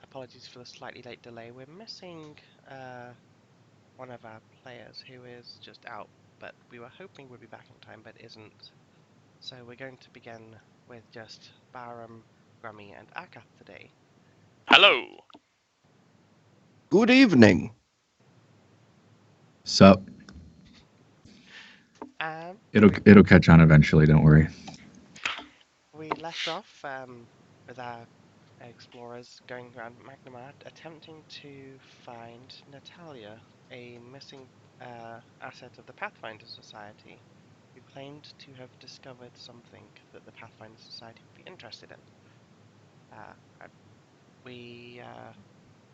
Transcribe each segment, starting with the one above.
Apologies for the slightly late delay. We're missing one of our players who is just out, but we were hoping would be back in time, but isn't. So we're going to begin with just Barum, Grummy, and Akath today. Hello. Good evening. Sup? It'll catch on eventually. Don't worry. We left off with our explorers going around Magnamart, attempting to find Natalia, a missing asset of the Pathfinder Society, who claimed to have discovered something that the Pathfinder Society would be interested in.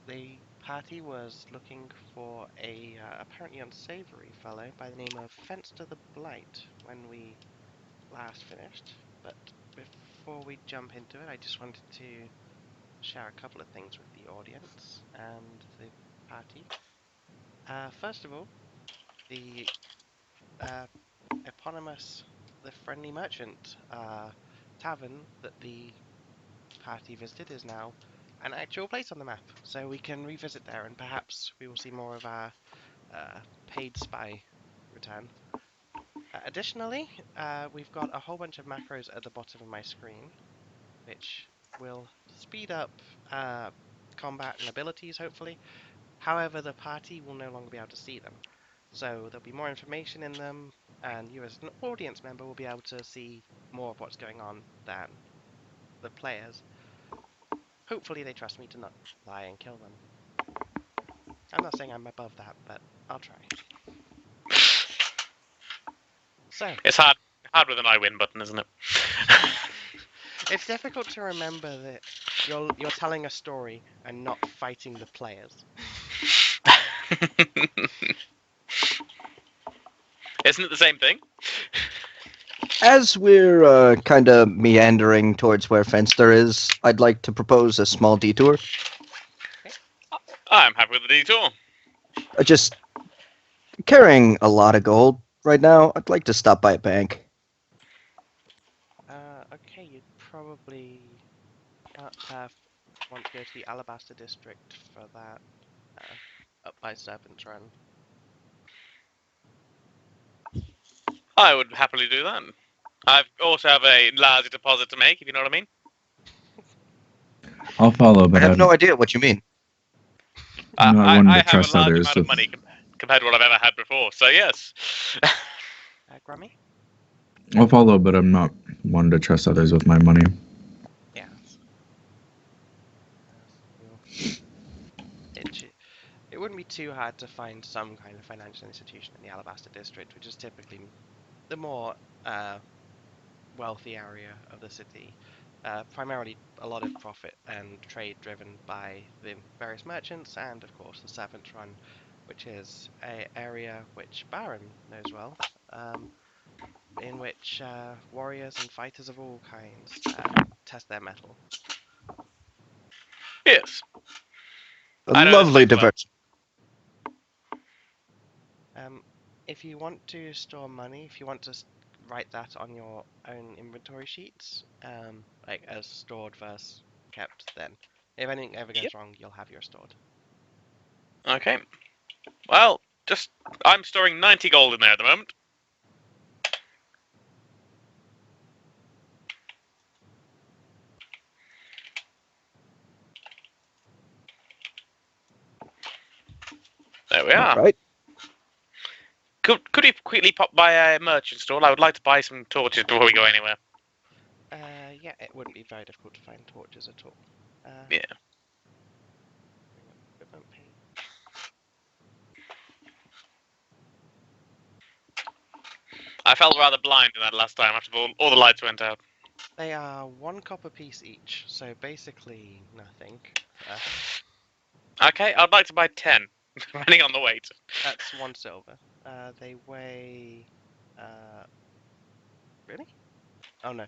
The party was looking for a apparently unsavory fellow by the name of Fenster the Blight when we last finished. But before we jump into it, I just wanted to share a couple of things with the audience and the party. First of all, the eponymous, the Friendly Merchant tavern that the party visited is now an actual place on the map, so we can revisit there, and perhaps we will see more of our paid spy return. Additionally, we've got a whole bunch of macros at the bottom of my screen, which will speed up combat and abilities, hopefully. However, the party will no longer be able to see them. So there'll be more information in them, and you as an audience member will be able to see more of what's going on than the players. Hopefully they trust me to not lie and kill them. I'm not saying I'm above that, but I'll try. So It's hard with an I win button, isn't it? it's difficult to remember that you're telling a story and not fighting the players. Isn't it the same thing? As we're kind of meandering towards where Fenster is, I'd like to propose a small detour. I'm happy with the detour. Just carrying a lot of gold right now. I'd like to stop by a bank. Okay, you'd probably want to go to the Alabaster District for that, up by Serpent's Run. I would happily do that. I also have a large deposit to make, if you know what I mean. I'll follow, I but have no idea what you mean. I'm not one to I have trust a large others amount of money compared to what I've ever had before, so yes. Grummy? I'll follow, but I'm not one to trust others with my money. Yes. It wouldn't be too hard to find some kind of financial institution in the Alabaster District, which is typically the more wealthy area of the city. Primarily a lot of profit and trade driven by the various merchants and, of course, the Serpent's Run, which is an area which Baron knows well, in which warriors and fighters of all kinds test their mettle. Yes. A I know this lovely place well. diversion. If you want to store money, if you want to write that on your own inventory sheets, like as stored versus kept, then if anything ever goes wrong, you'll have yours stored. Okay. Well, I'm storing 90 gold in there at the moment. There we are. Right. Could we quickly pop by a merchant stall? I would like to buy some torches before we go anywhere. Yeah, it wouldn't be very difficult to find torches at all. Yeah. Bring up the equipment page. I felt rather blind in that last time after all the lights went out. They are 1 copper piece each, so basically nothing. Okay, I'd like to buy 10, depending on the weight. That's 1 silver. They weigh. Really? Oh no,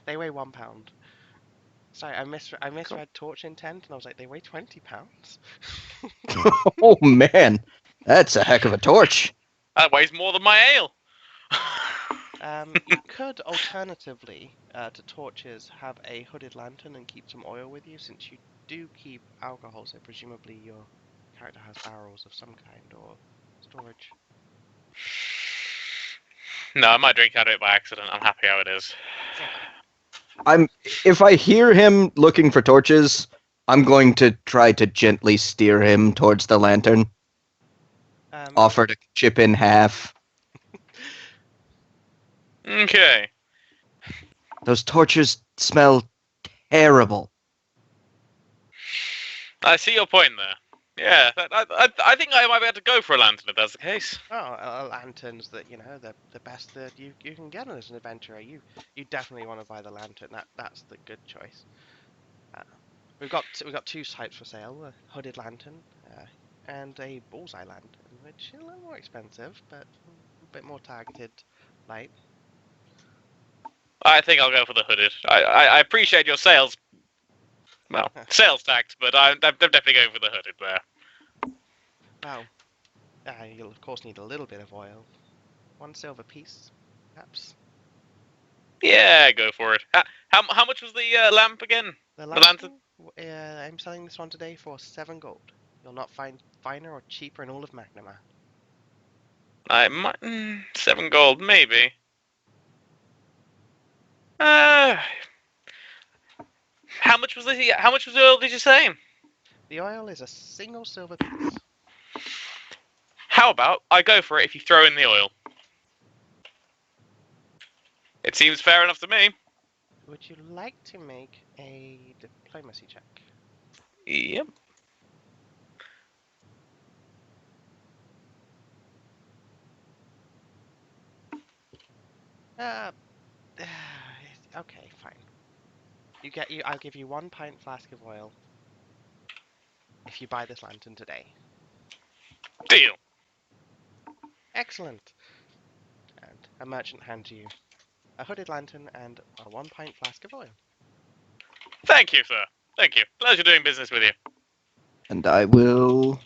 they weigh 1 pound. Sorry, I misread torch intent, and I was like, they weigh 20 pounds. Oh man, that's a heck of a torch. That weighs more than my ale. You could alternatively, to torches, have a hooded lantern and keep some oil with you, since you do keep alcohol, so presumably your character has barrels of some kind or storage. No, I might drink out of it by accident. I'm happy how it is. Okay. If I hear him looking for torches, I'm going to try to gently steer him towards the lantern. Offer to chip in half. Okay. Those torches smell terrible. I see your point there. Yeah, I think I might be able to go for a lantern if that's the case. Lanterns that the best that you can get as an adventurer. You definitely want to buy the lantern. That's the good choice. We've got two types for sale: a hooded lantern and a bullseye lantern, which is a little more expensive, but a bit more targeted light. I think I'll go for the hooded. I appreciate your sales tact, but I'm definitely going for the hooded there. Well, you'll of course need a little bit of oil. 1 silver piece, perhaps. Yeah, go for it. How much was the lamp again? The lantern? lantern, I'm selling this one today for 7 gold. You'll not find finer or cheaper in all of Magnema. I might 7 gold, maybe. How much was the oil? Did you say? The oil is a single silver piece. How about I go for it if you throw in the oil? It seems fair enough to me. Would you like to make a diplomacy check? Yep. Uh, okay, fine. I'll give you 1 pint flask of oil if you buy this lantern today. Deal. Excellent. And a merchant hands you a hooded lantern and a 1 pint flask of oil. Thank you, sir. Thank you. Pleasure doing business with you. And I will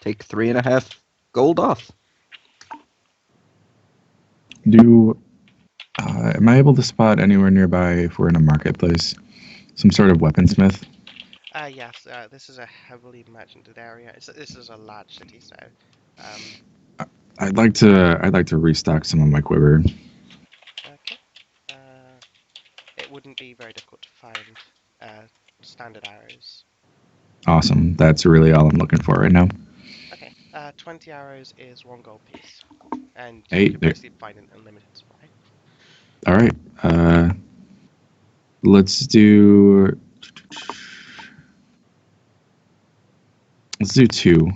take 3.5 gold off. Am I able to spot anywhere nearby if we're in a marketplace some sort of weaponsmith? Yes. This is a heavily merchanted area. This is a large city, so. I'd like to restock some of my quiver. Okay. It wouldn't be very difficult to find standard arrows. Awesome. That's really all I'm looking for right now. Okay. 20 arrows is 1 gold piece, and Hey, you can basically find an unlimited supply. All right. Let's do 2.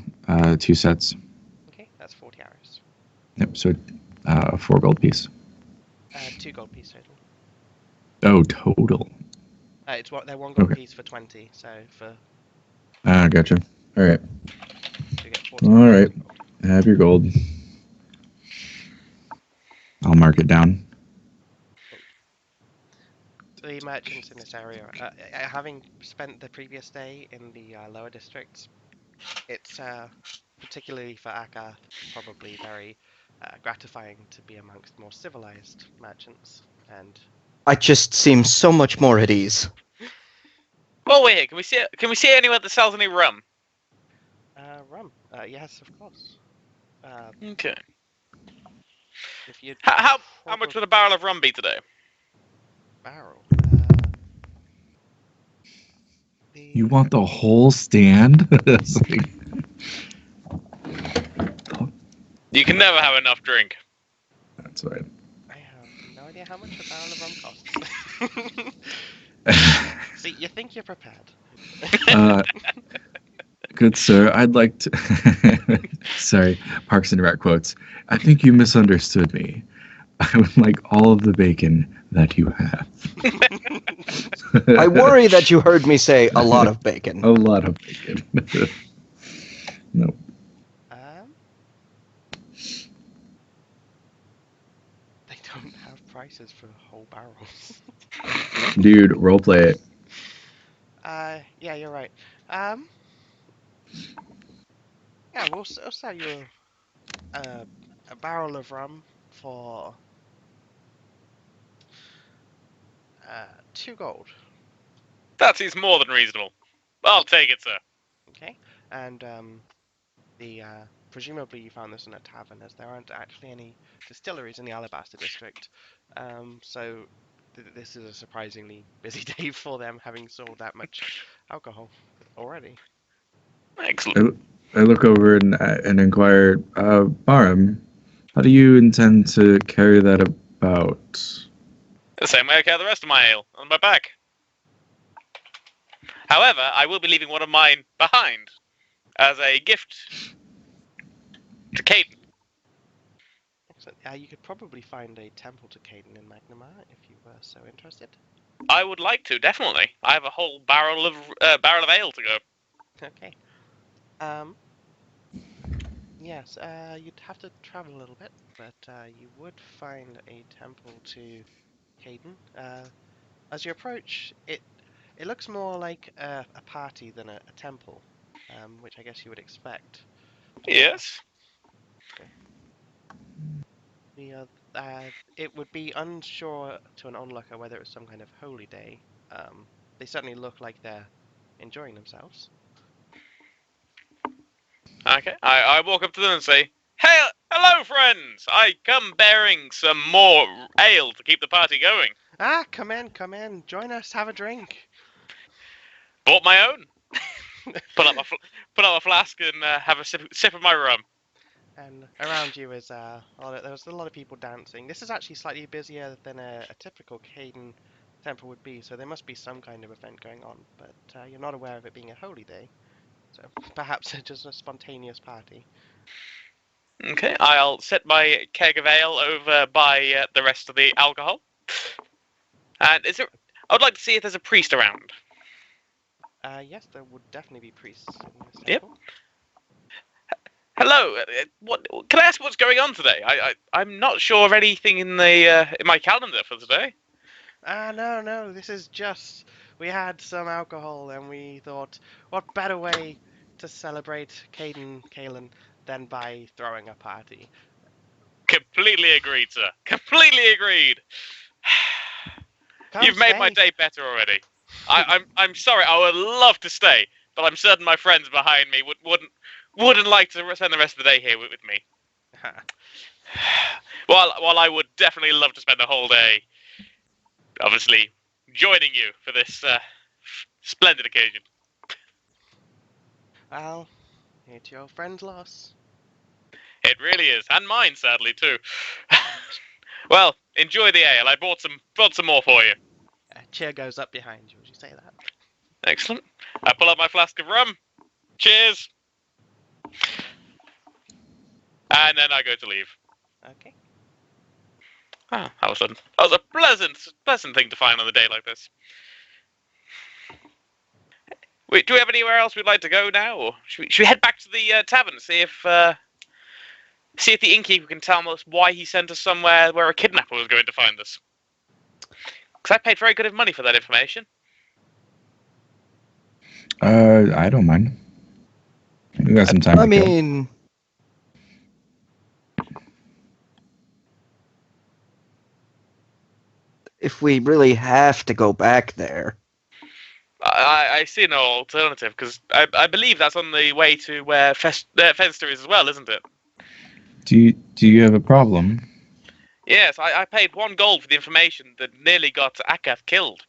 2 sets. Okay, that's 40 arrows. Yep. So 4 gold piece. 2 gold piece total. Oh, total. They're 1 gold Okay. piece for 20, so for Gotcha. All right. to get 40. All right. Have your gold. I'll mark it down. The merchants in this area, having spent the previous day in the lower districts, it's particularly for Akath probably very gratifying to be amongst more civilized merchants. And I just seem so much more at ease. Well, wait here. Can we see anyone that sells any rum? rum, yes, of course. Okay. If you How much would a barrel of rum be today? barrel, You want the whole stand? It's like, You can never have enough drink. that's right. I have no idea how much a barrel of rum costs. See, you think you're prepared. Good sir, I'd like to. Sorry, Parks and Rec quotes. I think you misunderstood me. I would like all of the bacon that you have. I worry that you heard me say a lot of bacon. A lot of bacon. Nope. They don't have prices for whole barrels. Dude, roleplay it. Yeah, you're right. Yeah, we'll sell you a barrel of rum for 2 gold. That seems more than reasonable. I'll take it, sir. Okay. And presumably you found this in a tavern, as there aren't actually any distilleries in the Alabaster district. So this is a surprisingly busy day for them, having sold that much alcohol already. Excellent. I look over and inquire, Barum, how do you intend to carry that about? The same way I carry the rest of my ale, on my back. However, I will be leaving one of mine behind as a gift to Caden. Excellent. You could probably find a temple to Caden in Magnamar if you were so interested. I would like to, definitely. I have a whole barrel of ale to go. Okay. Yes, you'd have to travel a little bit, but you would find a temple to Caden. As you approach, it looks more like a party than a temple, which I guess you would expect. Yes. It would be unsure to an onlooker whether it was some kind of holy day. They certainly look like they're enjoying themselves. Okay. I walk up to them and say, "Hey, hello, friends! I come bearing some more ale to keep the party going. Come in, join us, have a drink." Bought my own. Put up a flask and have a sip of my rum. And around you is there was a lot of people dancing. This is actually slightly busier than a typical Caden temple would be, so there must be some kind of event going on, but you're not aware of it being a holy day. So perhaps just a spontaneous party. Okay, I'll set my keg of ale over by the rest of the alcohol. And I would like to see if there's a priest around. Yes, there would definitely be priests in this Yep. temple. Hello. What can I ask? What's going on today? I'm not sure of anything in my calendar for today. No, this is just, we had some alcohol and we thought, what better way to celebrate Kalen than by throwing a party. Completely agreed, sir. Completely agreed. Come You've made my stay. day better already. I'm sorry. I would love to stay, but I'm certain my friends behind me wouldn't like to spend the rest of the day here with me. While I would definitely love to spend the whole day, obviously, joining you for this splendid occasion. Well, it's your friend's loss. It really is, and mine, sadly too. Well, enjoy the ale. I brought some more for you. A cheer goes up behind you as you say that. Excellent. I pull out my flask of rum. Cheers. And then I go to leave. Okay. Ah, that was a pleasant thing to find on a day like this. Wait, do we have anywhere else we'd like to go now, or should we head back to the tavern and see if the innkeeper can tell us why he sent us somewhere where a kidnapper was going to find us? Because I paid very good money for that information. I don't mind. We got some time to kill. I mean, if we really have to go back there. I see no alternative, because I believe that's on the way to where Fenster is as well, isn't it? Do you have a problem? Yes, I paid 1 gold for the information that nearly got Akath killed.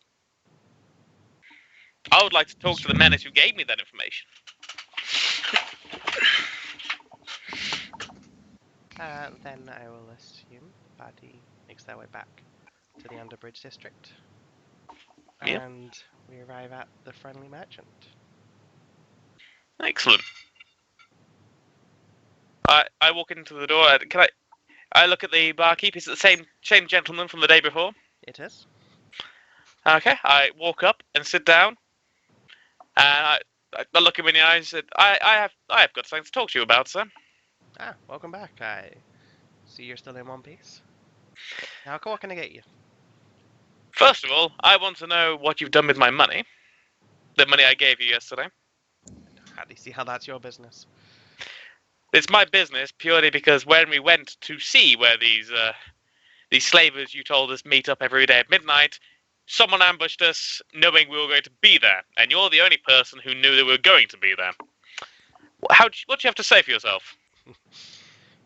I would like to talk to the menace who gave me that information. Then I will assume the party makes their way back to the Underbridge district. Yep. And we arrive at the Friendly Merchant. Excellent. I walk into the door. I look at the barkeep. Is it the same gentleman from the day before? It is. Okay. I walk up and sit down. And I look him in the eyes and said, I have got something to talk to you about, sir. Welcome back. I see you're still in one piece. Now, what can I get you? First of all, I want to know what you've done with my money. The money I gave you yesterday. Hardly see how that's your business. It's my business purely because when we went to see where these slavers you told us meet up every day at midnight, someone ambushed us knowing we were going to be there, and you're the only person who knew that we were going to be there. What do you have to say for yourself?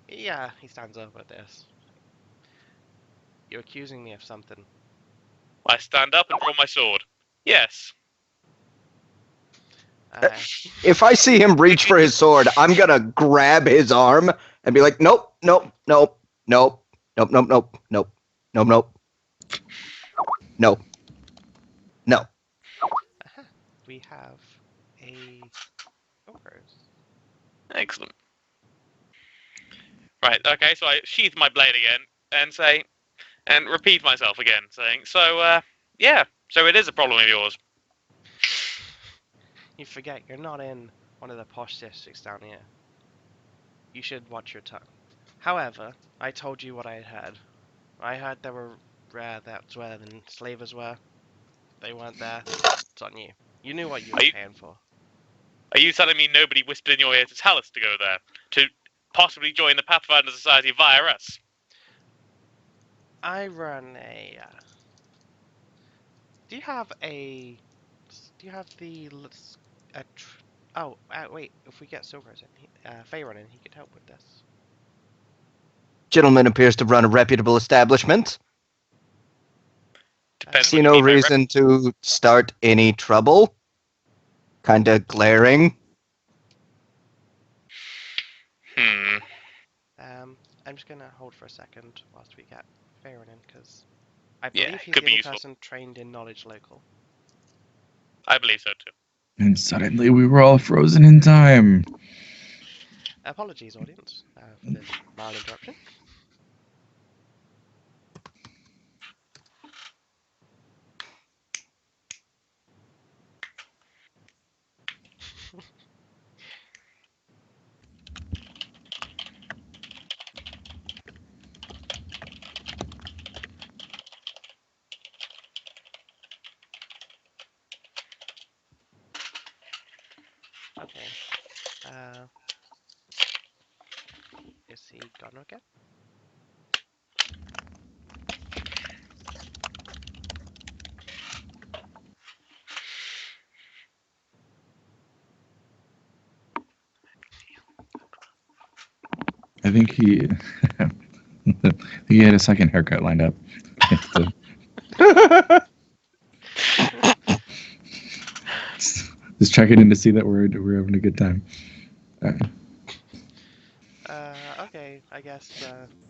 Yeah, he stands over at this. You're accusing me of something. I stand up and draw my sword. Yes. If I see him reach for his sword, I'm gonna grab his arm and be like, nope, nope, nope, nope, nope, nope, nope, nope, nope, nope, no, no. We have a rose. Excellent. Right, okay, so I sheath my blade again and repeat myself again, saying, yeah, so it is a problem of yours. You forget you're not in one of the posh districts down here. You should watch your tongue. However, I told you what I had heard. I heard there were that's where the slavers were. They weren't there. It's on you. You knew what you were paying for. Are you telling me nobody whispered in your ear to tell us to go there? To possibly join the Pathfinder Society via us? I run a... Do you have a... Do you have the... wait. If we get Silvers in, Faerun in, he could help with this. Gentleman appears to run a reputable establishment. Depends See what you no mean by reason to start any trouble. Kinda glaring. I'm just gonna hold for a second whilst we get Faerun in, because I Yeah, believe he's could the be only useful. person trained in knowledge local. I believe so too. And suddenly we were all frozen in time. Apologies, audience, for this mild interruption. Okay. Is he gone again? I think he he had a second haircut lined up. Just checking in to see that we're having a good time. Okay, I guess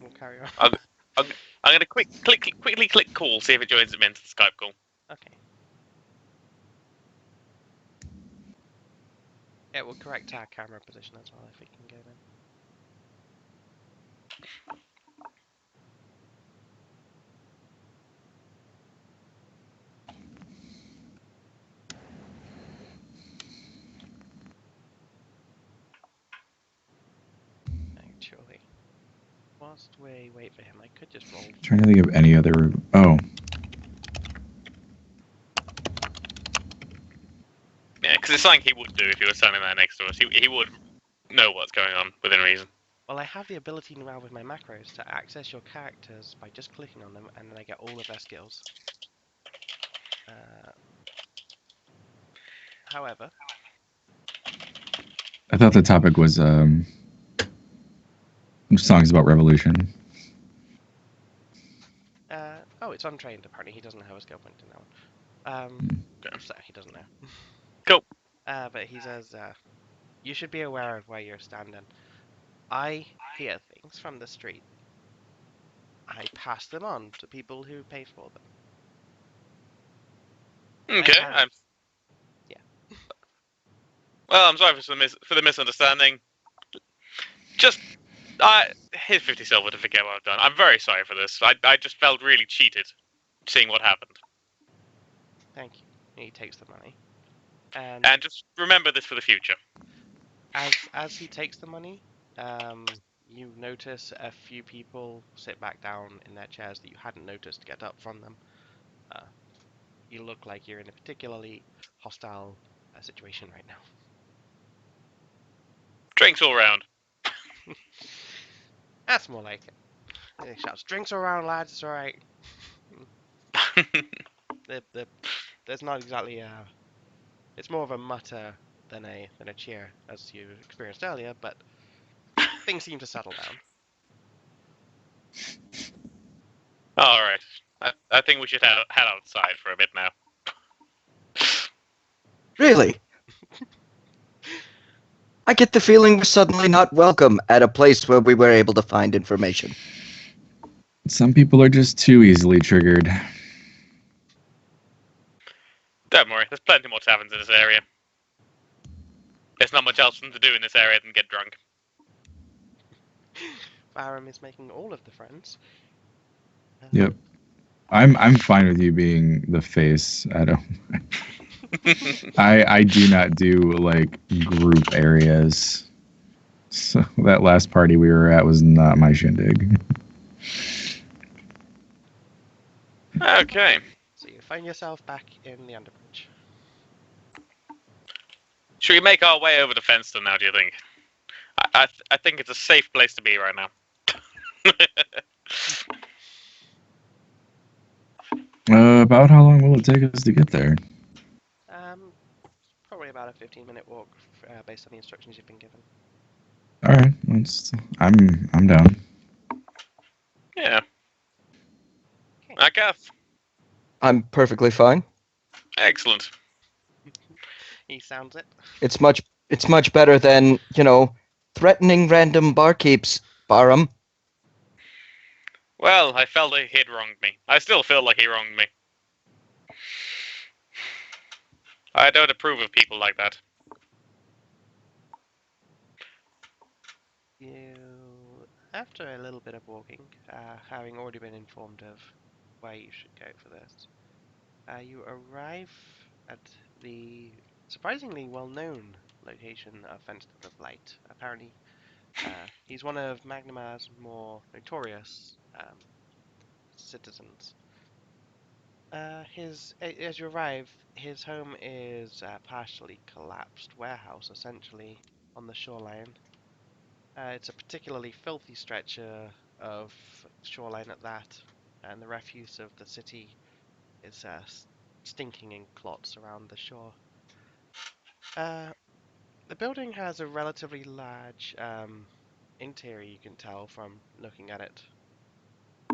we'll carry on. I'm going to quickly click call, see if it joins him into the Skype call. Okay. It will correct our camera position as well if we can get in. Actually, whilst we wait for him, I could just roll. Trying to think of any other. Oh, Yeah, because it's something he would do if he was standing there next to us. He would know what's going on within reason. Well, I have the ability now with my macros to access your characters by just clicking on them, and then I get all of their skills. However, I thought the topic was songs about revolution. oh, it's untrained. Apparently, he doesn't have a skill point in that one. So he doesn't know. Cool. But he says, you should be aware of where you're standing. I hear things from the street. I pass them on to people who pay for them. Okay. Yeah. Well, I'm sorry for the misunderstanding. Just here's 50 silver to forget what I've done. I'm very sorry for this. I just felt really cheated seeing what happened. Thank you. He takes the money. And just remember this for the future. As he takes the money, you notice a few people sit back down in their chairs that you hadn't noticed get up from them. You look like you're in a particularly hostile situation right now. Drinks all round. That's more like it. And he shouts, "Drinks all around, lads. It's all right." There's not exactly a. It's more of a mutter than a cheer, as you experienced earlier. But things seem to settle down. All right. I think we should head outside for a bit now. Really? I get the feeling we're suddenly not welcome at a place where we were able to find information. Some people are just too easily triggered. Don't worry, there's plenty more taverns in this area. There's not much else for them to do in this area than get drunk. Farum is making all of the friends. Yep. I'm fine with you being the face. I don't. I do not do like group areas. So that last party we were at was not my shindig. Okay. So you find yourself back in the underbridge. Should we make our way over to Fenster now, do you think? I think it's a safe place to be right now. About how long will it take us to get there? Probably about a 15-minute walk, based on the instructions you've been given. All right, I'm down. Yeah. Okay. Akath. I'm perfectly fine. Excellent. He sounds it. It's much better than, threatening random barkeeps, Barum. Well, I felt like he'd wronged me. I still feel like he wronged me. I don't approve of people like that. After a little bit of walking, having already been informed of where you should go for this, you arrive at the surprisingly well-known location of Fenster the Blight. Apparently, he's one of Magnamar's more notorious citizens. As you arrive, his home is a partially collapsed warehouse, essentially, on the shoreline. It's a particularly filthy stretch of shoreline at that, and the refuse of the city is stinking in clots around the shore. The building has a relatively large interior, you can tell from looking at it.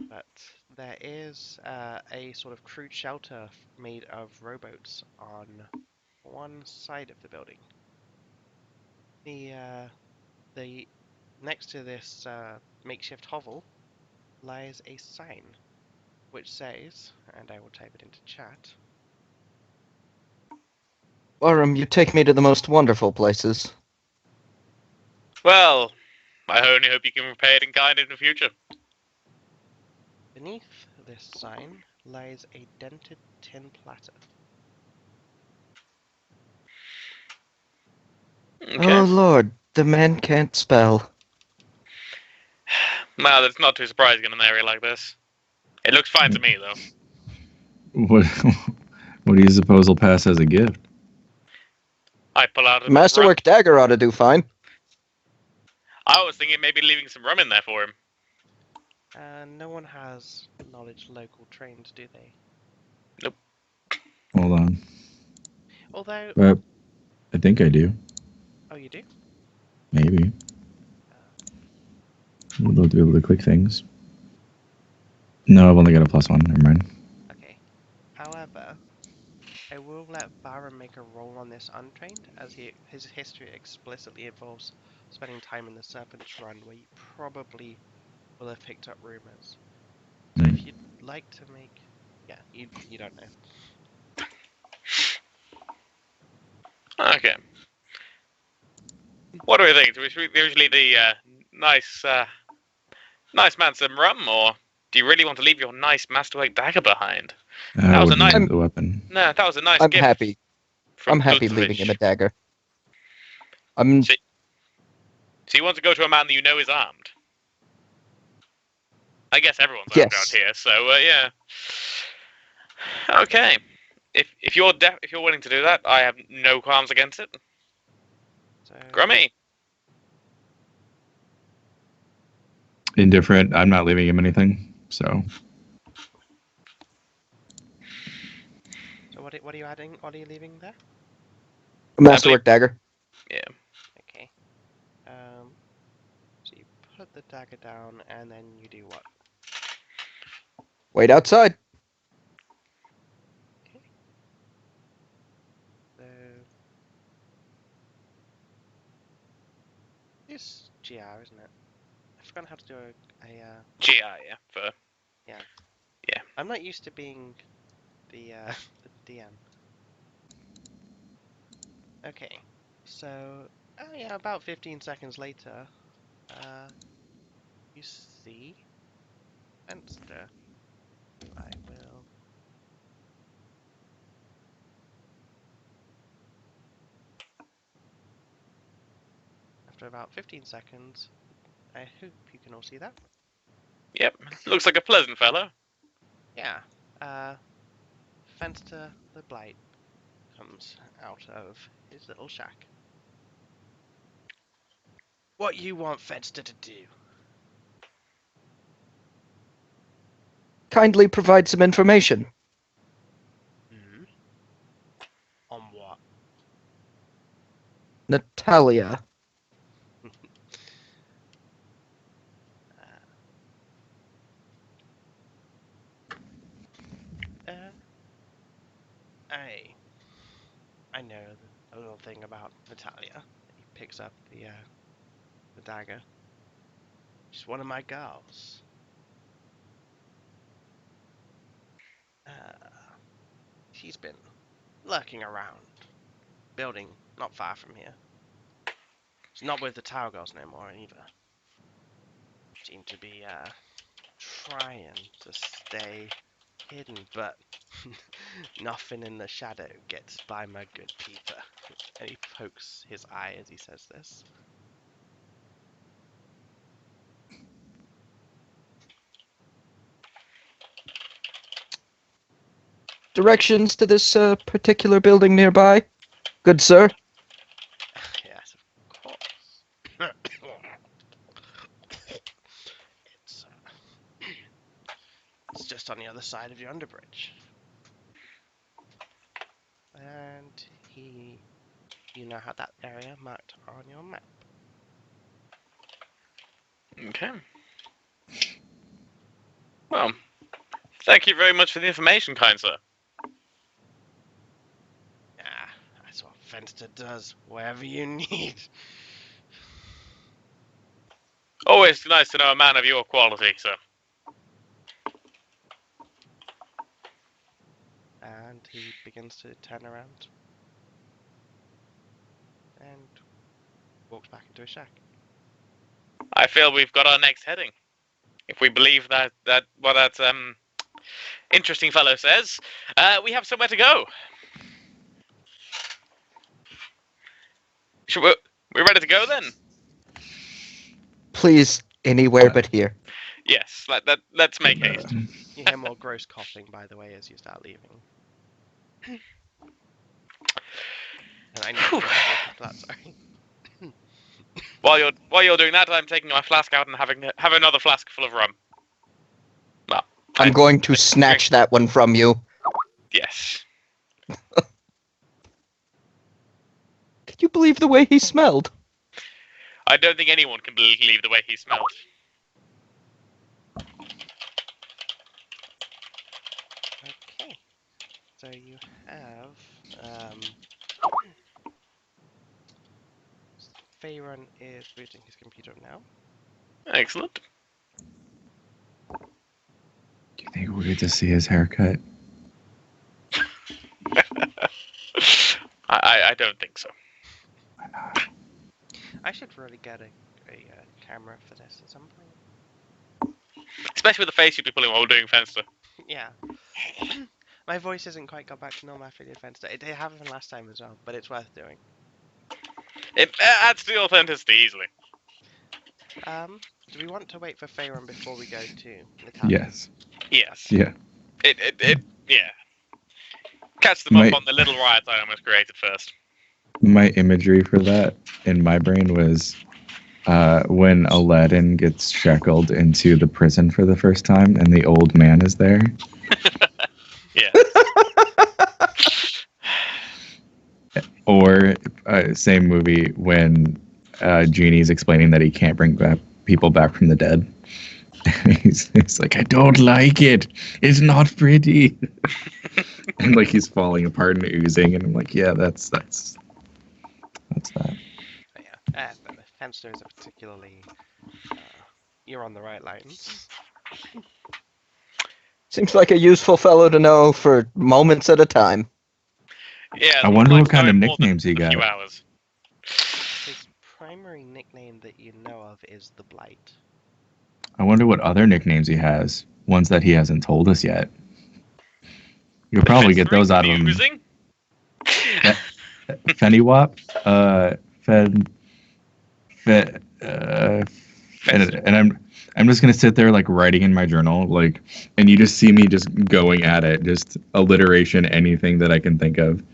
But there is a sort of crude shelter made of rowboats on one side of the building. The next to this makeshift hovel lies a sign which says, and I will type it into chat. Barum, you take me to the most wonderful places. Well, I only hope you can repay it in kind in the future. Beneath this sign lies a dented tin platter. Okay. Oh, Lord, the man can't spell. Well, that's not too surprising in an area like this. It looks fine to me, though. What what do you suppose will pass as a gift? I pull out a rum. Masterwork dagger ought to do fine. I was thinking maybe leaving some rum in there for him. No one has knowledge local trained, do they? Hold on. Although, I think I do. oh, you do? Maybe. They'll be able to click things. No, I've only got a +1. Never mind. Okay. However, I will let Baron make a roll on this untrained, as his history explicitly involves spending time in the Serpent's Run, where you probably will have picked up rumors. So if you'd like to make, yeah, you don't know. Okay. What do we think? Do we usually the nice man some rum, or do you really want to leave your nice masterwork dagger behind? That was a nice the weapon. No, that was a nice I'm gift. happy. I'm happy leaving him a dagger. So you want to go to a man that you know is armed? I guess everyone's armed around here, so yeah. Okay. If you're willing to do that, I have no qualms against it. So, Grummy. Indifferent. I'm not leaving him anything. So what are you adding? What are you leaving there? Masterwork dagger. Yeah. Okay. So you put the dagger down, and then you do what? Wait outside. Okay. So it's GR, isn't it? I forgot how to do a GI, yeah. For I'm not used to being the the DM. Okay. So yeah, about 15 seconds later, you see Fenster. I will. After about 15 seconds, I hope you can all see that. yep. Looks like a pleasant fellow. Yeah. Fenster the Blight comes out of his little shack. What you want Fenster to do? Kindly provide some information. Hmm? On what? Natalia. uh, I know a little thing about Natalia. He picks up the dagger. She's one of my girls. She's been lurking around, building not far from here. She's not with the Tower Girls no more either. Seem to be trying to stay hidden, but nothing in the shadow gets by my good Peter. And he pokes his eye as he says this. Directions to this particular building nearby? Good sir. Yes, of course. it's, it's just on the other side of your underbridge. And you now have that area marked on your map. Okay. Well, thank you very much for the information, kind sir. Ah, that's what Fenster does. Whatever you need. Always nice to know a man of your quality, sir. And he begins to turn around and walks back into his shack. I feel we've got our next heading. If we believe that what that interesting fellow says, we have somewhere to go. Should we ready to go then? Please, anywhere but here. Yes. Let's make haste. You hear more gross coughing, by the way, as you start leaving. And I need to after that, sorry. While you're doing that, I'm taking my flask out and have another flask full of rum. Well, I'm going to snatch that one from you. Yes. Can you believe the way he smelled? I don't think anyone can believe the way he smelled. Okay. So you have Faerun is booting his computer now. Excellent. Do you think we'll get to see his haircut? I don't think so. Why not? I should really get a camera for this at some point. Especially with the face you'd be pulling while doing Fenster. Yeah. My voice hasn't quite got back to normal after I did Fenster. It happened last time as well, but it's worth doing. It adds to the authenticity easily. Do we want to wait for Faerun before we go to Natalia? Yes. Yes. Yeah. Yeah. Catch them up on the little riot I almost created first. My imagery for that in my brain was when Aladdin gets shackled into the prison for the first time and the old man is there. Yeah. Or same movie when Genie's explaining that he can't bring people back from the dead. he's like, I don't like it. It's not pretty. And like he's falling apart and oozing, and I'm like, yeah, that's that. But Fenster is a particularly. You're on the right lines. Seems like a useful fellow to know for moments at a time. Yeah, I wonder like what kind of going more than nicknames he a few got. hours. His primary nickname that you know of is the Blight. I wonder what other nicknames he has. Ones that he hasn't told us yet. You'll probably get those out of him. Oozing? Fenny-wop, and I'm just gonna sit there like writing in my journal, like, and you just see me just going at it, just alliteration, anything that I can think of.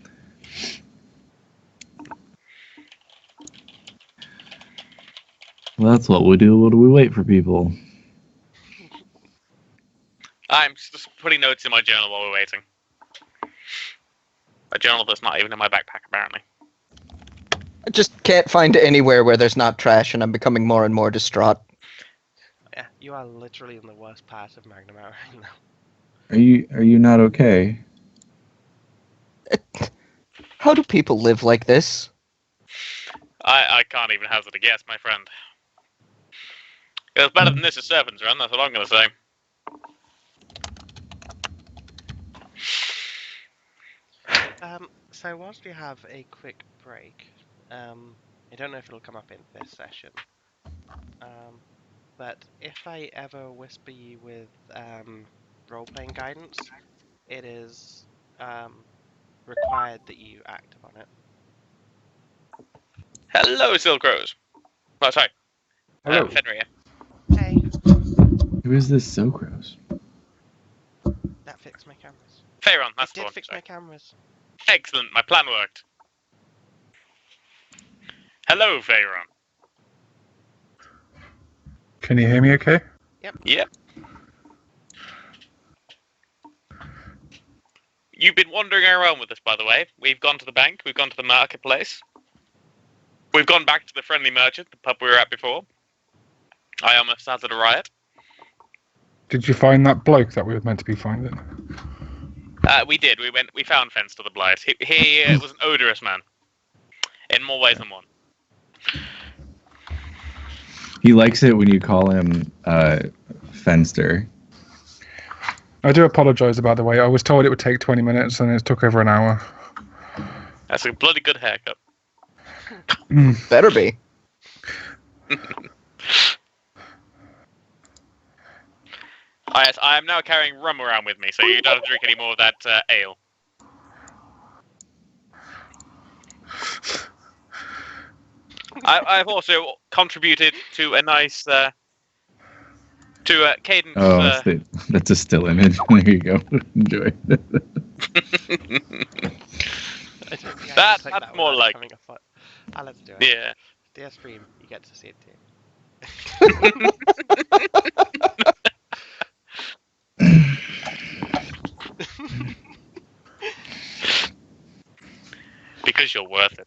Well, that's what we do. What do we wait for people? I'm just putting notes in my journal while we're waiting. A journal that's not even in my backpack, apparently. I just can't find anywhere where there's not trash, and I'm becoming more and more distraught. Yeah, you are literally in the worst part of Magnum Hour right now. Are you not okay? How do people live like this? I can't even hazard a guess, my friend. It was better than this at Servants Run, that's what I'm going to say. So whilst we have a quick break, I don't know if it'll come up in this session, but if I ever whisper you with role-playing guidance, it is required that you act upon it. Hello, Silk Rose. Oh, sorry. Hello. Fenrir. Hey, Who is this Silkros? that fixed my cameras. Pharaon, that's It the did one. fix Sorry. my cameras. Excellent, my plan worked. Hello, Pharaon. Can you hear me okay? Yep. You've been wandering around with us, by the way. We've gone to the bank, we've gone to the marketplace. We've gone back to the Friendly Merchant, the pub we were at before. I almost started a riot. Did you find that bloke that we were meant to be finding? We did. We found Fenster the Blight. He was an odorous man. In more ways than one. He likes it when you call him Fenster. I do apologise about the way. I was told it would take 20 minutes and it took over an hour. That's a bloody good haircut. Better be. I am now carrying rum around with me, so you don't have to drink any more of that ale. I've also contributed to a nice Cadence. Oh, that's a still image. There you go. Enjoy. That's more like. Let's do it. Yeah. Dear stream, you get to see it too. Because you're worth it.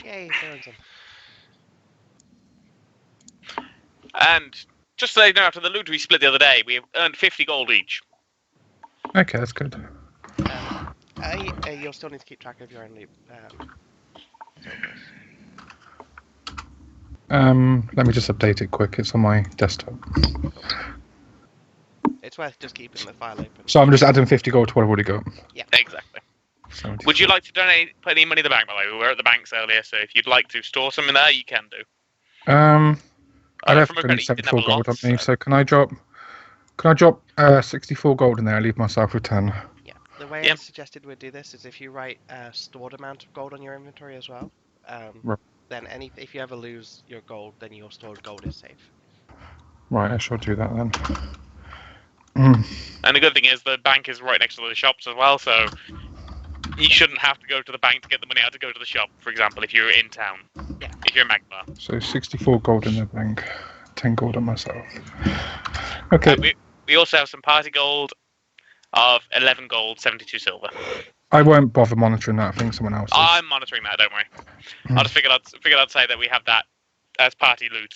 Yay, Sorensen. And just so you know, after the loot we split the other day, we have earned 50 gold each. Okay, that's good. You'll still need to keep track of your own loot. Let me just update it quick. It's on my desktop. It's worth just keeping the file open. So I'm just adding 50 gold to what I've already got. Yeah. Exactly. 74. Would you like to put any money in the bank, by the way? We were at the banks earlier, so if you'd like to store some in there, you can do. I left from a only credit, you didn't 74 have a lot, gold on me, so- so can I drop 64 gold in there and leave myself with 10? Yeah. The way I suggested we'd do this is if you write a stored amount of gold on your inventory as well, Right. then if you ever lose your gold, then your stored gold is safe. Right, I shall do that then. And the good thing is the bank is right next to the shops as well, so you shouldn't have to go to the bank to get the money out to go to the shop, for example, if you're in town. Yeah. If you're in Magmar. So 64 gold in the bank, 10 gold on myself. Okay. We also have some party gold of 11 gold, 72 silver. I won't bother monitoring that. I think someone else is. I'm monitoring that. Don't worry. I just figured I'd say that we have that as party loot.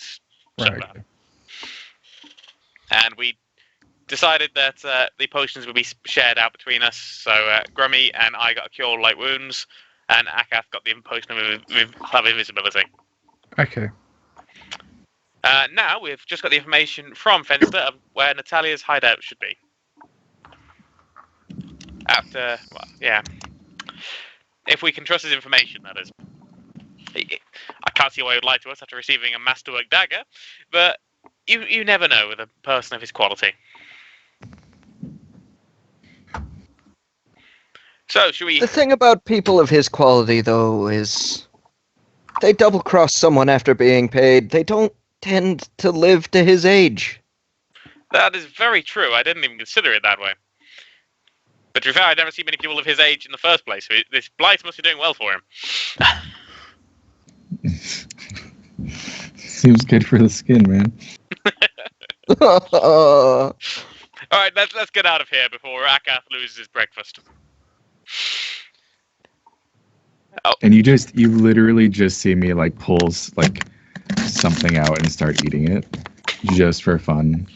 Right. Shut up. And we decided that the potions would be shared out between us. So Grummy and I got a cure all light wounds, and Akath got the potion of invisibility. Okay. Now we've just got the information from Fenster of where Natalia's hideout should be. If we can trust his information, that is. I can't see why he would lie to us after receiving a masterwork dagger, but you never know with a person of his quality. So, should we... The thing about people of his quality, though, is they double-cross someone after being paid. They don't tend to live to his age. That is very true. I didn't even consider it that way. But to be fair, I've never seen many people of his age in the first place. So this Blight must be doing well for him. Seems good for the skin, man. All right, let's get out of here before Akath loses his breakfast. Oh. And you literally just see me like pull like something out and start eating it, just for fun.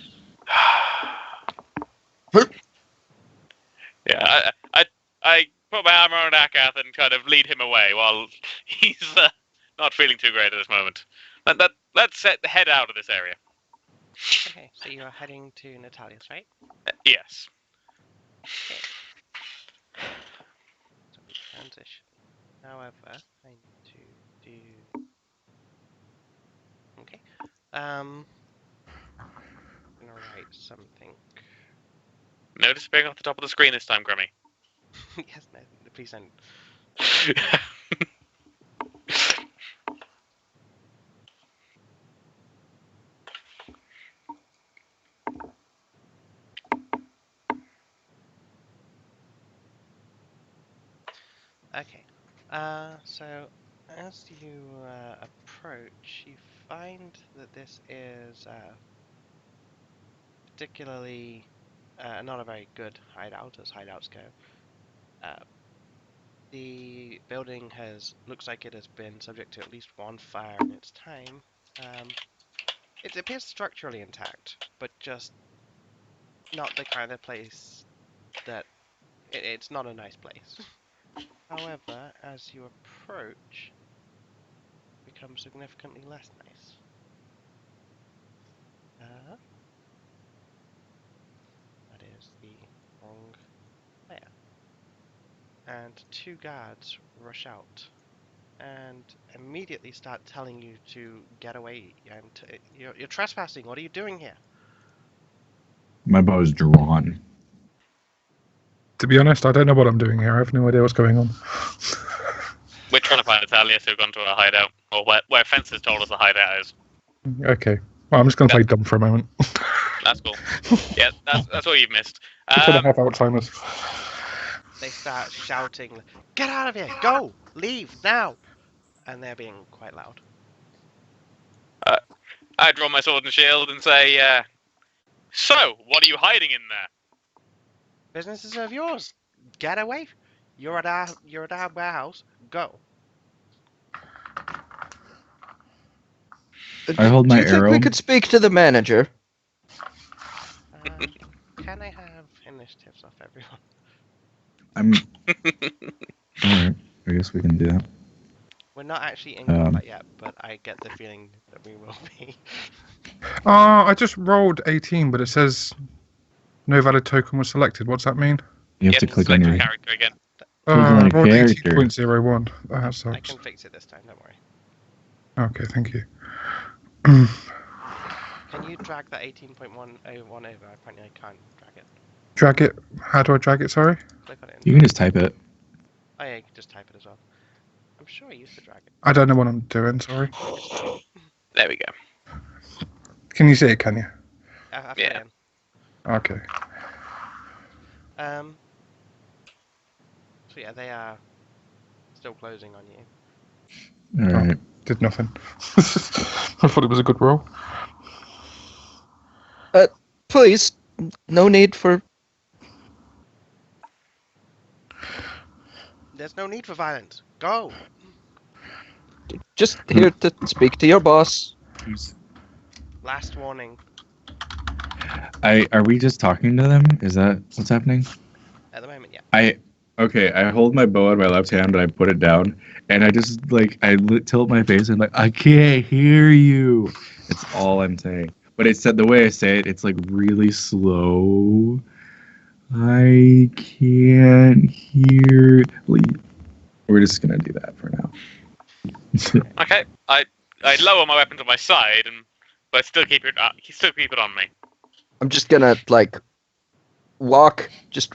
Yeah, I put my arm around Akath and kind of lead him away while he's not feeling too great at this moment. Let's head out of this area. Okay, so you're heading to Natalia's, right? Yes. Okay. So we transition. However, I need to do... Okay. I'm gonna write something. No disappearing off the top of the screen this time, Grummy. Yes, no, please don't. Okay. So as you approach, you find that this is particularly not a very good hideout, as hideouts go. The building looks like it has been subject to at least one fire in its time. It appears structurally intact, but just not the kind of place that it's not a nice place. However, as you approach, it becomes significantly less nice. That is the wrong layer. And two guards rush out and immediately start telling you to get away and you're trespassing. What are you doing here? My bow's drawn. To be honest, I don't know what I'm doing here. I have no idea what's going on. We're trying to find Natalia, so we've gone to a hideout, or where Fencer's told us the hideout is. Okay. Well, I'm just going to play dumb for a moment. That's cool. Yeah, that's all you've missed. People that have Alzheimer's. They start shouting, "Get out of here! Go! Leave now!" And they're being quite loud. I draw my sword and shield and say, so, what are you hiding in there? Business is of yours. Get away! You're at our warehouse. Go. I hold my Do you think arrow. we could speak to the manager? Can I have initiatives off everyone? I'm. Alright, I guess we can do that. We're not actually in combat yet, but I get the feeling that we will be. I just rolled 18, but it says no valid token was selected. What's that mean? You have to click on your character again. I rolled character. 18.01. That I sucks. can fix it this time, don't worry. Okay, thank you. Can you drag that 18.101 over? Apparently I can't drag it. Drag it. How do I drag it? Sorry. Click on it. You can just type it. Oh yeah, you can just type it as well. I'm sure I used to drag it. I don't know what I'm doing. Sorry. There we go. Can you see it? Can you? I've Yeah. put it Okay. in. So yeah, they are still closing on you. Alright. Did nothing. I thought it was a good roll. Please, no need for... There's no need for violence. Go. Just here to speak to your boss. Last warning. Are we just talking to them? Is that what's happening? At the moment, yeah. I hold my bow in my left hand and I put it down, and I just tilt my face and I can't hear you. It's all I'm saying. But it's said the way I say it, it's like really slow. I can't hear. We're just gonna do that for now. Okay, I lower my weapon to my side, but still keep it on me. I'm just gonna walk, just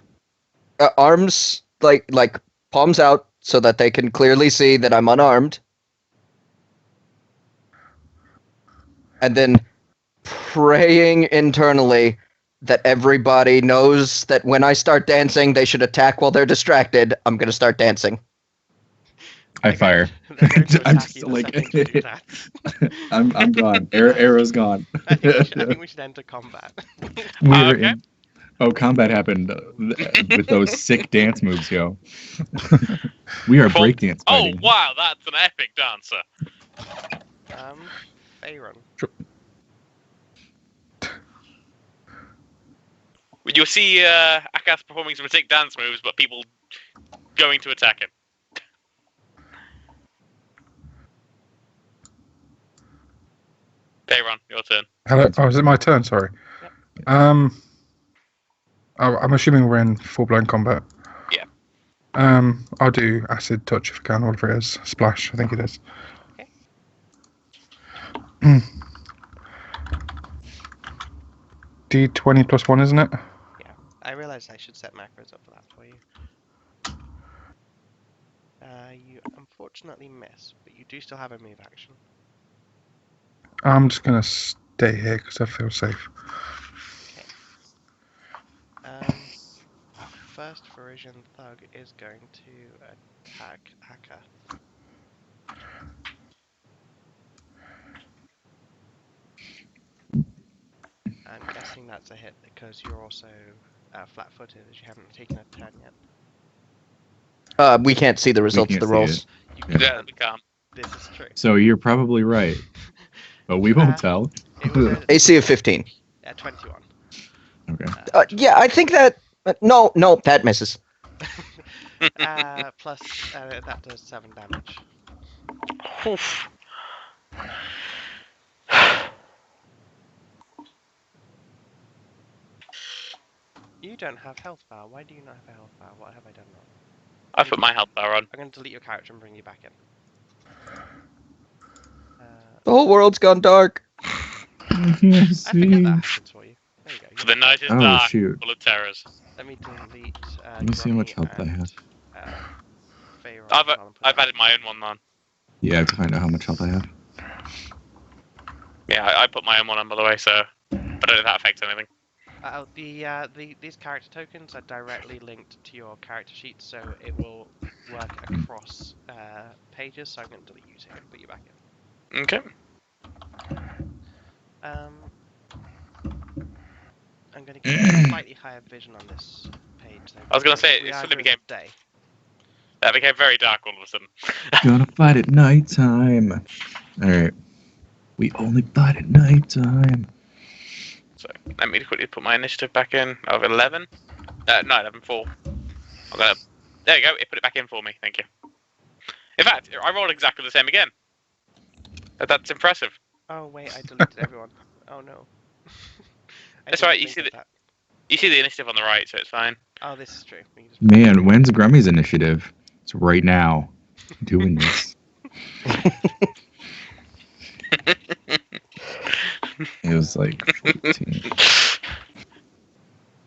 arms like palms out so that they can clearly see that I'm unarmed, and then praying internally that everybody knows that when I start dancing, they should attack while they're distracted. I'm gonna start dancing. I fire. They're going to I'm attack just you the like, second you do that. I'm gone. Arrow's gone. I think we should enter combat. We're Okay. in. Oh, combat happened with those sick dance moves, yo. We are breakdance Oh fighting. wow, that's an epic dancer. Faerun. You'll see Akath performing some sick dance moves, but people going to attack him. Payron, your turn. Hello. Oh, is it my turn? Sorry. Yep. I'm assuming we're in full-blown combat. Yeah. I'll do acid touch if I can, whatever it is. Splash, I think it is. Okay. D20 plus 1, isn't it? Yeah. I realized I should set macros up for that for you. You unfortunately miss, but you do still have a move action. I'm just going to stay here because I feel safe. First Frisian Thug is going to attack Akath. I'm guessing that's a hit because you're also flat-footed as you haven't taken a turn yet. We can't see the results of can't the see rolls. it. You Yeah. Yeah, can't. we can't. This is true. So you're probably right, but we won't tell. It was AC of 15. 21. Okay. Yeah, I think that. No, that misses. Plus, that does 7 damage. Oof. You don't have health bar. Why do you not have a health bar? What have I done wrong? I put my health bar on. I'm going to delete your character and bring you back in. The whole world's gone dark. I can't I forget see. that happens for you. There you go. For the night is Oh, dark, shoot. full of terrors. Let me delete. Let me see how much health I have. I've added my own one on. Yeah, I have to find out how much health I have. Yeah, I put my own one on, by the way, so I don't know if that affects anything. These character tokens are directly linked to your character sheet, so it will work across pages. So I'm going to delete you so I can put you back in. Okay. I'm going to give you a slightly higher vision on this page. Though, I was going to say, we it are suddenly during became, the day. that became very dark all of a sudden. Gonna fight at nighttime. Alright. We only fight at nighttime. So, let me quickly put my initiative back in of 11. No, 11, 4. I'm gonna... There you go, it put it back in for me, thank you. In fact, I rolled exactly the same again. That's impressive. Oh wait, I deleted everyone. Oh no. That's right, you see the initiative on the right, so it's fine. Oh, this is true. We can just... Man, when's Grummy's initiative? It's right now. Doing this. It was like 14.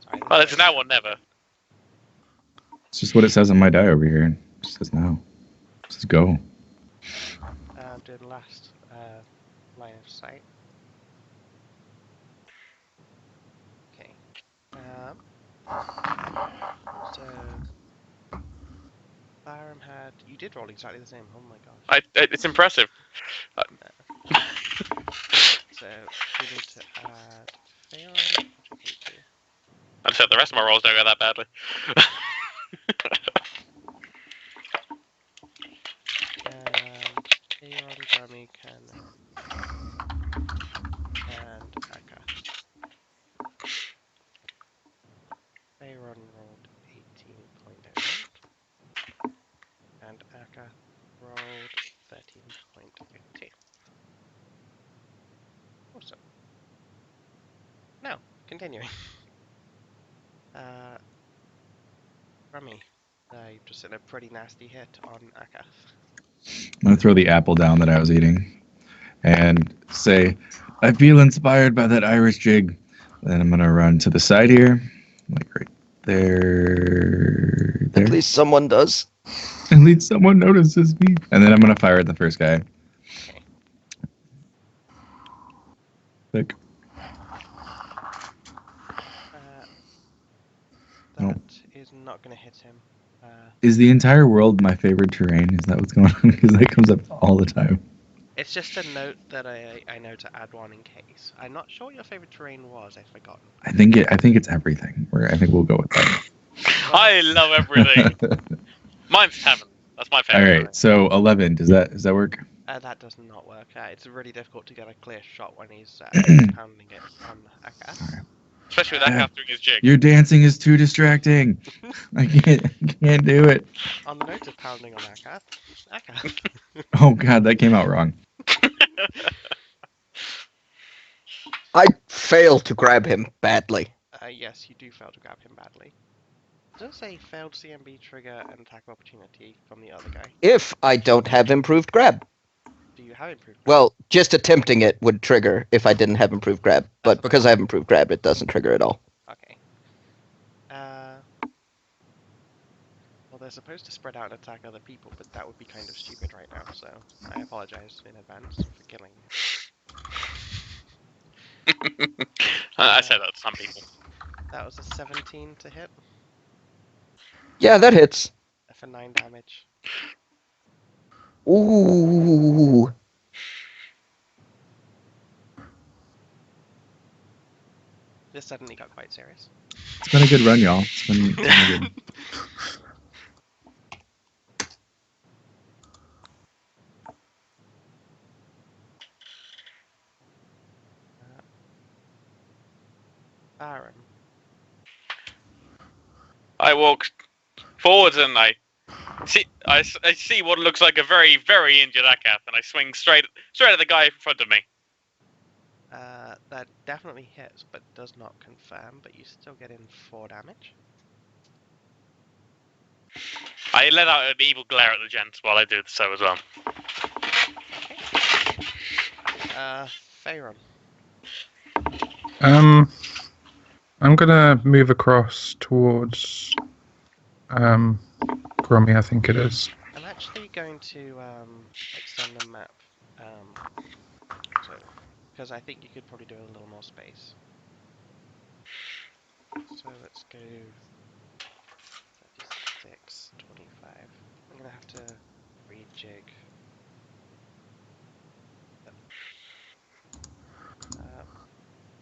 Sorry, Well, it's now or never. It's just what it says on my die over here. It says now. It says go. I'm doing the last line of sight. Okay. So Byram had. You did roll exactly the same. Oh my gosh. It's impressive. So we need to add Phaon, which we do. I said the rest of my rolls don't go that badly. Rami can and Aka. Bayron rolled 18.08 and Aka rolled 13.02. Awesome. Now, continuing. Rami, you've just hit a pretty nasty hit on Aka. I'm gonna throw the apple down that I was eating, and say, "I feel inspired by that Irish jig." Then I'm gonna run to the side here, like right there. There. At least someone does. At least someone notices me. And then I'm gonna fire at the first guy. Okay. Like, That is not going to hit him. is the entire world my favorite terrain? Is that what's going on? Because that comes up all the time. It's just a note that I know to add one in case. I'm not sure what your favorite terrain was. I've forgotten. I think it's everything. I think we'll go with that. I love everything. Mine's Tavern. That's my All favorite. right, so 11. Does that work? That does not work. It's really difficult to get a clear shot when he's pounding it on Aka. Especially with that guy doing his jig. Your dancing is too distracting. I can't do it. On the note of pounding on Aka. Oh god, that came out wrong. I failed to grab him badly. Yes, you do fail to grab him badly. It does say failed CMB trigger and attack opportunity from the other guy. If I don't have improved grab. Do you have improved grab? Well, just attempting it would trigger if I didn't have improved grab. But because I have improved grab, it doesn't trigger at all. Okay. Well, they're supposed to spread out and attack other people, but that would be kind of stupid right now, so I apologize in advance for killing you. I say that to some people. That was a 17 to hit Yeah, that hits. for 9 damage. Ooh. This suddenly got quite serious. It's been a good run, y'all. It's been good. Baron. I walk forwards and I see what looks like a very, very injured Akath, and I swing straight at the guy in front of me. That definitely hits, but does not confirm, but you still get in 4 damage. I let out an evil glare at the gents while I do so as well. Okay. Faerun. I'm gonna move across towards Grummy, I think it is. I'm actually going to extend the map, so because I think you could probably do a little more space. So let's go 36, 25. I'm gonna have to rejig.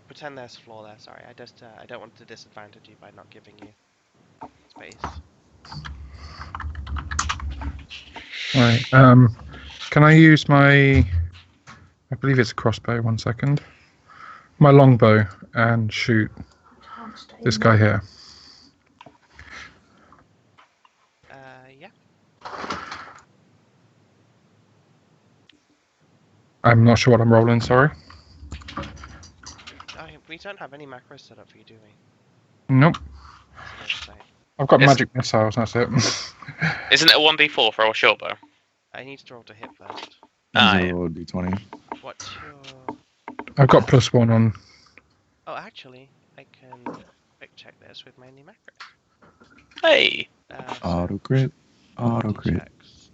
Pretend there's floor there. Sorry, I don't want to disadvantage you by not giving you space. Right. Can I use my? I believe it's a crossbow. 1 second. My longbow and shoot this guy here. Yeah. I'm not sure what I'm rolling. Sorry. We don't have any macros set up for you, do we? Nope. That's an oversight. I've got magic missiles. That's it. Isn't it a 1d4 for a short bow? I need to roll to hit first. Yeah. Roll a d20. What's your? I've got +1 on. Oh, actually, I can quick check this with my new macros. Hey. Auto crit. Auto crit. Checks.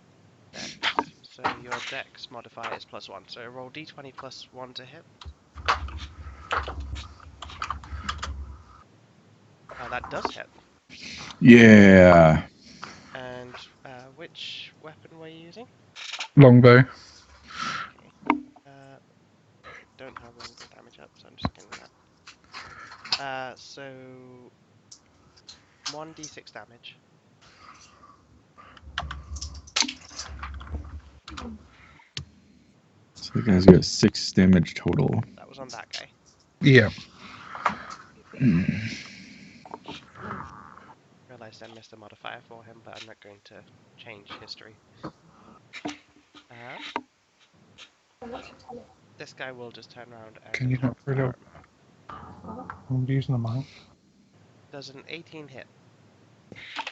Dex. So your dex modifier is +1. So roll d20 +1 to hit. That does hit. Yeah. And which weapon were you using? Longbow. Okay. Don't have longbow damage up, so I'm just getting that. So 1d6 damage. The guy's got 6 damage total. That was on that guy. Yeah. Realised I missed a modifier for him, but I'm not going to change history. This guy will just turn around and Can you attack not really? Barum. I'm using the mic. Does an 18 hit?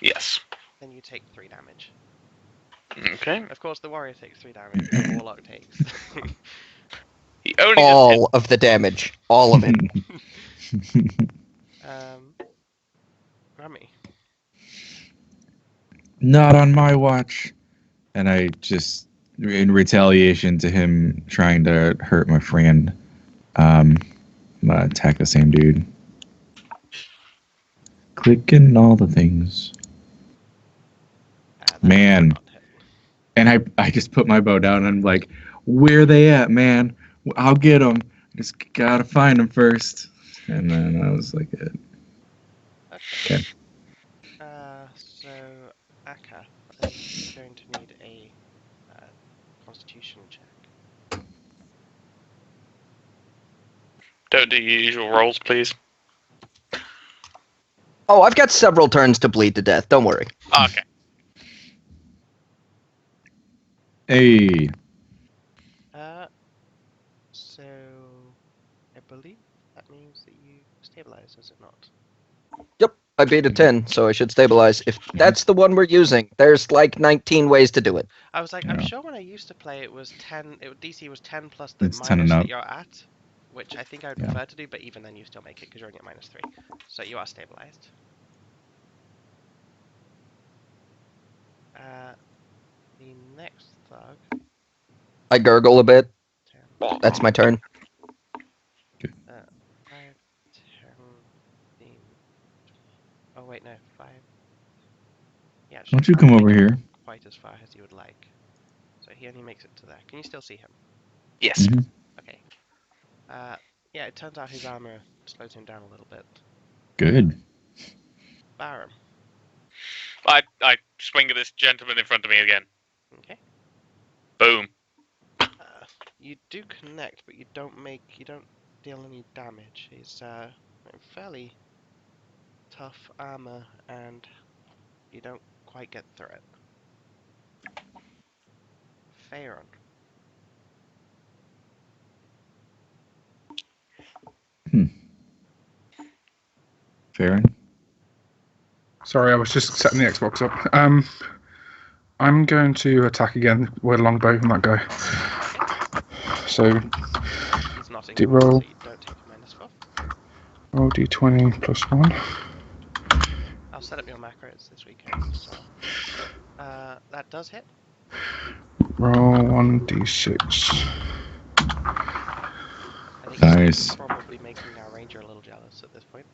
Yes. Then you take 3 damage. Okay. Of course, the warrior takes 3 damage, but the warlock takes. He only just hit. All of the damage. All of it. Grammy. Not on my watch. And I just, in retaliation to him trying to hurt my friend, I'm gonna attack the same dude. Clicking all the things. That Man. does not hit. And I just put my bow down and I'm like, where they at, man? I'll get them. Just gotta find them first. And then I was like, Okay. So Akka is going to need a Constitution check. Don't do your usual rolls, please. Oh, I've got several turns to bleed to death. Don't worry. Okay. hey, So I believe that means that you stabilize, does it not? Yep, I beat a 10, so I should stabilize. If that's the one we're using, there's like 19 ways to do it. I was like, I'm Yeah. sure when I used to play, it was 10. DC was 10 plus the It's 10 minus and that up. you're at, which I think I would Yeah. prefer to do. But even then, you still make it because you're only at -3. So you are stabilized. The next thug. I gurgle a bit. 10, That's my turn. 5, 10, 15. Oh wait, no, 5. Yeah, Why don't you come over here? quite as far as you would like. So he only makes it to there. Can you still see him? Yes. Mhm. Okay. Yeah, it turns out his armor slows him down a little bit. Good. Barum. I swing at this gentleman in front of me again. Okay. Boom. You do connect, but you don't deal any damage. He's fairly tough armor, and you don't quite get through it. Faron. Farron? Sorry, I was just setting the Xbox up. I'm going to attack again with a longbow on that guy. So He's not in Do you combat, roll? so you don't take a -4. roll d20 plus 1. I'll set up your macros this weekend, so that does hit. Roll 1d6. I think Nice. you're probably making our ranger a little jealous at this point.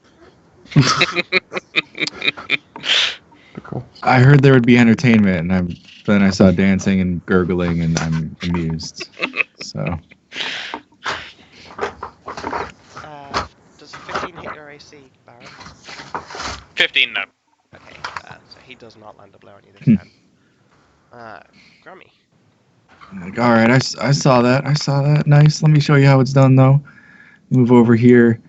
Cool. I heard there would be entertainment, and then I saw dancing and gurgling, and I'm amused. So Does 15 hit your AC, Baron? 15, no. Okay, so he does not land a blow on you this time. Grummy. I'm like, all right, I saw that. I saw that. Nice. Let me show you how it's done, though. Move over here.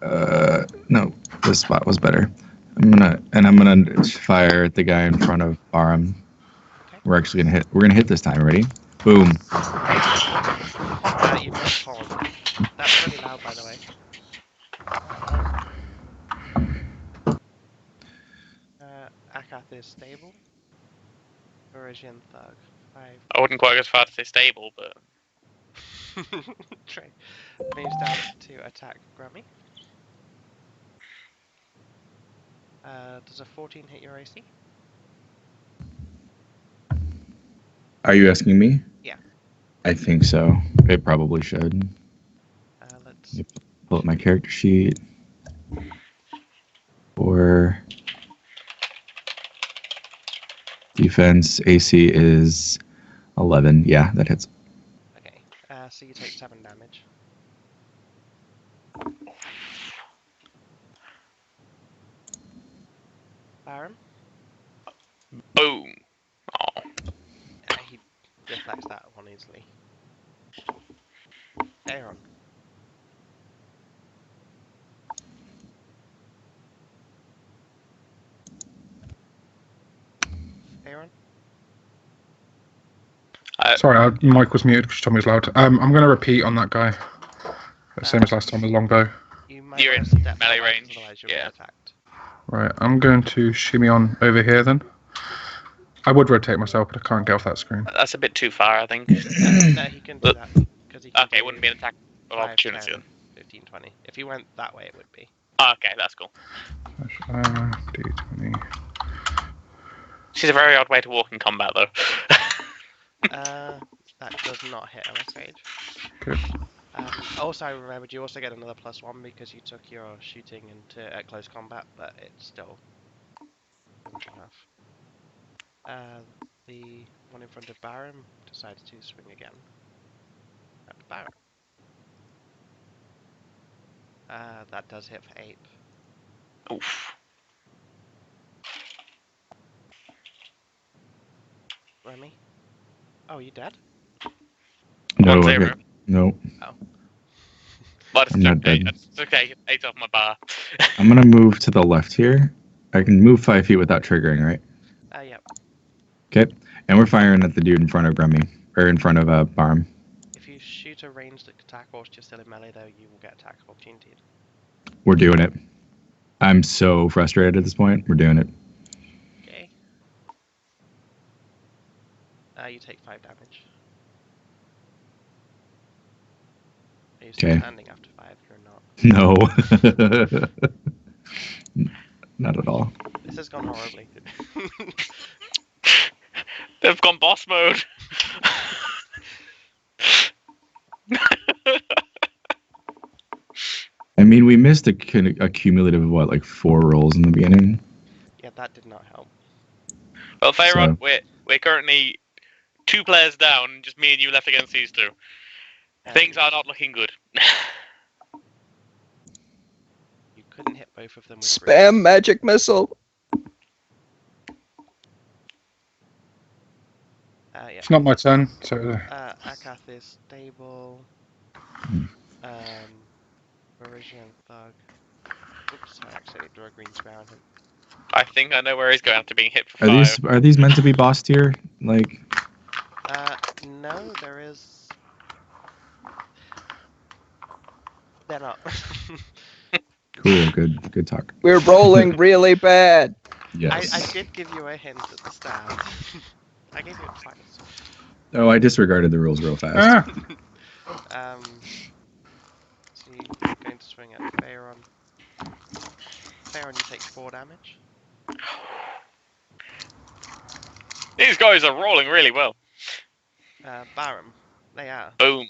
No, this spot was better. I'm gonna fire at the guy in front of Barum. Okay. We're actually gonna hit. We're gonna hit this time. Ready? Boom. You missed horribly. That's really loud, by the way. Akath is stable. Origin Thug. 5. I wouldn't quite go as far to say stable, but Trey moves down to attack Grummy. Does a 14 hit your AC? Are you asking me? Yeah. I think so. It probably should. Let's. Yep. Pull up my character sheet. For defense, AC is 11. Yeah, that hits. Okay. So you take 7 damage. Baron? boom. Oh. He deflects that one easily. Aaron. Aaron? Sorry, mic was muted because you told me it was loud. I'm going to repeat on that guy. Same as last time with longbow. You might You're want in to step melee away, range, otherwise you'll yeah. get attacked. Right, I'm going to shimmy on over here then. I would rotate myself, but I can't get off that screen. That's a bit too far, I think. No, he can do that. Because he can Okay, do it wouldn't be an attack of 5, opportunity 10, then. 15, 20. If you went that way, it would be. Okay, that's cool. D20. She's a very odd way to walk in combat, though. That does not hit, I'm afraid. Good. Also, I remembered you also get another +1 because you took your shooting into at close combat, but it's still not enough. The one in front of Baron decides to swing again at Baron. That does hit for 8. Oof. Remy? Oh, you dead? No, 1-0. okay. No. But it's I'm not okay. dead. It's okay. 8 off my bar. I'm gonna move to the left here. I can move 5 feet without triggering, right? Yep. Okay. And we're firing at the dude in front of Remy, or in front of Barm. If you shoot a ranged attack whilst you're still in melee, though, you will get attack of opportunity. We're doing it. I'm so frustrated at this point. We're doing it. Okay. You take 5 damage. Are you still Okay. standing after 5? You're not. No. Not at all. This has gone horribly. They've gone boss mode. I mean, we missed a cumulative of what, like 4 rolls in the beginning? Yeah, that did not help. Well, Feyron, So- we're currently 2 players down, just me and you left against these 2. Things are not looking good. You couldn't hit both of them with Spam magic missile. Yeah. It's not my turn, so Akath is stable. Parisian Thug. Oops, I accidentally drew a green square on him. I think I know where he's going after being hit for Are 5. these meant to be boss tier? Like, No, there is... They're not. cool, good talk. We're rolling really bad. Yes. I did give you a hint at the start. I gave you it twice. Oh, I disregarded the rules real fast. So you're going to swing at Feyron. Feyron, you take 4 damage. These guys are rolling really well. Barum, they are. Boom.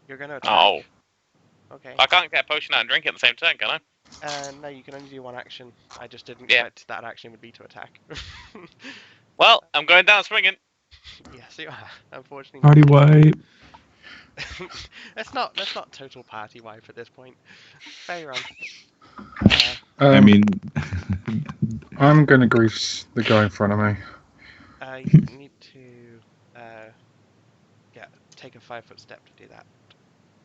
You're going to attack. Oh. Okay. I can't get a potion out and drink it at the same time, can I? No, you can only do 1 action. I just didn't Yeah. expect that action would be to attack. Well, I'm going down swinging. Yes, you are. Unfortunately. Party white. Let's not total party wipe at this point. Feyron. I mean, I'm going to grease the guy in front of me. You need to take a 5-foot step to do that.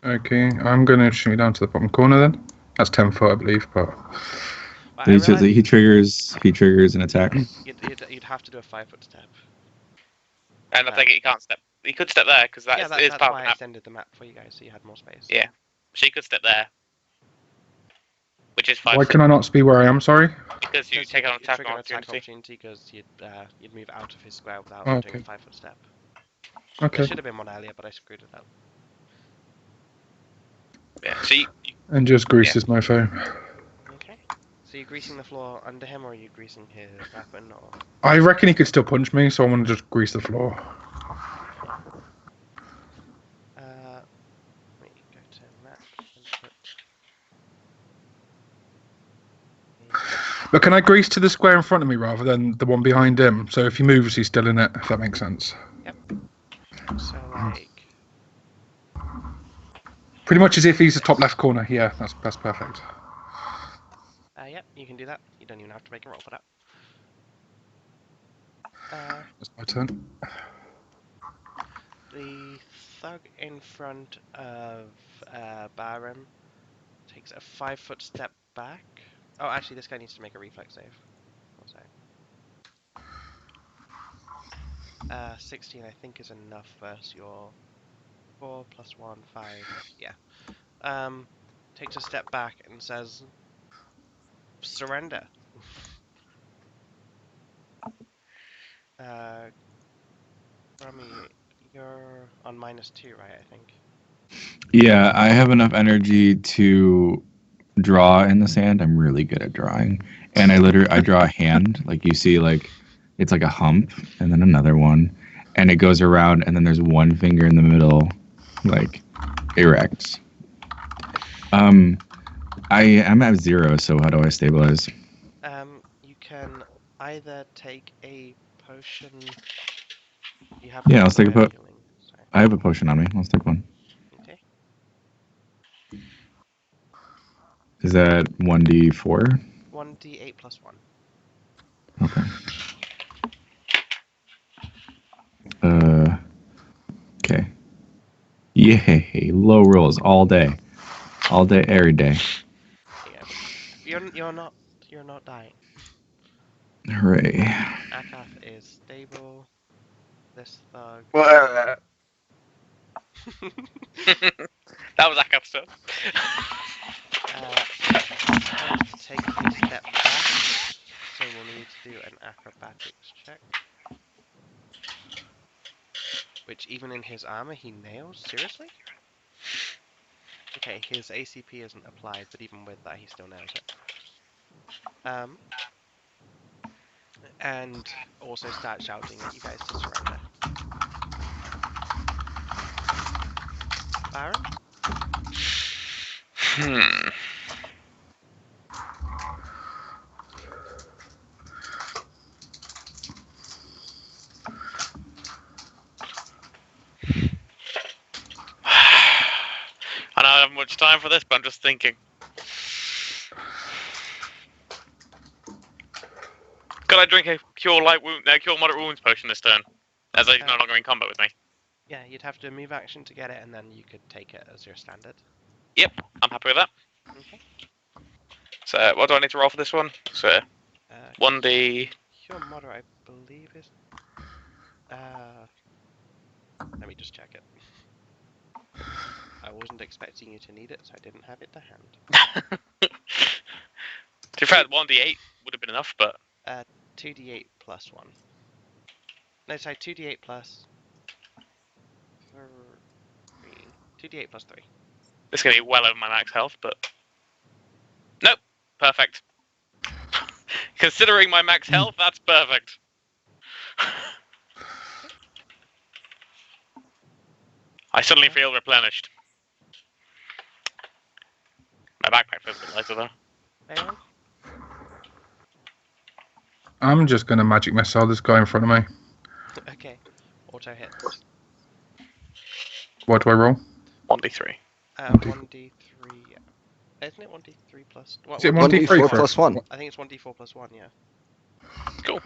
Okay, I'm going to shimmy down to the bottom corner then. That's 10 foot, I believe, but... But I realised he triggers an attack. you'd have to do a 5-foot step. And I think he can't step. He could step there because Yeah, is that's part of why the I map. extended the map for you guys so you had more space. Yeah. She could step there. Which is 5 Why feet. can I not be where I am, sorry? Because you Because take an you attack trigger an opportunity. because you'd move out of his square without Oh, doing a okay. 5-foot step. Okay. There should have been one earlier, but I screwed it up. Yeah. So you And just greases my foe. Okay. So you're greasing the floor under him, or are you greasing his weapon, or? I reckon he could still punch me, so I want to just grease the floor. Let me go to map and put. But can I grease to the square in front of me rather than the one behind him? So if he moves, he's still in it, if that makes sense. Yep. So like. Pretty much as if he's the top left corner. Yeah, that's perfect. Yep, you can do that. You don't even have to make a roll for that. That's my turn. The thug in front of Barum takes a 5-foot step back. Oh, actually, this guy needs to make a reflex save. One sec. 16, I think, is enough versus your 4 plus 1, 5. Yeah. Takes a step back and says, "Surrender." Rami, you're on -2, right? I think. Yeah, I have enough energy to draw in the sand. I'm really good at drawing, and I draw a hand. Like you see, like it's like a hump, and then another one, and it goes around, and then there's one finger in the middle, like erect. I'm at 0, so how do I stabilize? You can either take a potion. You have Yeah, one let's take a fire healing. Sorry. I have a potion on me. Let's take one. Okay. Is that 1d4? 1d8 plus 1. Okay. Okay. Yay! Low rolls all day, every day. Yeah. You're not dying. Hooray! Akath is stable. This thug. That was Akath's turn. Attempts to take a step back, so we'll need to do an acrobatics check. Which even in his armor he nails? Seriously? Okay, his ACP isn't applied, but even with that he still nails it. And also start shouting at you guys to surrender. Baron? I don't have much time for this, but I'm just thinking. Could I drink a cure moderate wounds potion this turn, as he's no longer in combat with me? Yeah, you'd have to move action to get it, and then you could take it as your standard. Yep, I'm happy with that. Okay. So, what do I need to roll for this one? So, 1d. Cure moderate, I believe is. Let me just check it. I wasn't expecting you to need it, so I didn't have it to hand. To be fair, 1d8 would have been enough, but 2d8 plus 1. No, sorry, 2d8 plus 3. 2d8 plus 3. it's going to be well over my max health, but... Nope, perfect. Considering my max health, that's perfect. I suddenly feel replenished. My backpack feels a bit lighter, though. Baron? I'm just going to magic missile this guy in front of me. Okay. Auto hits. What do I roll? 1d3. 1d3, yeah. Isn't it 1d3 plus... What, Is it 1d4 1d3 plus 1. I think it's 1d4 plus 1, yeah. Cool.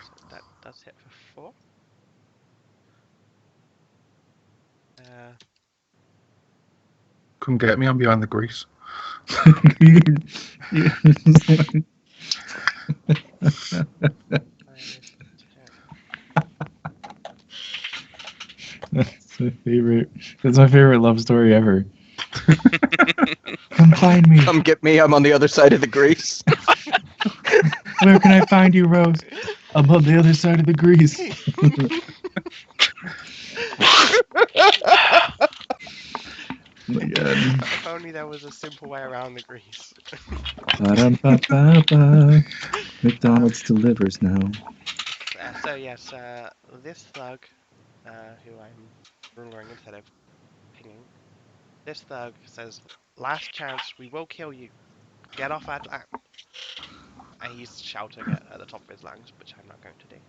So that does hit for 4. Come get me, I'm behind the grease. That's my favorite love story ever. Come find me. Come get me, I'm on the other side of the grease. Where can I find you, Rose? I'm on the other side of the grease. Oh my god. If only there was a simple way around the grease. Ba-dum-ba-ba-ba. McDonald's delivers now. So yes, this thug, who I'm rulering instead of pinging, this thug says, "Last chance, we will kill you. Get off our land." And he's shouting at the top of his lungs, which I'm not going to do.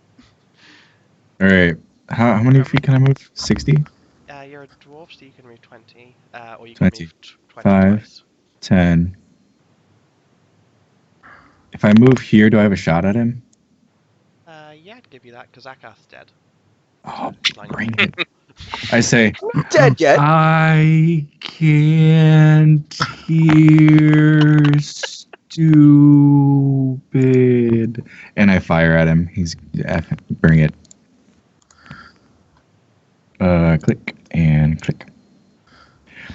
Alright. How many feet can I move? 60? You're a dwarf, so you can move 20, or you 20. can move 20 5. twice. 10. If I move here, do I have a shot at him? to give you that because Akath's dead. Oh, Lying bring on it. I say, Dead yet? I can't hear stupid. And I fire at him. He's bring it. Click and click.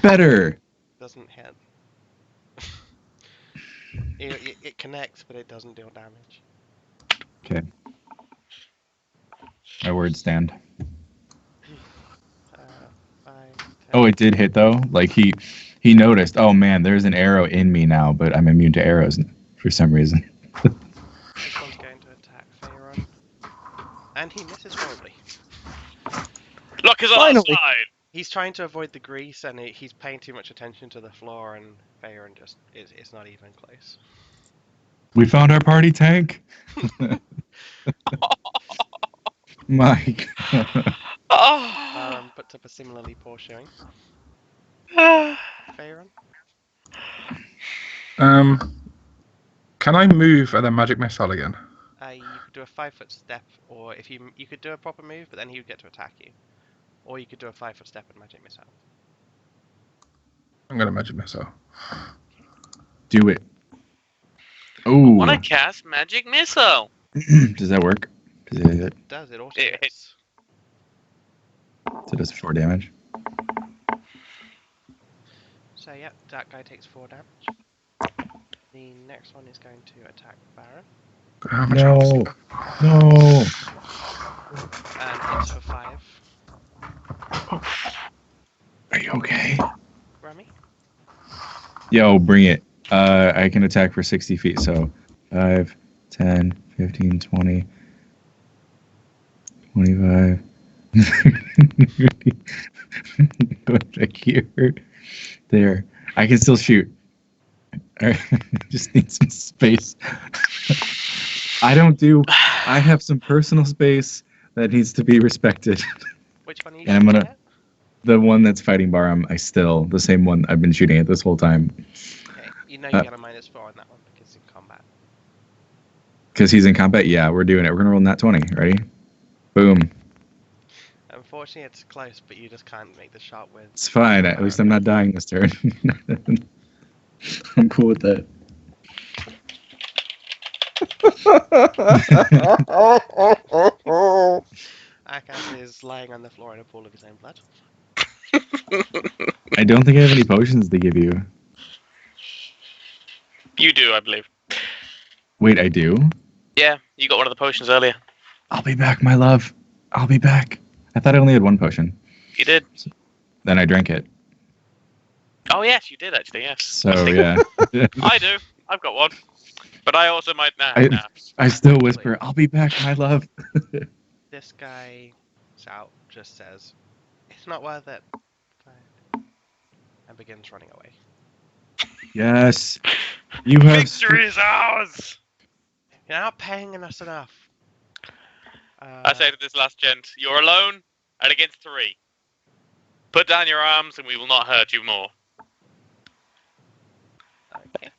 Better. doesn't hit. it connects, but it doesn't deal damage. Okay. My words stand. 5, 10. Oh, it did hit though. Like he noticed. Oh man, there's an arrow in me now, but I'm immune to arrows for some reason. This one's going to attack Faerun. And he misses horribly. Luck is on Finally. our side. He's trying to avoid the grease, and he's paying too much attention to the floor, and Faerun just it's not even close. We found our party tank. My God. Oh. Puts up a similarly poor showing. Faerun? Can I move and then magic missile again? You could do a 5-foot step, or if you could do a proper move, but then he would get to attack you. Or you could do a 5-foot step and magic missile. I'm gonna magic missile. Do it. I Oh. want to cast magic missile. Does that work? It does, it also It hits. So it does 4 damage. So yeah, that guy takes 4 damage. The next one is going to attack Baron. How much No. health? No. And hits for 5. Are you okay? Rami? Yo, bring it. I can attack for 60 feet, so 5, 10, 15, 20, 25. Like here. There. I can still shoot. I just need some space. I have some personal space that needs to be respected. Which one are you And I'm shooting gonna- at? The one that's fighting Baram, the same one I've been shooting at this whole time. Okay, you know you get a -4 on that one because it's in combat. Because he's in combat? Yeah, we're doing it. We're gonna roll nat 20. Ready? Boom. Unfortunately, it's close, but you just can't make the shot with. It's fine. At least I'm not dying this turn. I'm cool with that. Akath is lying on the floor in a pool of his own blood. I don't think I have any potions to give you. You do, I believe. Wait, I do? Yeah, you got one of the potions earlier. I'll be back, my love. I'll be back. I thought I only had one potion. You did. Then I drank it. Oh yes, you did actually. Yes. So, yeah. I do. I've got one. But I also might now. I still whisper, I'll be back, my love. This guy, Shout, just says, "It's not worth it," and begins running away. Yes. You have... Victory is ours! You're not paying us enough. I say to this last gent, you're alone and against 3. Put down your arms and we will not hurt you more. Okay.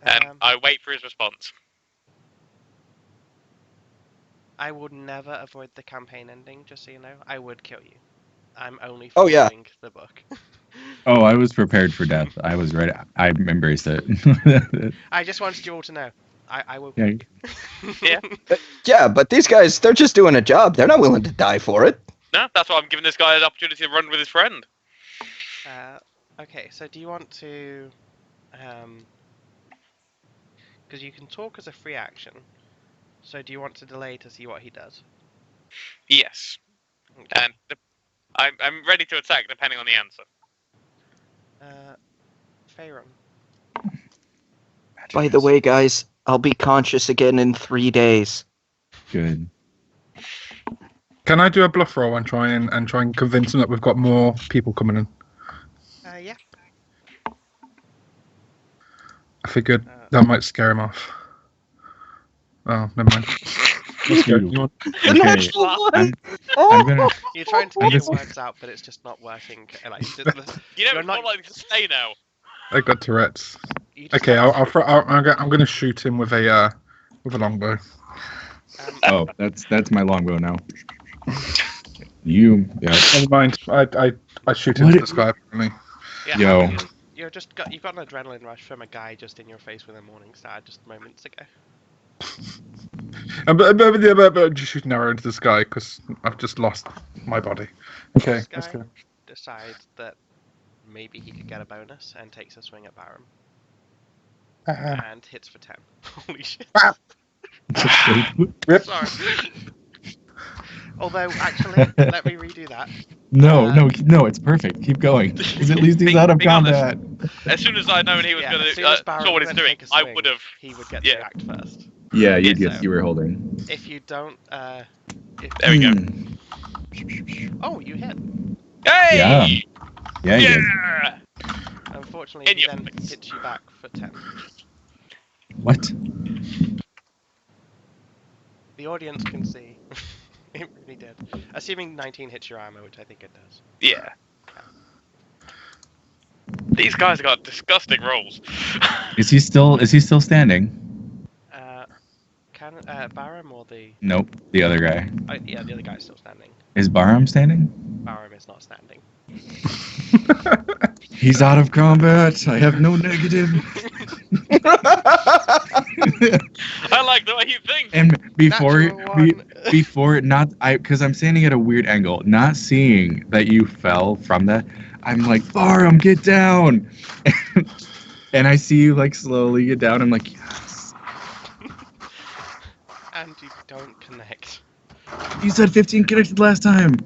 And I wait for his response. I would never avoid the campaign ending, just so you know. I would kill you. I'm only Oh, yeah. following the book. Oh, I was prepared for death. I was ready. I embraced it. I just wanted you all to know. I will Yeah. kill you. Yeah. Yeah, but these guys, they're just doing a job. They're not willing to die for it. No, that's why I'm giving this guy an opportunity to run with his friend. Okay, so do you want to... Because you can talk as a free action. So do you want to delay to see what he does? Yes. Okay. And I'm ready to attack depending on the answer. Faerun. By the way, guys, I'll be conscious again in 3 days. Good. Can I do a bluff roll and try and convince them that we've got more people coming in? Yeah. I figured that might scare him off. Oh, never mind. Let's go. You want- The natural one! I'm gonna... You're trying to I'm get your just- words out, but it's just not working. Like, You know, You're it's not- not likely to stay now. I got Tourette's. you just Okay, have- I'm going to shoot him with a longbow. Oh, that's my longbow now. You, yeah. Never mind. I shoot What into it- the sky. Apparently. Yeah, Yo. you've got an adrenaline rush from a guy just in your face with a morning star just moments ago. I'm just shooting an arrow into the sky because I've just lost my body. Okay, This let's guy go. decides that maybe he could get a bonus and takes a swing at Barum and hits for 10. Holy shit. Rip. Sorry. Although, actually, let me redo that. No, it's perfect. Keep going. Because at least he's out of Being honest, combat. As soon as I'd known he was Yeah, going as soon to as Barum saw what he's went to doing, take a I swing, would have. he would get to Yeah. react first. Yeah, Yeah, you were holding. If you don't, There we go. Oh, you hit. Hey! Yeah, you did. Yeah! Unfortunately, In he your then face. hits you back for 10. What? The audience can see. It really did. Assuming 19 hits your armor, which I think it does. Yeah. These guys got disgusting rolls. Is he still standing? Barum or the... Nope, the other guy. yeah, the other guy's still standing. Is Baram standing? Barum is not standing. He's out of combat. I have no negative. I like the way you think. And Natural before not because I'm standing at a weird angle, not seeing that you fell from that, I'm like, Baram, get down. And I see you like slowly get down. I'm like, yes. And you don't connect. You said 15 connected last time.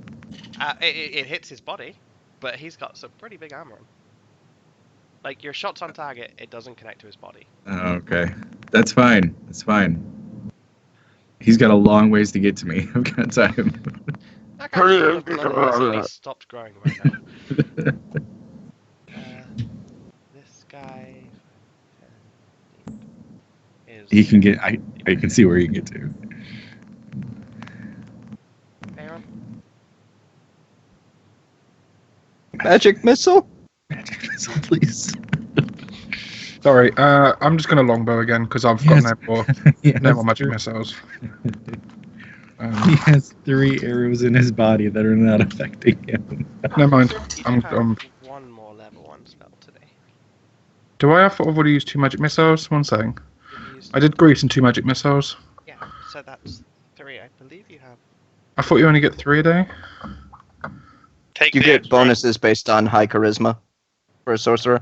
It hits his body, but he's got some pretty big armor on. Like, your shot's on target, it doesn't connect to his body. Oh, okay, that's fine. That's fine. He's got a long ways to get to me. I've got time. That guy's full of blood and he's stopped growing right now. This guy is... He can get. I can see where he can get to. Aaron? Magic missile? Magic missile, please. Sorry, I'm just gonna longbow again because I've got no more magic missiles. He has 3 arrows in his body that are not affecting him. Never mind. You I'm. have one more level 1 spell today. Do I have already used 2 magic missiles? One second. You've used... I did grease and 2 magic missiles. Yeah, so that's 3. I believe you have... I thought you only get 3 a day. Take You the get extra. bonuses based on high charisma for a sorcerer.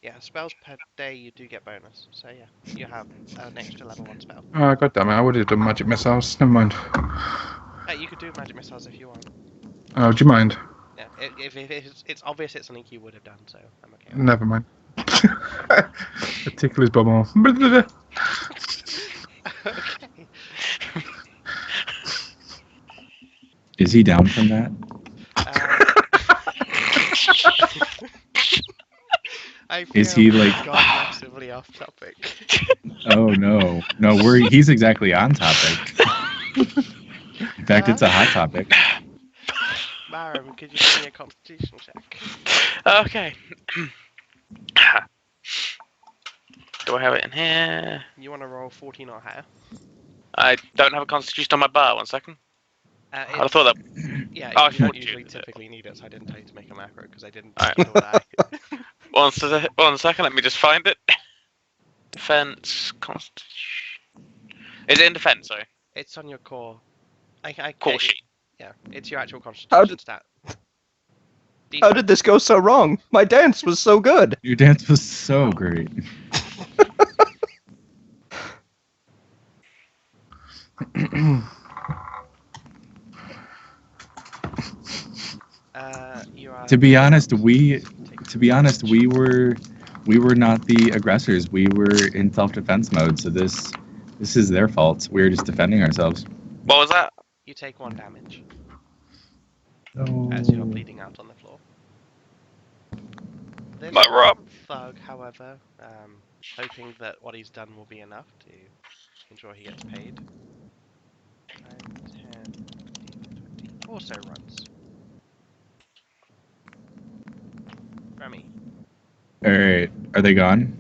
Yeah, spells per day you do get bonus. So yeah, you have an extra level 1 spell. Oh, god damn it! I would have done magic missiles. Never mind. You could do magic missiles if you want. Oh, do you mind? Yeah, if it's obvious it's something you would have done, so I'm okay. Never mind. The tickle his bum off. Okay. Is he down from that? I feel Is he, we've like- gone massively off topic? Oh no, he's exactly on topic. In fact, it's a hot topic. Barum, could you give me a constitution check? Okay. Do I have it in here? You want to roll 14 or higher? I don't have a constitution on my bar. 1 second. I'd I thought that. Yeah, Oh, you don't 42, usually is it? typically need it, so I didn't tell you to make a macro because I didn't. Alright. Nor would I. 1 second. Let me just find it. Defense, constitution. Is it in defense? Sorry. It's on your core. Call sheet. Yeah, it's your actual How constitution did- stat. How did this go so wrong? My dance was so good. Your dance was so great. You are... To be honest, we were not the aggressors. We were in self-defense mode, so this is their fault. We were just defending ourselves. What was that? You take 1 damage Oh. as you're bleeding out on the floor. This My rub. thug, however, hoping that what he's done will be enough to ensure he gets paid. 9, 10, 15, 20. Also runs. Remy, All right, are they gone?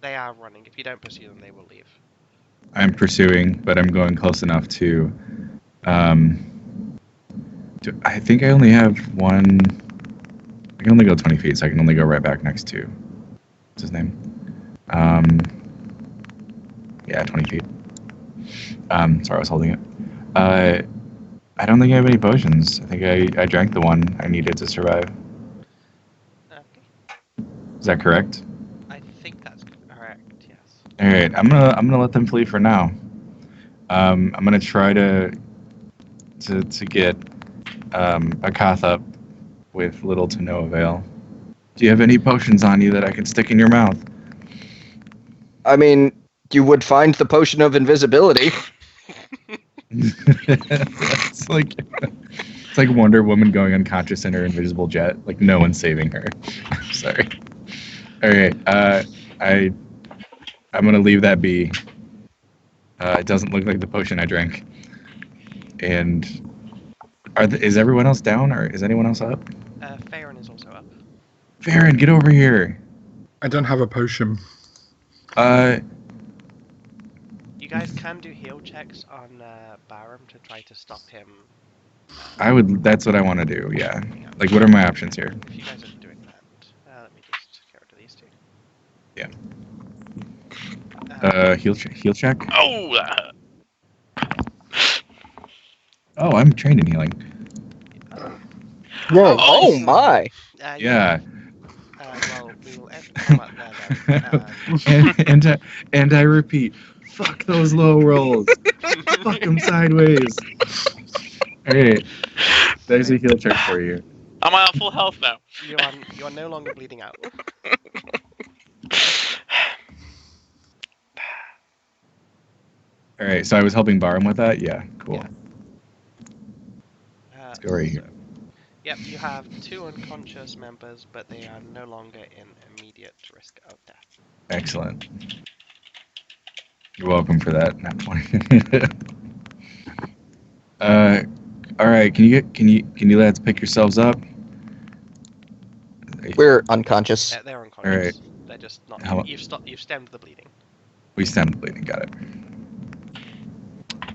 they are running. If you don't pursue them, they will leave. I'm pursuing, but I'm going close enough to. I think I only have one. I can only go 20 feet, so I can only go right back next to. What's his name? Yeah, 20 feet. Sorry, I was holding it. I don't think I have any potions. I think I drank the one I needed to survive. Okay. Is that correct? I think that's correct. Yes. All right, I'm gonna let them flee for now. I'm gonna try to get a Kath up with little to no avail. Do you have any potions on you that I can stick in your mouth? I mean, you would find the potion of invisibility. it's like Wonder Woman going unconscious in her invisible jet. Like no one's saving her. Sorry. All right. I'm gonna leave that be. It doesn't look like the potion I drank. And is everyone else down, or is anyone else up? Farron is also up. Farron, get over here. I don't have a potion. You guys can do heal checks on Barum to try to stop him. That's what I want to do. Yeah. Yeah. Like, what are my options here? If you guys are doing that, let me just get rid of these two. Yeah. Heal check. Oh! Oh, I'm trained in healing. Whoa! Oh my! Yeah. Well, we will end the combat there then. and I repeat, fuck those low rolls. Fuck them sideways. All right. There's a heal check for you. Am I on full health now? You are no longer bleeding out. All right. So I was helping Barum with that. Yeah. Cool. Yeah. Let's go right here. Yep, you have 2 unconscious members, but they are no longer in immediate risk of death. Excellent. You're welcome for that. Not 20. All right. Can you lads pick yourselves up? We're unconscious. They're unconscious. Alright. They're just not. How- You've stemmed the bleeding. We stemmed the bleeding. Got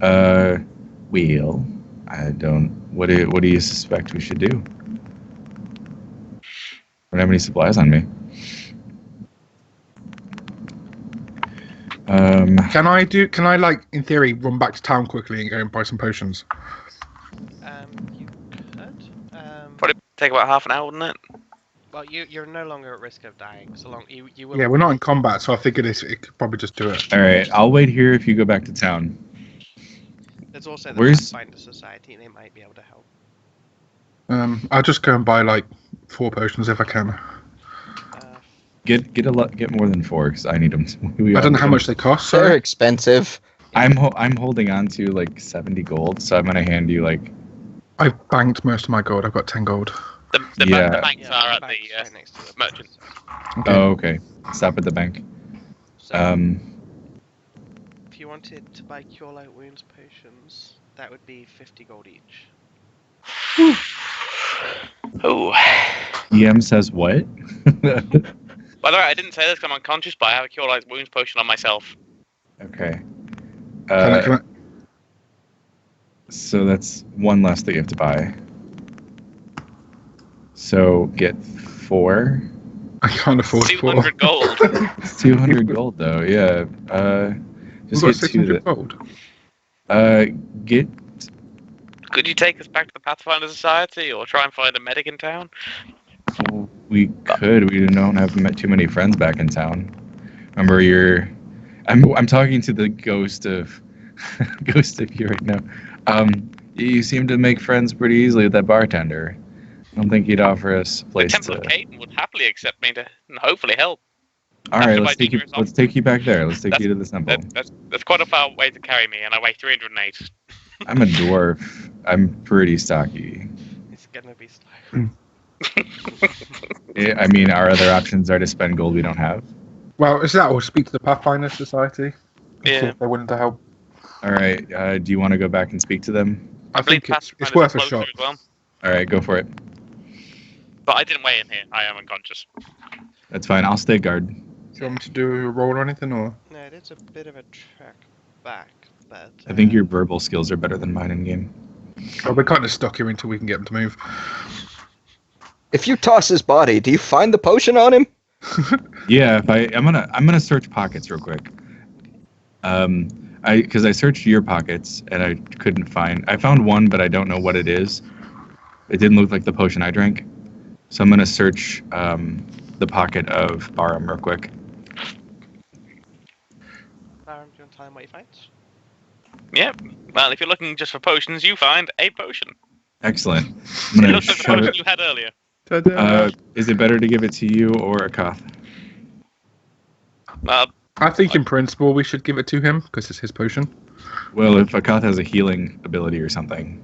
it. Wheel. I don't. What do you suspect we should do? I don't have any supplies on me. Can I like in theory run back to town quickly and go and buy some potions? You could. Probably take about half an hour, wouldn't it? Well, you're no longer at risk of dying, so long you will. Yeah, we're not in combat, so I figured it could probably just do it. All right. I'll wait here if you go back to town. There's also the Where's- Pathfinder Society, and they might be able to help. I'll just go and buy like 4 potions if I can. Get more than 4 because I need them. I don't know how much they cost. They're Sorry. expensive. I'm holding on to like 70 gold, so I'm gonna hand you like. I've banked most of my gold. I've got 10 gold. The Yeah. banks Yeah, are the at bank's the right next to the merchant. Okay. Oh, okay. Stop at the bank. So, if you wanted to buy Cure Light Wounds potions, that would be 50 gold each. Oh. EM says what? By the way, I didn't say this 'cause I'm unconscious, but I have a Cure Light Wounds potion on myself. Okay. Can I, So that's 1 less that you have to buy. So get 4. I can't afford 4. 200 gold. It's 200 gold though. Yeah. We've Just got get 2. 600 gold. Get. Could you take us back to the Pathfinder Society or try and find a medic in town? We could. We don't have too many friends back in town. Remember, I'm talking to the ghost of you right now. You seem to make friends pretty easily with that bartender. I don't think he'd offer us a The place Temple to. of Caden would happily accept me to and hopefully help. All right, After let's my take you. dinner is Let's off. take you back there. Let's take you to the temple. That's quite a far way to carry me, and I weigh 308. I'm a dwarf. I'm pretty stocky. It's gonna be slow. I mean, our other options are to spend gold we don't have. Well, is that or speak to the Pathfinder Society? See Yeah. if they're willing to help. All right. Do you want to go back and speak to them? I believe think it's Pathfinder's worth a closer shot. as well. All right, go for it. But I didn't weigh in here. I am unconscious. That's fine. I'll stay guard. Do you want me to do a roll or anything, or? No, it is a bit of a trek, back, but I think your verbal skills are better than mine in game. Well, we're kind of stuck here until we can get him to move. If you toss his body, do you find the potion on him? Yeah, I'm gonna search pockets real quick. Because I searched your pockets and I couldn't find. I found one, but I don't know what it is. It didn't look like the potion I drank, so I'm gonna search the pocket of Barum real quick. Barum, do you want to tell him what you find? Yep. Well, if you're looking just for potions, you find a potion. Excellent. I'm It gonna looks like the shove potion it. you had earlier. Is it better to give it to you or Akath? I think in principle we should give it to him because it's his potion. Well, if Akath has a healing ability or something.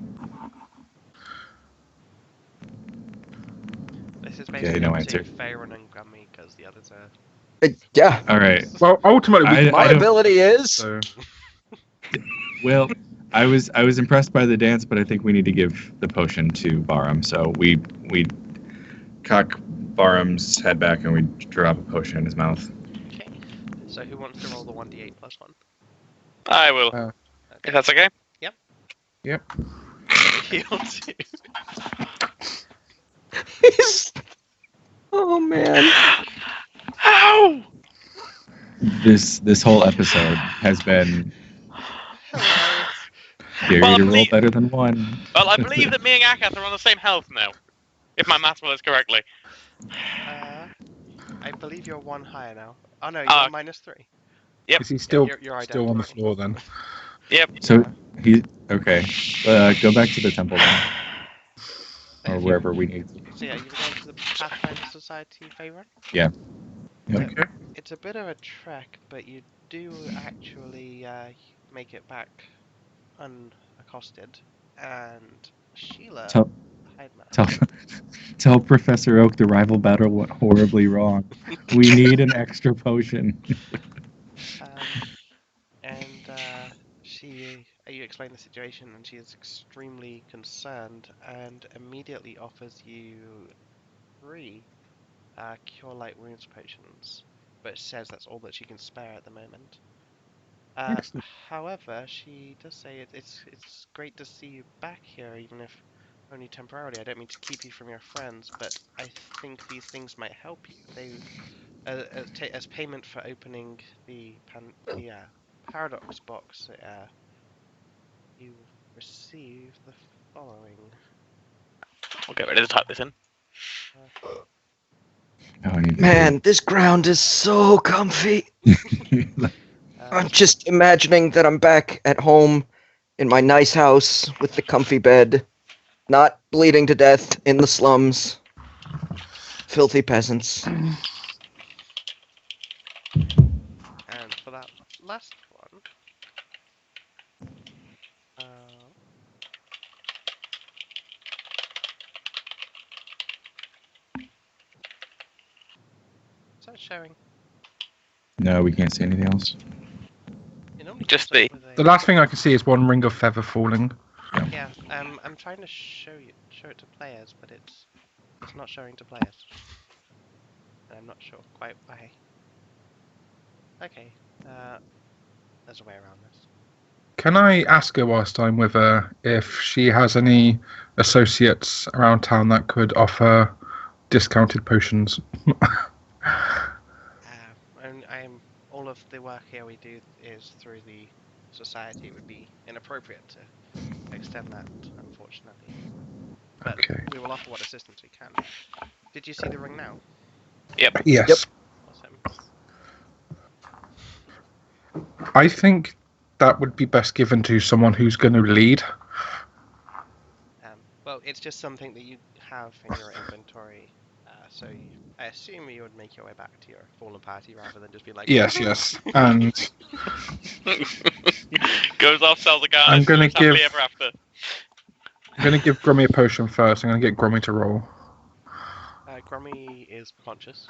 This is Okay, basically no up answer. to Faerun and Gummy because the others are. Yeah. All right. Well, ultimately, we My don't- ability is. So, Well, I was impressed by the dance, but I think we need to give the potion to Barum. So we cock Barum's head back and we drop a potion in his mouth. Okay. So who wants to roll the 1d8 plus 1? I will. If that's okay. yep. Heal 2. Oh man. Ow! This whole episode has been Hilarious. dare Well, you to I roll believe- better than one. Well, I believe that me and Akath are on the same health now. If my math works correctly. I believe you're 1 higher now. Oh no, you're Ah. -3. Yep. Is he still You're still on the identical. floor then? Yep. So he okay. Go back to the temple then, So or if you- wherever we need. So yeah, you're going to the Pathfinder Society Faerun? Yep. Okay. It's a bit of a trek, but you do actually make it back unaccosted. And Sheila, Tell- Heidma. Tell Professor Oak the rival battle went horribly wrong. We need an extra potion. And you explain the situation, and she is extremely concerned, and immediately offers you 3 cure light wounds potions, but says that's all that she can spare at the moment. Excellent. However, she does say it's great to see you back here, even if only temporarily. I don't mean to keep you from your friends, but I think these things might help you. They, as payment for opening the paradox box, you receive the following. I'll get ready to type this in. Oh, I need to Man, this ground is so comfy. I'm just imagining that I'm back at home in my nice house with the comfy bed, not bleeding to death in the slums. Filthy peasants. And for that last one, is that showing? No, we can't see anything else. It normally Just comes up the- with a- The last thing I can see is one ring of feather falling. Yeah, I'm trying to show it to players, but it's not showing to players. And I'm not sure quite why. Okay, there's a way around this. Can I ask her whilst I'm with her if she has any associates around town that could offer discounted potions? And all of the work here we do is through the society. It would be inappropriate to extend that, unfortunately. But Okay. we will offer what assistance we can. Did you see the ring now? Yep. Yes. Awesome. I think that would be best given to someone who's going to lead. Well, it's just something that you have in your inventory, so I assume you would make your way back to your fallen party rather than just be like. Yes, yes. And Goes off, sells a gun. I'm gonna happily give- ever after. I'm going to give Grummy a potion first. I'm going to get Grummy to roll. Grummy is conscious.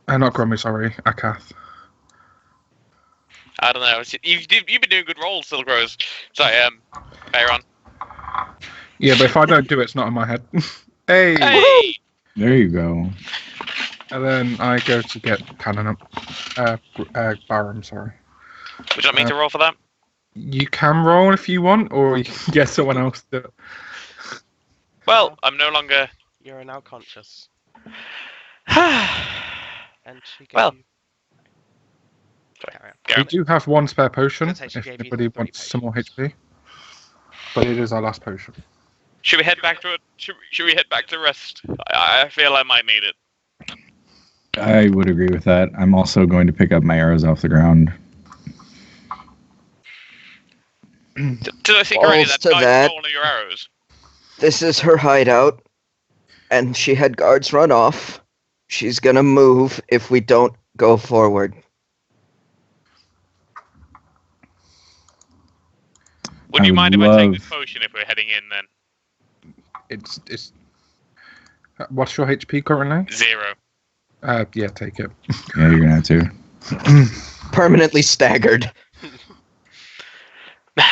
Not Grummy, sorry. Akath. I don't know. You've been doing good rolls, Silkrose. Sorry, Faerun. Yeah, but if I don't do it, it's not in my head. Hey! Hey! There you go. And then I go to get Cannon up. Barum, sorry. Would you like me to roll for that? You can roll if you want, or you can get someone else to. Well, I'm no longer. You're now conscious, and she gave Well. you. Carry on. Go We on. do have one spare potion I was gonna say, she if gave you anybody 3 wants some more potions. HP. But it is our last potion. Should we head back to it? Should we head back to rest? I feel I might need it. I would agree with that. I'm also going to pick up my arrows off the ground. Did I see correctly Balls that to guy that. stole one of your arrows? This is her hideout, and she had guards run off. She's gonna move if we don't go forward. Would I you would mind if I take this love- potion if we're heading in then? It's. What's your HP currently? 0. Yeah, take it. Yeah, you're gonna have to. Permanently staggered. There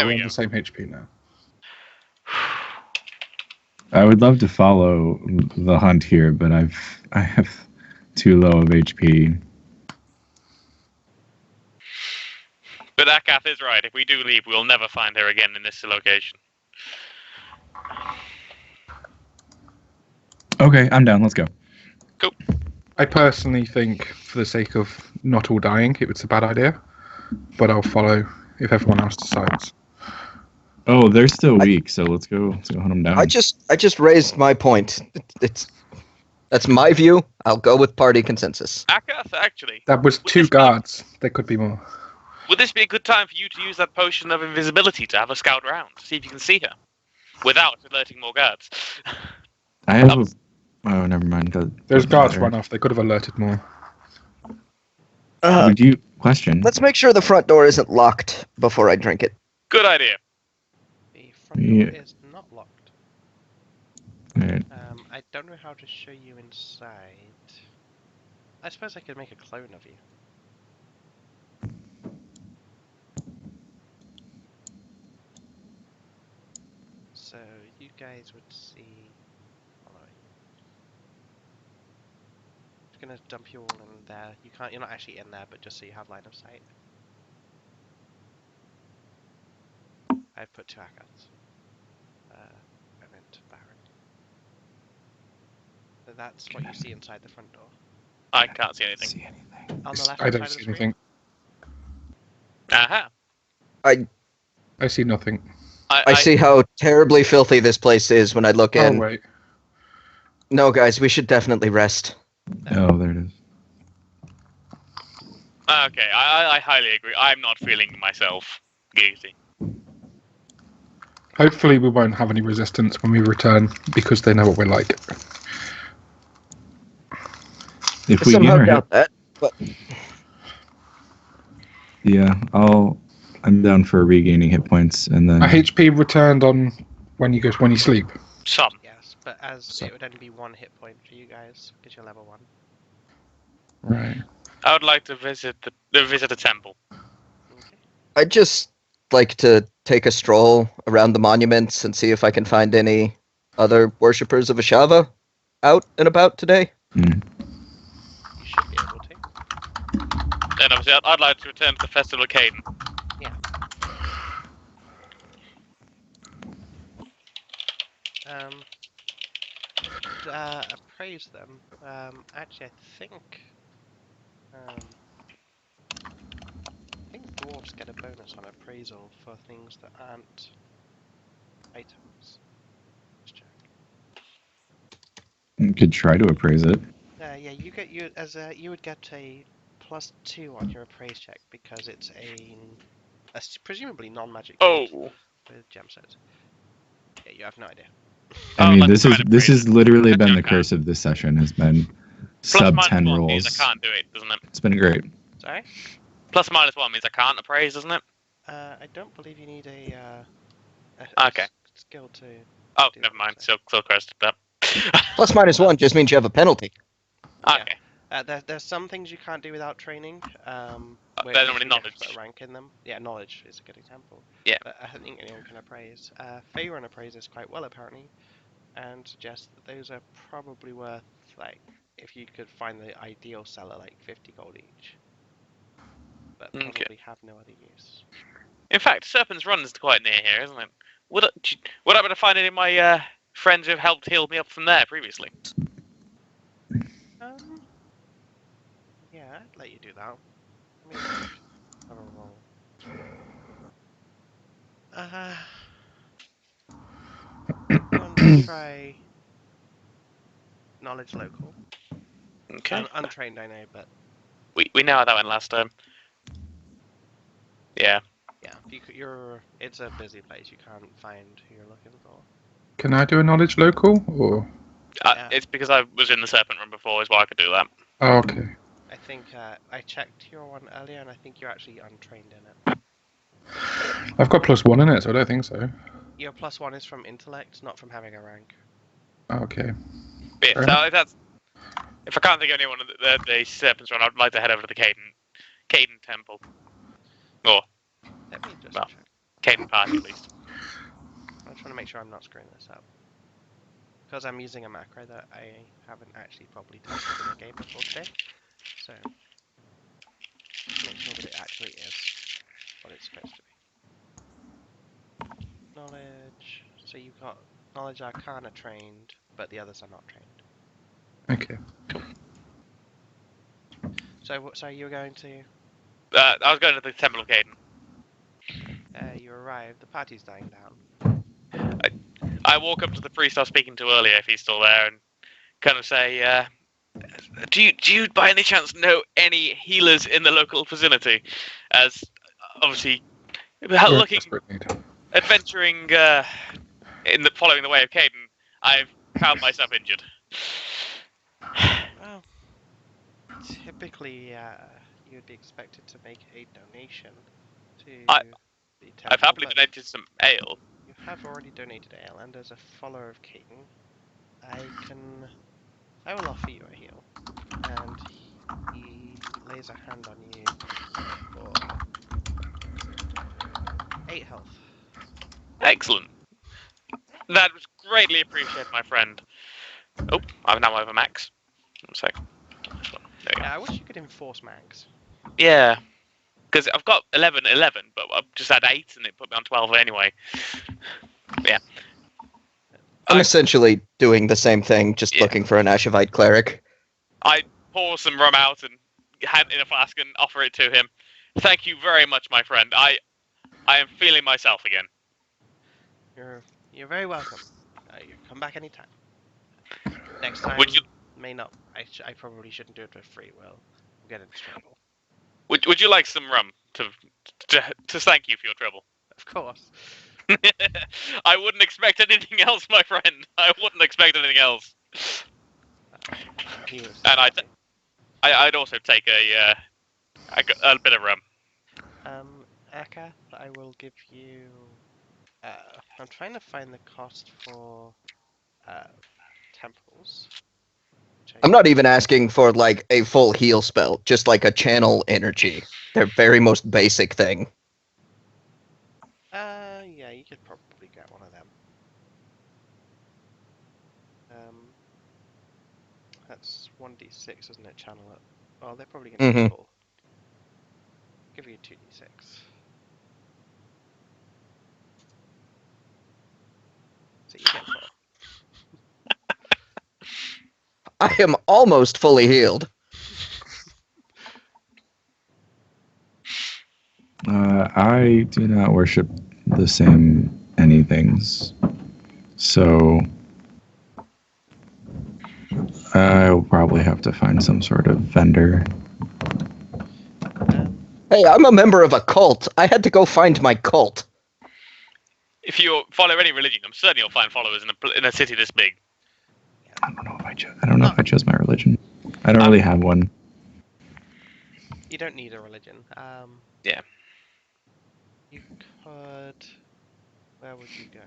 We're we on go. the same HP now. I would love to follow the hunt here, but I have too low of HP. But Akath is right. If we do leave, we'll never find her again in this location. Okay, I'm down. Let's go. I personally think, for the sake of not all dying, it's a bad idea. But I'll follow if everyone else decides. Oh, they're still weak, so let's go hunt them down. I just raised my point. That's my view. I'll go with party consensus. Akath, actually, That was Would 2 this be- guards. There could be more. would this be a good time for you to use that potion of invisibility to have a scout around, see if you can see her, without alerting more guards? I have a... Oh, never mind. Those guards run off. They could have alerted more. Would you... Question. Let's make sure the front door isn't locked before I drink it. Good idea. The front door Yeah. is not locked. Alright. I don't know how to show you inside. I suppose I could make a clone of you. So you guys would see. Follow it. Just gonna dump you all in there. You can't. You're not actually in there, but just so you have line of sight. I've put 2 Akats. I meant Baron. So that's what you see inside the front door. I can't see anything. See anything. On the left I side don't of the see screen. anything. Aha. I see nothing. I see how terribly filthy this place is when I look Oh, in. wait. No, guys, we should definitely rest. Oh, there it is. Okay, I highly agree. I'm not feeling myself guilty. Hopefully we won't have any resistance when we return, because they know what we're like. If I we get somehow her doubt that. yeah, I'm down for regaining hit points, and then A HP returned on when you sleep. Some. Yes, but as So- it would only be 1 hit point for you guys because you're level 1. Right. I would like to visit a temple. Okay. I'd just like to take a stroll around the monuments and see if I can find any other worshippers of Ashava out and about today. You should be able to. And obviously, I'd like to return to the Festival of Caden. Appraise them. Actually, I think dwarves get a bonus on appraisal for things that aren't items. Let's check. you could try to appraise it. Yeah, you would get a +2 on your appraise check because it's a presumably non-magic guild Oh. with gem sets. Yeah, you have no idea. I Oh, mean, let's this try is to this appraise has literally Let's been go, the Kyle. curse of this session. Has been Plus sub minus 10 1 means rolls. I can't do it, doesn't it? It's been great. Sorry? Plus minus 1 means I can't appraise, doesn't it? I don't believe you need a Okay. skill to. Oh, do never that, mind. so. Still cursed at Plus minus 1 just means you have a penalty. that. Okay. There's some things you can't do without training. Where They're if normally you get knowledge. a rank in them. Yeah, knowledge is a good example. Yeah. But I think anyone can appraise. Faerun appraises quite well apparently, and suggests that those are probably worth, like, if you could find the ideal seller, like 50 gold each. But Okay. probably have no other use. In fact, Serpent's Run is quite near here, isn't it? Would I be able to find any of my friends who've helped heal me up from there previously? Yeah, I'd let you do that. Let me have a roll. You want to try knowledge local? Okay. Untrained, I know, but We know how that went last time. Yeah. yeah, it's a busy place. You can't find who you're looking for. Can I do a knowledge local or? Yeah. It's because I was in the Serpent Run before, is why I could do that. Oh, okay. I think I checked your one earlier, and I think you're actually untrained in it. I've got +1 in it, so I don't think so. Your +1 is from intellect, not from having a rank. Oh, okay. But Fair yeah, if I can't think of anyone at the Serpent's Run, I'd like to head over to the Caden Temple. Or, Let me just well, check. Caden Party at least. I'm trying to make sure I'm not screwing this up. Because I'm using a macro that I haven't actually properly tested in the game before today. So, make sure that it actually is what it's supposed to be. Knowledge. So you've got Knowledge Arcana trained, but the others are not trained. Okay. So you were going to... I was going to the Temple of Caden. you arrived, the party's dying down. I walk up to the priest I was speaking to earlier, if he's still there, and kind of say, do you by any chance know any healers in the local vicinity? As obviously, looking, adventuring following the way of Caden, I've found myself injured. Well, typically you'd be expected to make a donation to the temple. I've happily donated some ale. You have already donated ale, and as a follower of Caden, I will offer you a heal. And he lays a hand on you for 8 health. Excellent. That was greatly appreciated, my friend. Oh, I'm now over max. 1 sec. Yeah, I wish you could enforce max. Yeah. Because I've got 11, but I've just had 8 and it put me on 12 anyway. Yeah. I'm essentially doing the same thing, just looking for an Ashavite cleric. I pour some rum out and hand it in a flask and offer it to him. Thank you very much, my friend. I am feeling myself again. You're very welcome. You come back anytime. Next time, may not. I probably shouldn't do it for free. We'll get into trouble. Would you like some rum to thank you for your trouble? Of course. I wouldn't expect anything else, my friend. I wouldn't expect anything else. And I'd also take a bit of rum. Aka, I will give you. I'm trying to find the cost for temples. I'm not even asking for like a full heal spell, just like a channel energy. Their very most basic thing. Yeah, you could probably get one of them. That's 1d6, isn't it? Channel it. Well, they're probably gonna be full. Give you 2d6. So you get 4. I am almost fully healed. I do not worship the same anythings, so I'll probably have to find some sort of vendor. Hey, I'm a member of a cult. I had to go find my cult. If you follow any religion, I'm certain you'll find followers in a city this big. I don't know if I chose my religion. I don't really have one. You don't need a religion. Yeah. You could. Where would you go?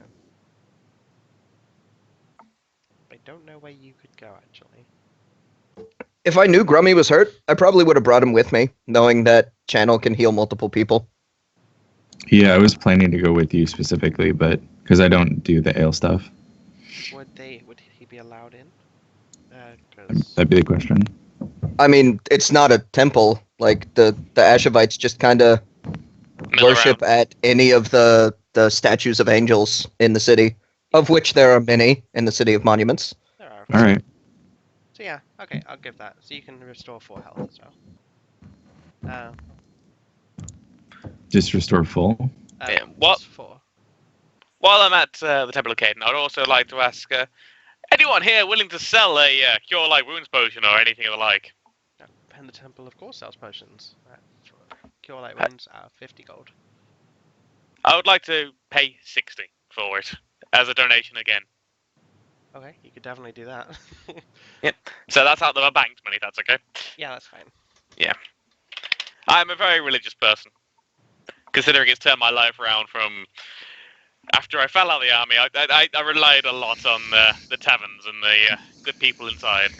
I don't know where you could go actually. If I knew Grummy was hurt, I probably would have brought him with me, knowing that channel can heal multiple people. Yeah, I was planning to go with you specifically, but because I don't do the ale stuff. Would he be allowed in? That'd be the question. I mean, it's not a temple. Like the Ashavites just kind of Mill worship around. at any of the statues of angels in the city, of which there are many in the City of Monuments. There are. All right. So yeah, okay, I'll give that. So you can restore 4 health as well. Just restore full. Yeah, Plus 4. While I'm at the Temple of Caden, I'd also like to ask anyone here willing to sell a Cure Light Wounds potion or anything of the like? And the temple, of course, sells potions. Cure Light Wounds are 50 gold. I would like to pay 60 for it as a donation again. Okay, you could definitely do that. So that's out of my banked money, that's okay. Yeah, that's fine. I'm a very religious person. Considering it's turned my life around from after I fell out of the army, I relied a lot on the taverns and the good people inside.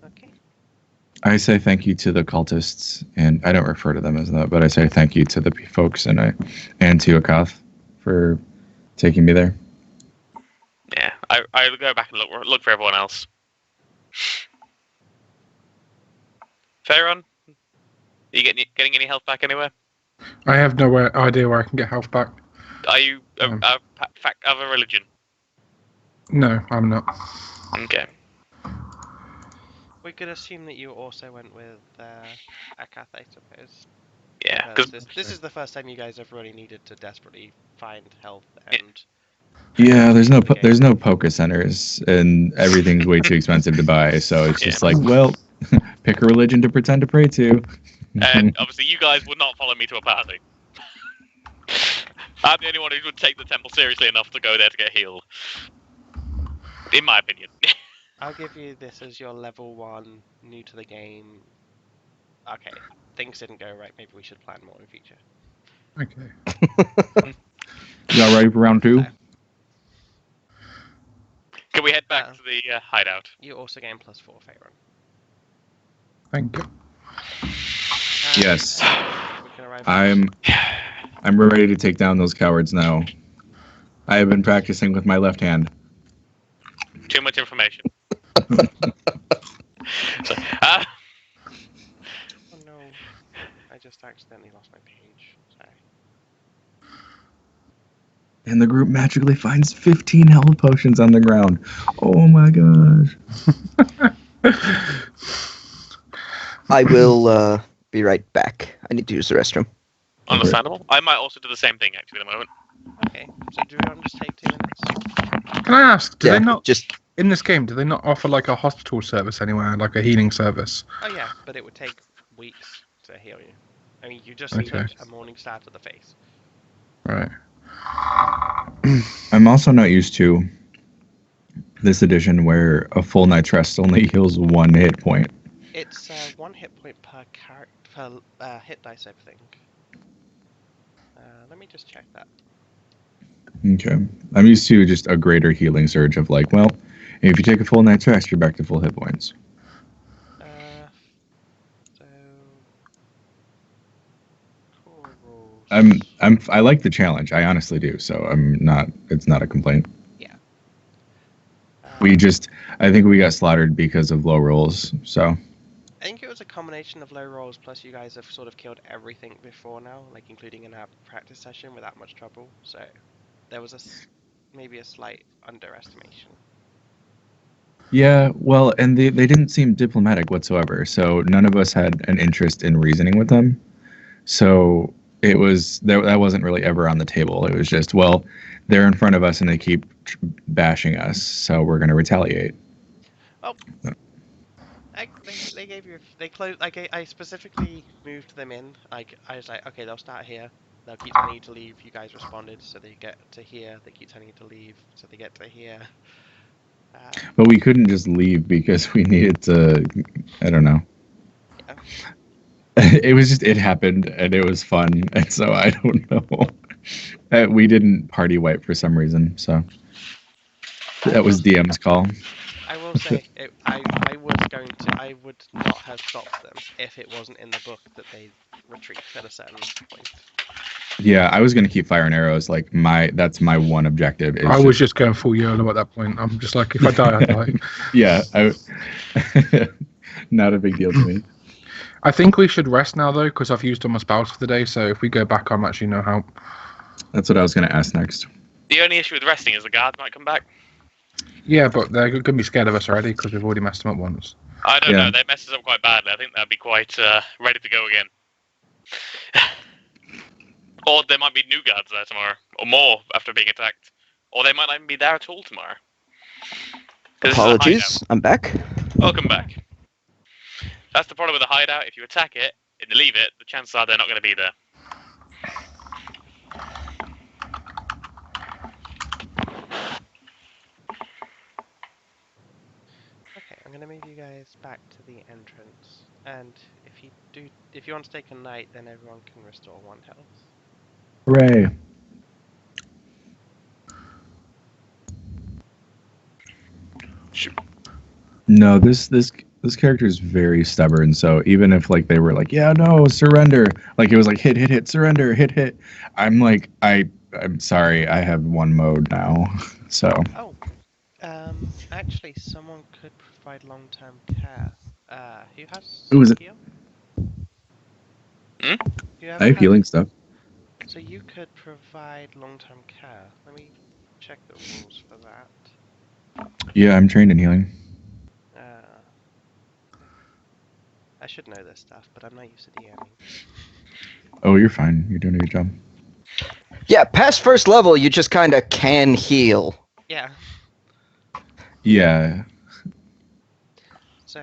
Okay. I say thank you to the cultists, and I don't refer to them as that, but I say thank you to the folks and to Akath for taking me there. Yeah, I'll go back and look for everyone else. Farron, are you getting any health back anywhere? I have no idea where I can get health back. Are you of a religion? No, I'm not. Okay. We could assume that you also went with Akath, I suppose. Yeah, Because because this is the first time you guys have really needed to desperately find health and... Yeah, there's no poker centers, and everything's way too expensive to buy. So it's just like, well, pick a religion to pretend to pray to. and obviously you guys would not follow me to a party. I'm the only one who would take the temple seriously enough to go there to get healed. In my opinion. I'll give you this as your level 1, new to the game. Okay, things didn't go right. Maybe we should plan more in future. Okay. Y'all ready for round 2? Can we head back to the hideout? You also gain plus 4, Faerun. Thank you. Yes. We can arrive I'm ready to take down those cowards now. I have been practicing with my left hand. Too much information. So, Oh no, I just accidentally lost my page. Sorry. And the group magically finds 15 health potions on the ground. Oh my gosh. I will be right back. I need to use the restroom. understandable. I might also do the same thing actually at the moment. Okay, so do we want to just take 2 minutes? Can I ask, do Yeah, they not, just in this game, do they not offer like a hospital service anywhere, like a healing service? Oh yeah, but it would take weeks to heal you. I mean, you just Okay. need a morning star to the face. Right. I'm also not used to this edition where a full night's rest only heals 1 hit point. It's 1 hit point per hit dice, I think. Let me just check that. Okay. I'm used to just a greater healing surge of like, well, if you take a full night's rest, you're back to full hit points. So core rules. I like the challenge. I honestly do. So it's not a complaint. Yeah. I think we got slaughtered because of low rolls. So I think it was a combination of low rolls plus you guys have sort of killed everything before now, like including in our practice session without much trouble. So there was maybe a slight underestimation. yeah, well, and they didn't seem diplomatic whatsoever. So none of us had an interest in reasoning with them. So it was that wasn't really ever on the table. It was just, well, they're in front of us and they keep bashing us, so we're going to retaliate. Well, they gave you they closed. Like I specifically moved them in. Like I was like, okay, they'll start here. They'll keep telling you to leave. You guys responded, so they get to here. They keep telling you to leave, so they get to here. But we couldn't just leave because we needed to. I don't know. Yeah. It happened and it was fun, and so I don't know. We didn't party wipe for some reason, so that was DM's call. I will say, I would not have stopped them if it wasn't in the book that they retreat at a certain point. Yeah, I was gonna keep firing arrows. Like that's my one objective. I was just going full YOLO at that point. I'm just like, if I die, I die. Yeah, not a big deal to me. I think we should rest now, though, because I've used all my spells for the day, so if we go back, I'm actually no help. That's what I was going to ask next. The only issue with resting is the guards might come back. Yeah, but they're going to be scared of us already, because we've already messed them up once. I don't Yeah. know. They messed us up quite badly. I think they'll be quite ready to go again. Or there might be new guards there tomorrow, or more after being attacked. Or they might not even be there at all tomorrow. 'Cause this is a Apologies, I'm back. hideout. Welcome back. That's the problem with a hideout. If you attack it and leave it, the chances are they're not going to be there. Okay, I'm gonna move you guys back to the entrance, and if you want to take a night, then everyone can restore 1 health. Hooray. No, this character is very stubborn. So even if like they were like, yeah, no, surrender, like it was like hit, surrender, hit. I'm like, I'm sorry, I have one mode now. So Oh, actually, someone could provide long-term care. Who has Who is it? heal? Hmm? I have healing stuff. So you could provide long-term care. Let me check the rules for that. Yeah, I'm trained in healing. I should know this stuff, but I'm not used to DMing. Oh, you're fine. You're doing a good job. Yeah, past first level, you just kind of can heal. Yeah. Yeah. So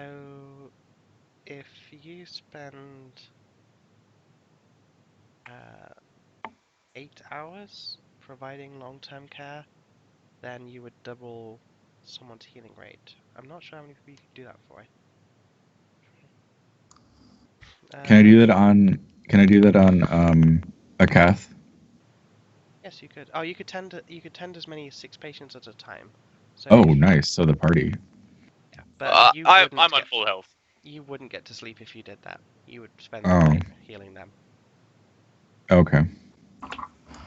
if you spend 8 hours providing long-term care, then you would double someone's healing rate. I'm not sure how many people you can do that for. Can I do that on? Can I do that on a cath? Yes, you could. Oh, you could tend as many as 6 patients at a time. So Oh, if- nice. So the party. Yeah, but I'm on full health. you wouldn't get to sleep if you did that. You would spend Oh. the night healing them. Okay.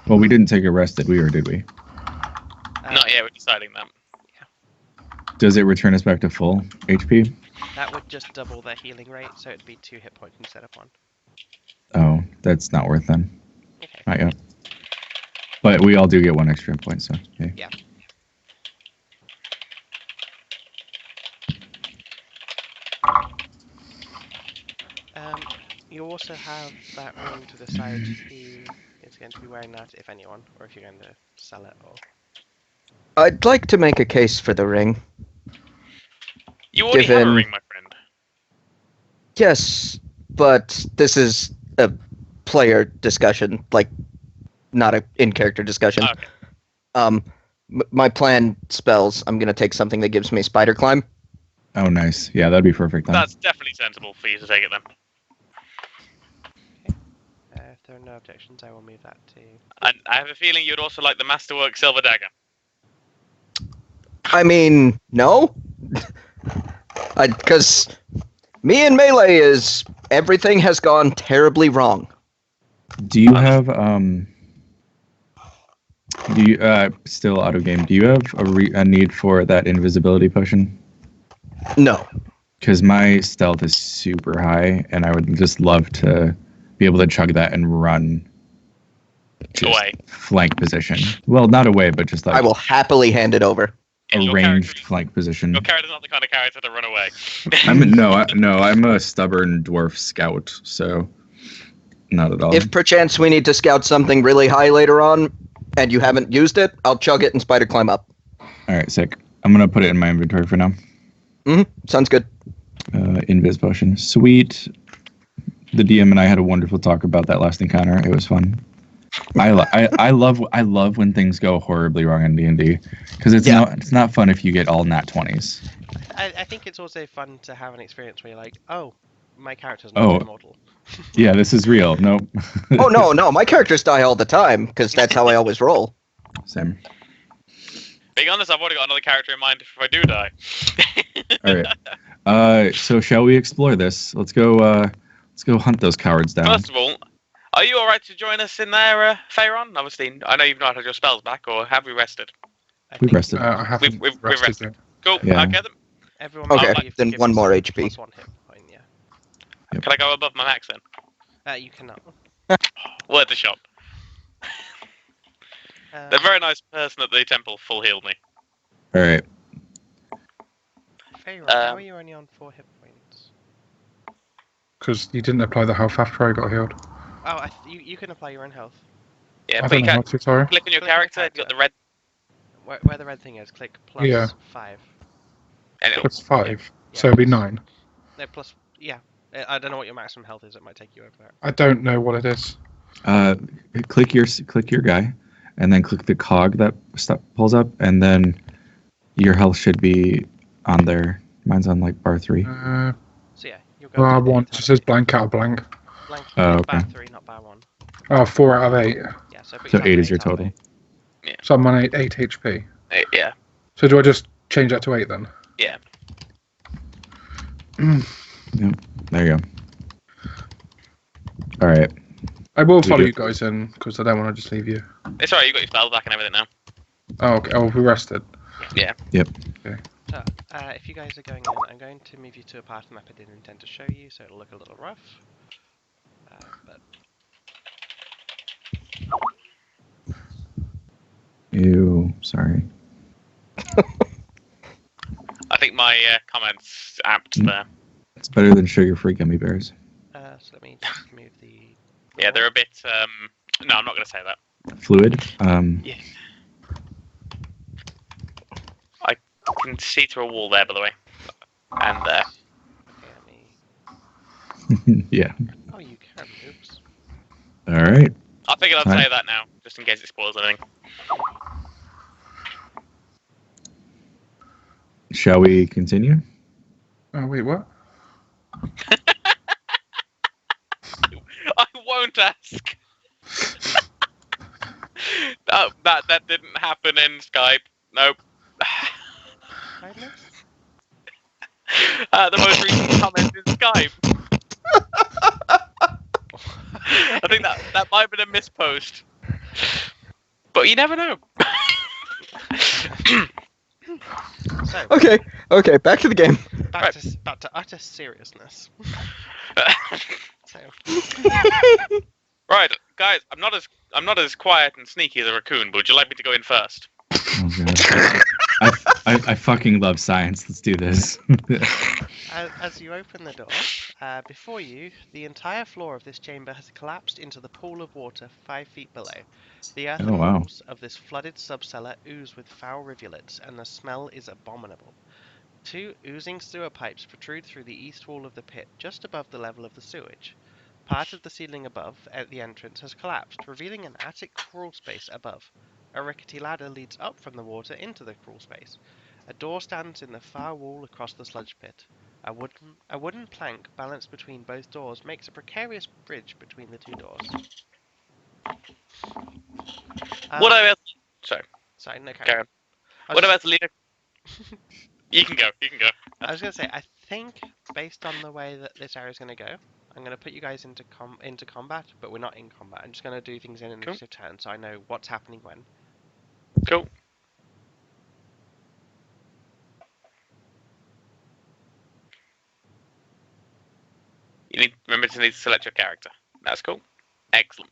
Well, we didn't take a rest, did we, or did we? Not yet. We're deciding that. Does it return us back to full HP? That would just double their healing rate, so it'd be 2 hit points instead of 1. Oh, that's not worth then. Okay. Not yet. But we all do get 1 extra hit point, so okay. Yeah. You also have that ring to decide who is going to be wearing that, if anyone, or if you're going to sell it. Or I'd like to make a case for the ring. You already have a Given- ring, my friend. Yes, but this is a player discussion, like not a in-character discussion. Okay. My plan spells. I'm gonna take something that gives me spider climb. Oh, nice. Yeah, that'd be perfect then. That's definitely sensible for you to take it then. if there are no objections, I will move that to. And I have a feeling you'd also like the Masterwork Silver Dagger. I mean, no, because me and Melee is everything has gone terribly wrong. Do you have Do you still auto game? Do you have a need for that invisibility potion? No, Because my stealth is super high, and I would just love to be able to chug that and run. Just Away. flank position. Well, not away, but just like I will happily hand it over. Yeah, a your ranged character- flank position. Your character's not the kind of character to run away. I'm a stubborn dwarf scout, so not at all. If perchance we need to scout something really high later on, and you haven't used it, I'll chug it and spider climb up. All right, sick. I'm gonna put it in my inventory for now. Sounds good. Invis potion, sweet. The DM and I had a wonderful talk about that last encounter. It was fun. I love when things go horribly wrong in D&D because it's not fun if you get all nat 20s. I think it's also fun to have an experience where you're like, oh, my character's not immortal. Yeah, this is real. Nope. Oh no, my characters die all the time because that's how I always roll. Same. Being honest, I've already got another character in mind if I do die. All right. So shall we explore this? Let's go hunt those cowards down. First of all, are you alright to join us in there, Faron? Obviously, I know you've not had your spells back, or have we rested? I We've think rested. I haven't We've rested rested. yet. Cool, Yeah. okay then. everyone Okay, might then give 1 more yourself HP. +1 hit point, yeah. Can I go above my max then? You cannot. Word to shop. The very nice person at the temple full healed me. All right. Pharaoh, how are you only on 4 hit points? Because you didn't apply the health after I got healed. Oh, you can apply your own health. Yeah, I but don't you know how can't to, sorry. click on your Click on your character. You got the character. red. Where the red thing is, click plus Yeah. 5. And it'll, Plus 5. Yeah, So it'd be plus- 9. No, plus, yeah. I don't know what your maximum health is. It might take you over there. I don't know what it is. Click your guy, and then click the cog that pulls up, and then your health should be on there. Mine's on like bar 3. So yeah, you'll go. Bar to the 1 just says blank out of blank. blank. Oh, It's bar okay. 3, not bar 1. Oh, 4 out of 8. Yeah, so put So yourself 8 at is your 8 out of total. 8. So I'm on 8 HP. yeah. So do I just change that to 8 then? Yeah. There you go. All right. I will We follow do- you guys in because I don't want to just leave you. It's alright. You got your spells back and everything now. Oh, okay. Oh, we rested. So, if you guys are going in, I'm going to move you to a part of the map I didn't intend to show you, so it'll look a little rough. But Ew. Sorry. I think my comments apt there. It's better than sugar-free gummy bears. so let me just move the. Yeah, they're a bit. No, I'm not going to say that. Fluid. Yeah. I can see through a wall there, by the way. And there. Okay, let me. Yeah. Oh, you can. Oops. All right. I figured I'd Fine. say that now, just in case it spoils anything. Shall we continue? Oh, wait, what? I won't ask. No, that didn't happen in Skype. Nope. Kindness? The most recent comment in Skype. I think that might have been a mispost. But you never know. So, Okay, back to the game. back to utter seriousness. So, Right, guys, I'm not as quiet and sneaky as a raccoon, but would you like me to go in first? Oh, God. I fucking love science. Let's do this. as you open the door, before you, the entire floor of this chamber has collapsed into the pool of water 5 feet below. The earthen Oh, wow. walls of this flooded subcellar ooze with foul rivulets, and the smell is abominable. 2 oozing sewer pipes protrude through the east wall of the pit, just above the level of the sewage. Part of the ceiling above, at the entrance, has collapsed, revealing an attic crawl space above. A rickety ladder leads up from the water into the crawl space. A door stands in the far wall across the sludge pit. A wooden plank balanced between both doors makes a precarious bridge between the 2 doors. What about... Sorry, no, Carry on. I was What just- about the leader? You can go. I was going to say, I think, based on the way that this area is going to go, I'm going to put you guys into combat, but we're not in combat. I'm just going to do things in initiative turn, so I know what's happening when. Cool. Remember to select your character. That's cool. Excellent.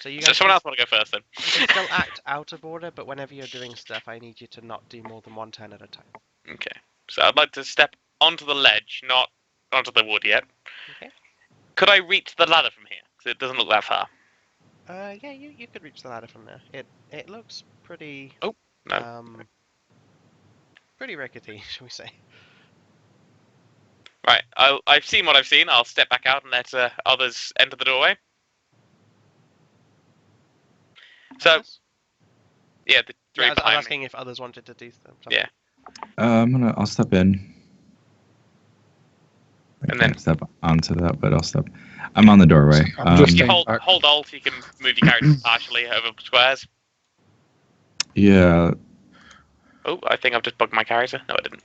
So you So guys someone else want to go first then? you can still act out of order, but whenever you're doing stuff, I need you to not do more than 1 turn at a time. Okay. So I'd like to step onto the ledge, not onto the wood yet. Okay. Could I reach the ladder from here? Because it doesn't look that far. Yeah, you could reach the ladder from there. It looks pretty. Oh, no. Pretty rickety, shall we say? Right. I've seen what I've seen. I'll step back out and let others enter the doorway. So, Others? yeah, the three Yeah, I was behind me. asking if others wanted to do something. Yeah. I'll step in. I And then- can't step onto that, but I'll step. I'm on the doorway. I'm just You staying hold back. Alt, you can move your character partially over squares. Yeah. Oh, I think I've just bugged my character. No, I didn't.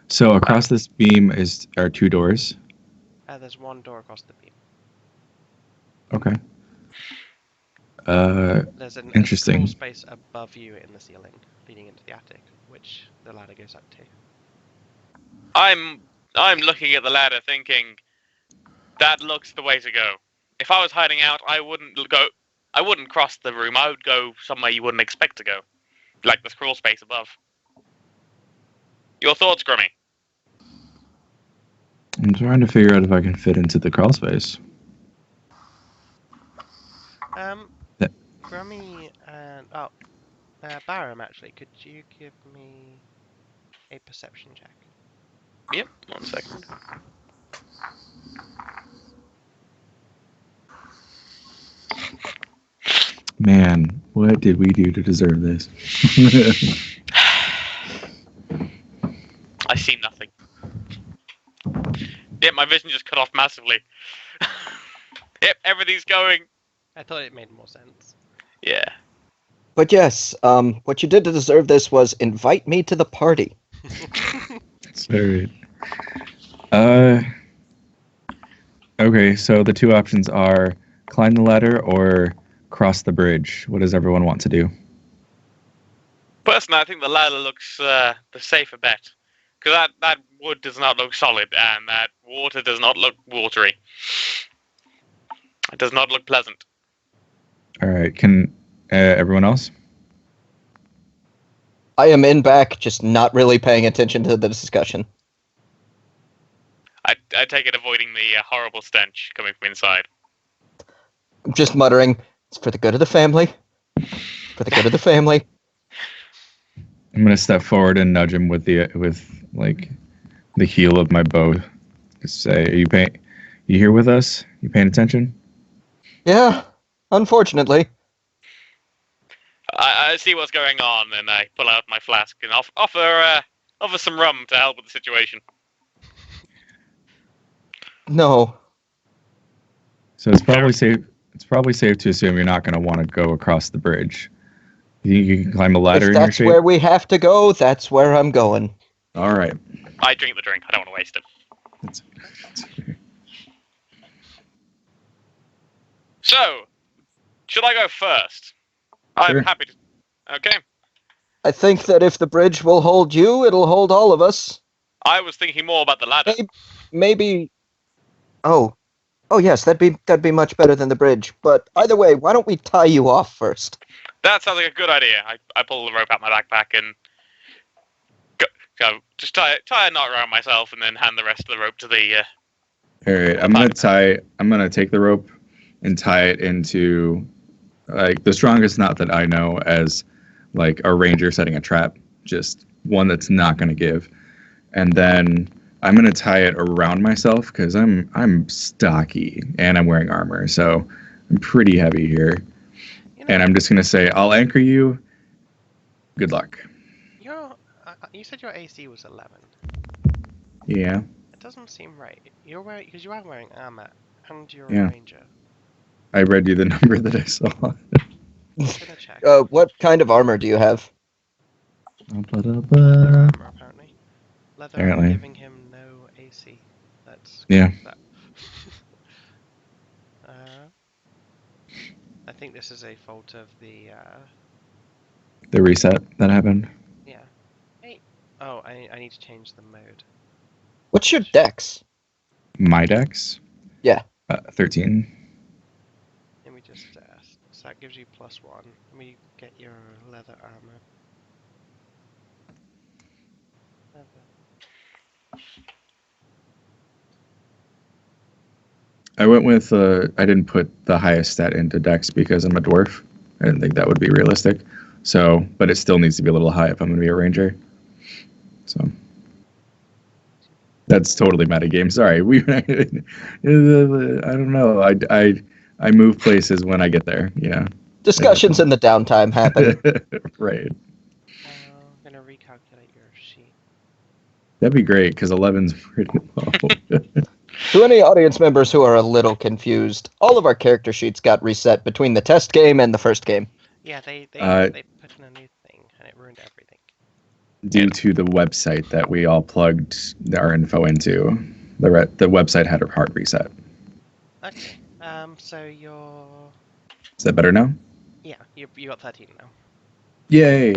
So across this beam are 2 doors. There's 1 door across the beam. Okay. There's an Interesting. crawl space above you in the ceiling, leading into the attic, which the ladder goes up to. I'm I'm looking at the ladder thinking, that looks the way to go. If I was hiding out, I wouldn't cross the room. I would go somewhere you wouldn't expect to go. Like the crawl space above. Your thoughts, Grummy? I'm trying to figure out if I can fit into the crawl space. Yeah. Grummy and Barum, actually, could you give me a perception check? Yep, 1 second. Man, what did we do to deserve this? I see nothing. Yep, my vision just cut off massively. Yep, everything's going. I thought it made more sense. Yeah. But yes, what you did to deserve this was invite me to the party. Sorry. Okay, so the two options are climb the ladder or cross the bridge. What does everyone want to do? Personally, I think the ladder looks the safer bet. Because that wood does not look solid, and that water does not look watery. It does not look pleasant. All right, can everyone else? I am in back, just not really paying attention to the discussion. I take it avoiding the horrible stench coming from inside. I'm just muttering, it's for the good of the family. For the good of the family. I'm gonna step forward and nudge him with the heel of my bow. Just say, "Are you here with us? You paying attention?" Yeah, unfortunately. I see what's going on, and I pull out my flask and offer some rum to help with the situation. No. So it's probably safe. It's probably safe to assume you're not gonna want to go across the bridge. You can climb a ladder If in your that's shape. where we have to go, that's where I'm going. All right. I drink the drink. I don't want to waste it. That's- So, should I go first? I'm Sure. happy to. Okay. I think that if the bridge will hold you, it'll hold all of us. I was thinking more about the ladder. Maybe. Oh yes, that'd be much better than the bridge. But either way, why don't we tie you off first? That sounds like a good idea. I pull the rope out my backpack and go just tie a knot around myself and then hand the rest of the rope to the. All right. I'm gonna take the rope and tie it into like the strongest knot that I know as like a ranger setting a trap, just one that's not gonna give. And then I'm gonna tie it around myself because I'm stocky and I'm wearing armor, so I'm pretty heavy here. And I'm just gonna say, I'll anchor you. Good luck. You said your AC was 11. Yeah. It doesn't seem right. Because you are wearing armor and you're Yeah. a ranger. I read you the number that I saw. I'm gonna check. What kind of armor do you have? Leather armor, apparently. Leather armor Apparently. giving him no AC. That's Yeah. that. I think this is a fault of the. The reset that happened. Yeah. Hey. Oh, I need to change the mode. What's your dex? My dex? Yeah. 13. Let me just. So that gives you +1. Let me get your leather armor. I went with, I didn't put the highest stat into dex because I'm a dwarf. I didn't think that would be realistic. So, but it still needs to be a little high if I'm going to be a ranger. So, that's totally metagame. Sorry. I don't know. I move places when I get there. Yeah. Discussions in the downtime happen. Right. I'm gonna recalculate your sheet. That'd be great because 11's pretty low. To any audience members who are a little confused, all of our character sheets got reset between the test game and the first game. Yeah, they put in a new thing and it ruined everything. Due to the website that we all plugged our info into, the website had a hard reset. Okay. So you're. Is that better now? Yeah, you got 13 now. Yay!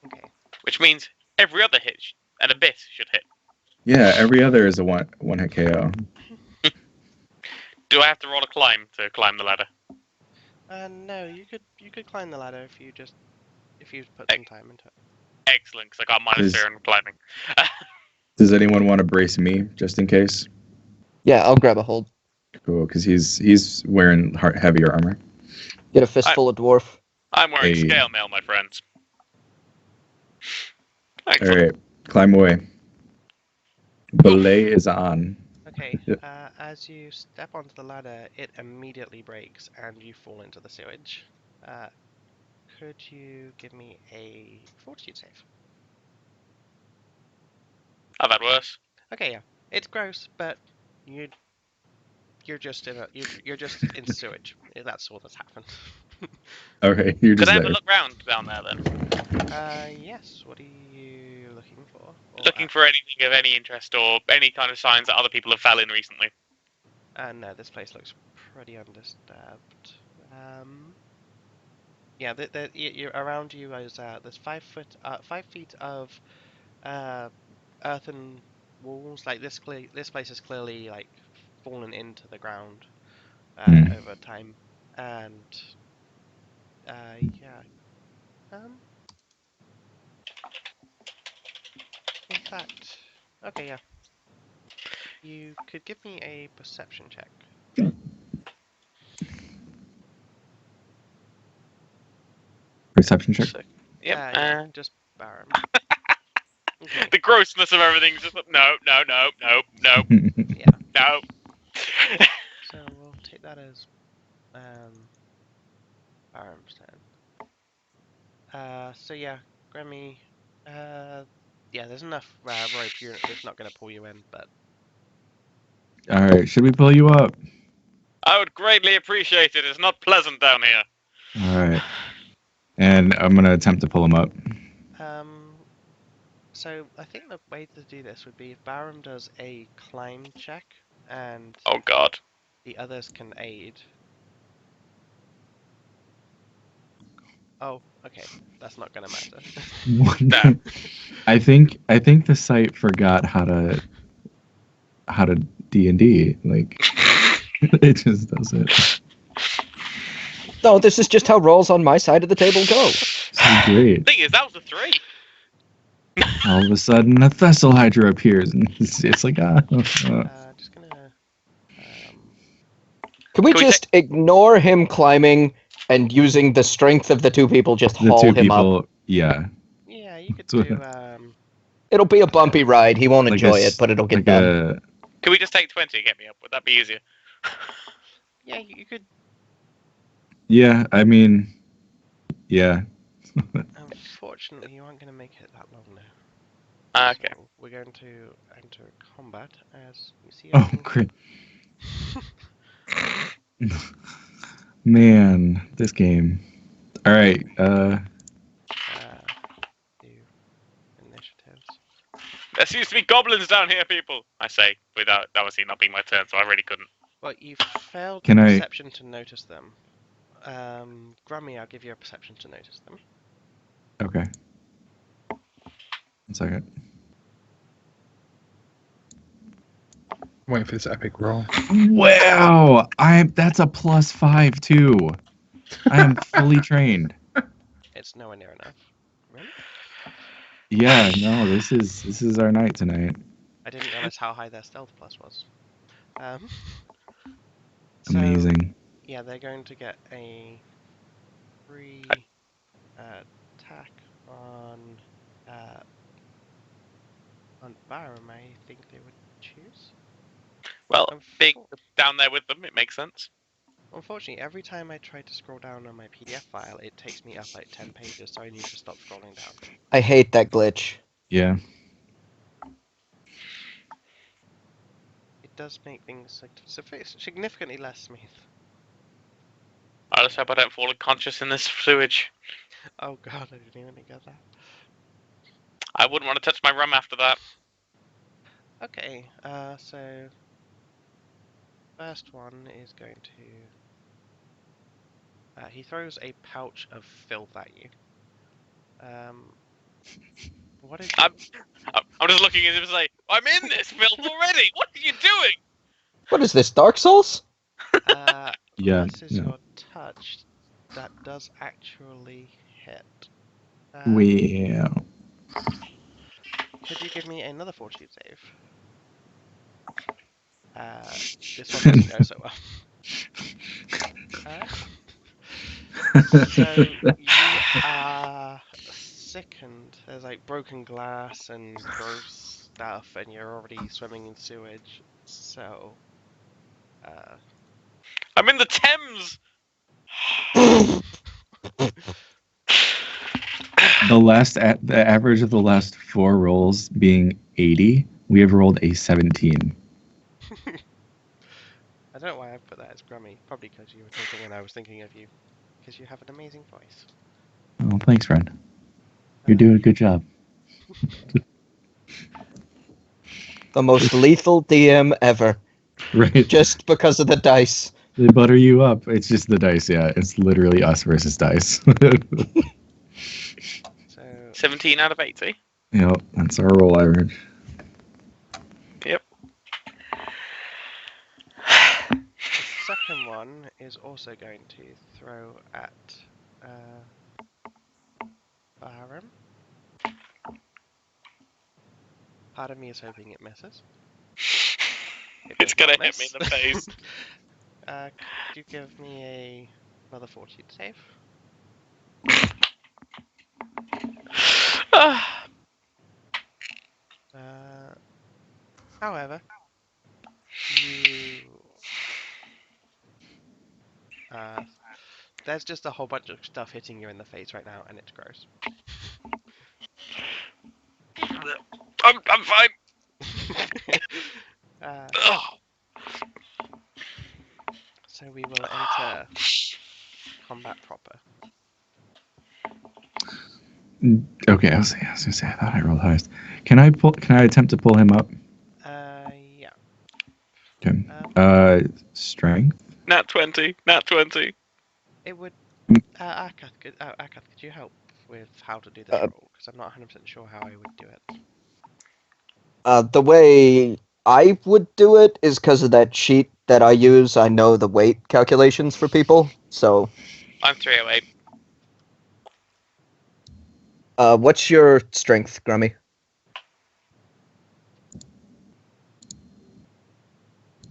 Okay. Which means every other hit and a bit should hit. Yeah, every other is a one hit KO. Do I have to roll a climb to climb the ladder? No, you could climb the ladder if you put some time into it. Excellent, because I got -0 in climbing. Does anyone want to brace me just in case? Yeah, I'll grab a hold. Cool, because he's wearing heavier armor. Get a fistful of dwarf. I'm wearing Hey. scale mail, my friends. All Excellent. right, climb away. Belay is on. Okay. Yep. As you step onto the ladder, it immediately breaks and you fall into the sewage. Could you give me a fortitude save? I've had worse. Okay, yeah. It's gross, but you're just you're just in sewage. That's all that's happened. Okay, you're Could just I have a there. look round down there then? Yes. What are you looking for? Or, Looking for anything of any interest or any kind of signs that other people have fell in recently. No, this place looks pretty undisturbed. Yeah, around you is there's 5 feet of earthen walls. Like this place is clearly like fallen into the ground over time, and yeah. In fact, okay, yeah. You could give me a perception check. Perception check. So, yep. Yeah, just Baron. Okay. The grossness of everything is just no. Yeah. No. So we'll take that as Baron's turn. So yeah, Grammy. Yeah, there's enough rope. It's not going to pull you in, but All right, should we pull you up? I would greatly appreciate it. It's not pleasant down here. All right, and I'm gonna attempt to pull him up. So I think the way to do this would be if Baron does a climb check and Oh God. the others can aid. Oh, okay. That's not gonna matter. No. I think the site forgot how to D&D. Like it just does it. No, this is just how rolls on my side of the table go. It's great. Thing is, that was the 3. All of a sudden, a Thessal Hydra appears, and it's like Just gonna. Can we Can we just ignore him climbing and using the strength of the two people just the haul two him up? people. Yeah, Yeah, you could So- do. It'll be a bumpy ride. He won't like enjoy a it, but it'll get like done. Can we just take 20 and get me up? Would that be easier? Yeah, you could. Yeah, I mean, yeah. Unfortunately, you aren't gonna make it that long now. Okay. So we're going to enter combat as you see. Oh, great. Man, this game. All right. Do initiatives. There seems to be goblins down here, people. I say, without obviously not being my turn, so I really couldn't. Well, you failed Can I- perception to notice them. Grummy, I'll give you a perception to notice them. Okay. 1 second. Waiting for this epic roll. Wow, that's a +5 too. I am fully trained. It's nowhere near enough. Really? Yeah, no, this is our night tonight. I didn't realize how high their stealth plus was. So, Amazing. yeah, they're going to get a free attack on Barum. I think they would choose. Well, being Unfor- down there with them, it makes sense. Unfortunately, every time I try to scroll down on my PDF file, it takes me up like 10 pages, so I need to stop scrolling down. I hate that glitch. Yeah. It does make things significantly less smooth. I just hope I don't fall unconscious in this sewage. Oh god, I didn't even get that. I wouldn't want to touch my rum after that. Okay, so first one is going to. He throws a pouch of filth at you. What is? I'm just looking at him and say, I'm in this build already! What are you doing? What is this, Dark Souls? Yeah, Unless it's no. your touch, that does actually hit. We. Could you give me another fortitude save? This one doesn't go so well. So you are sickened. There's like broken glass and gross stuff, and you're already swimming in sewage. So, I'm in the Thames! The average of the last 4 rolls being 80, we have rolled a 17. I don't know why I put that as Grummy. Probably because you were talking and I was thinking of you. Because you have an amazing voice. Oh, thanks, friend. You're doing a good job. The most lethal DM ever. Right? Just because of the dice. They butter you up. It's just the dice, yeah. It's literally us versus dice. So 17 out of 80. Yep, that's our roll average. Yep. the second one is also going to throw at Barum. Part of me is hoping it misses. It's does gonna not hit me in the miss. face. Could you give me another fortitude save? However, you there's just a whole bunch of stuff hitting you in the face right now, and it's gross. I'm fine. Ugh. So we will enter combat proper. Okay, I was gonna say, I thought I rolled highest. Can I attempt to pull him up? Yeah. Okay. Strength? Nat 20. Nat 20. It would. Akath, could you help with how to do this Uh, roll? Because I'm not 100% sure how I would do it. The way I would do it is because of that sheet that I use. I know the weight calculations for people. So, I'm 308. what's your strength, Grummy?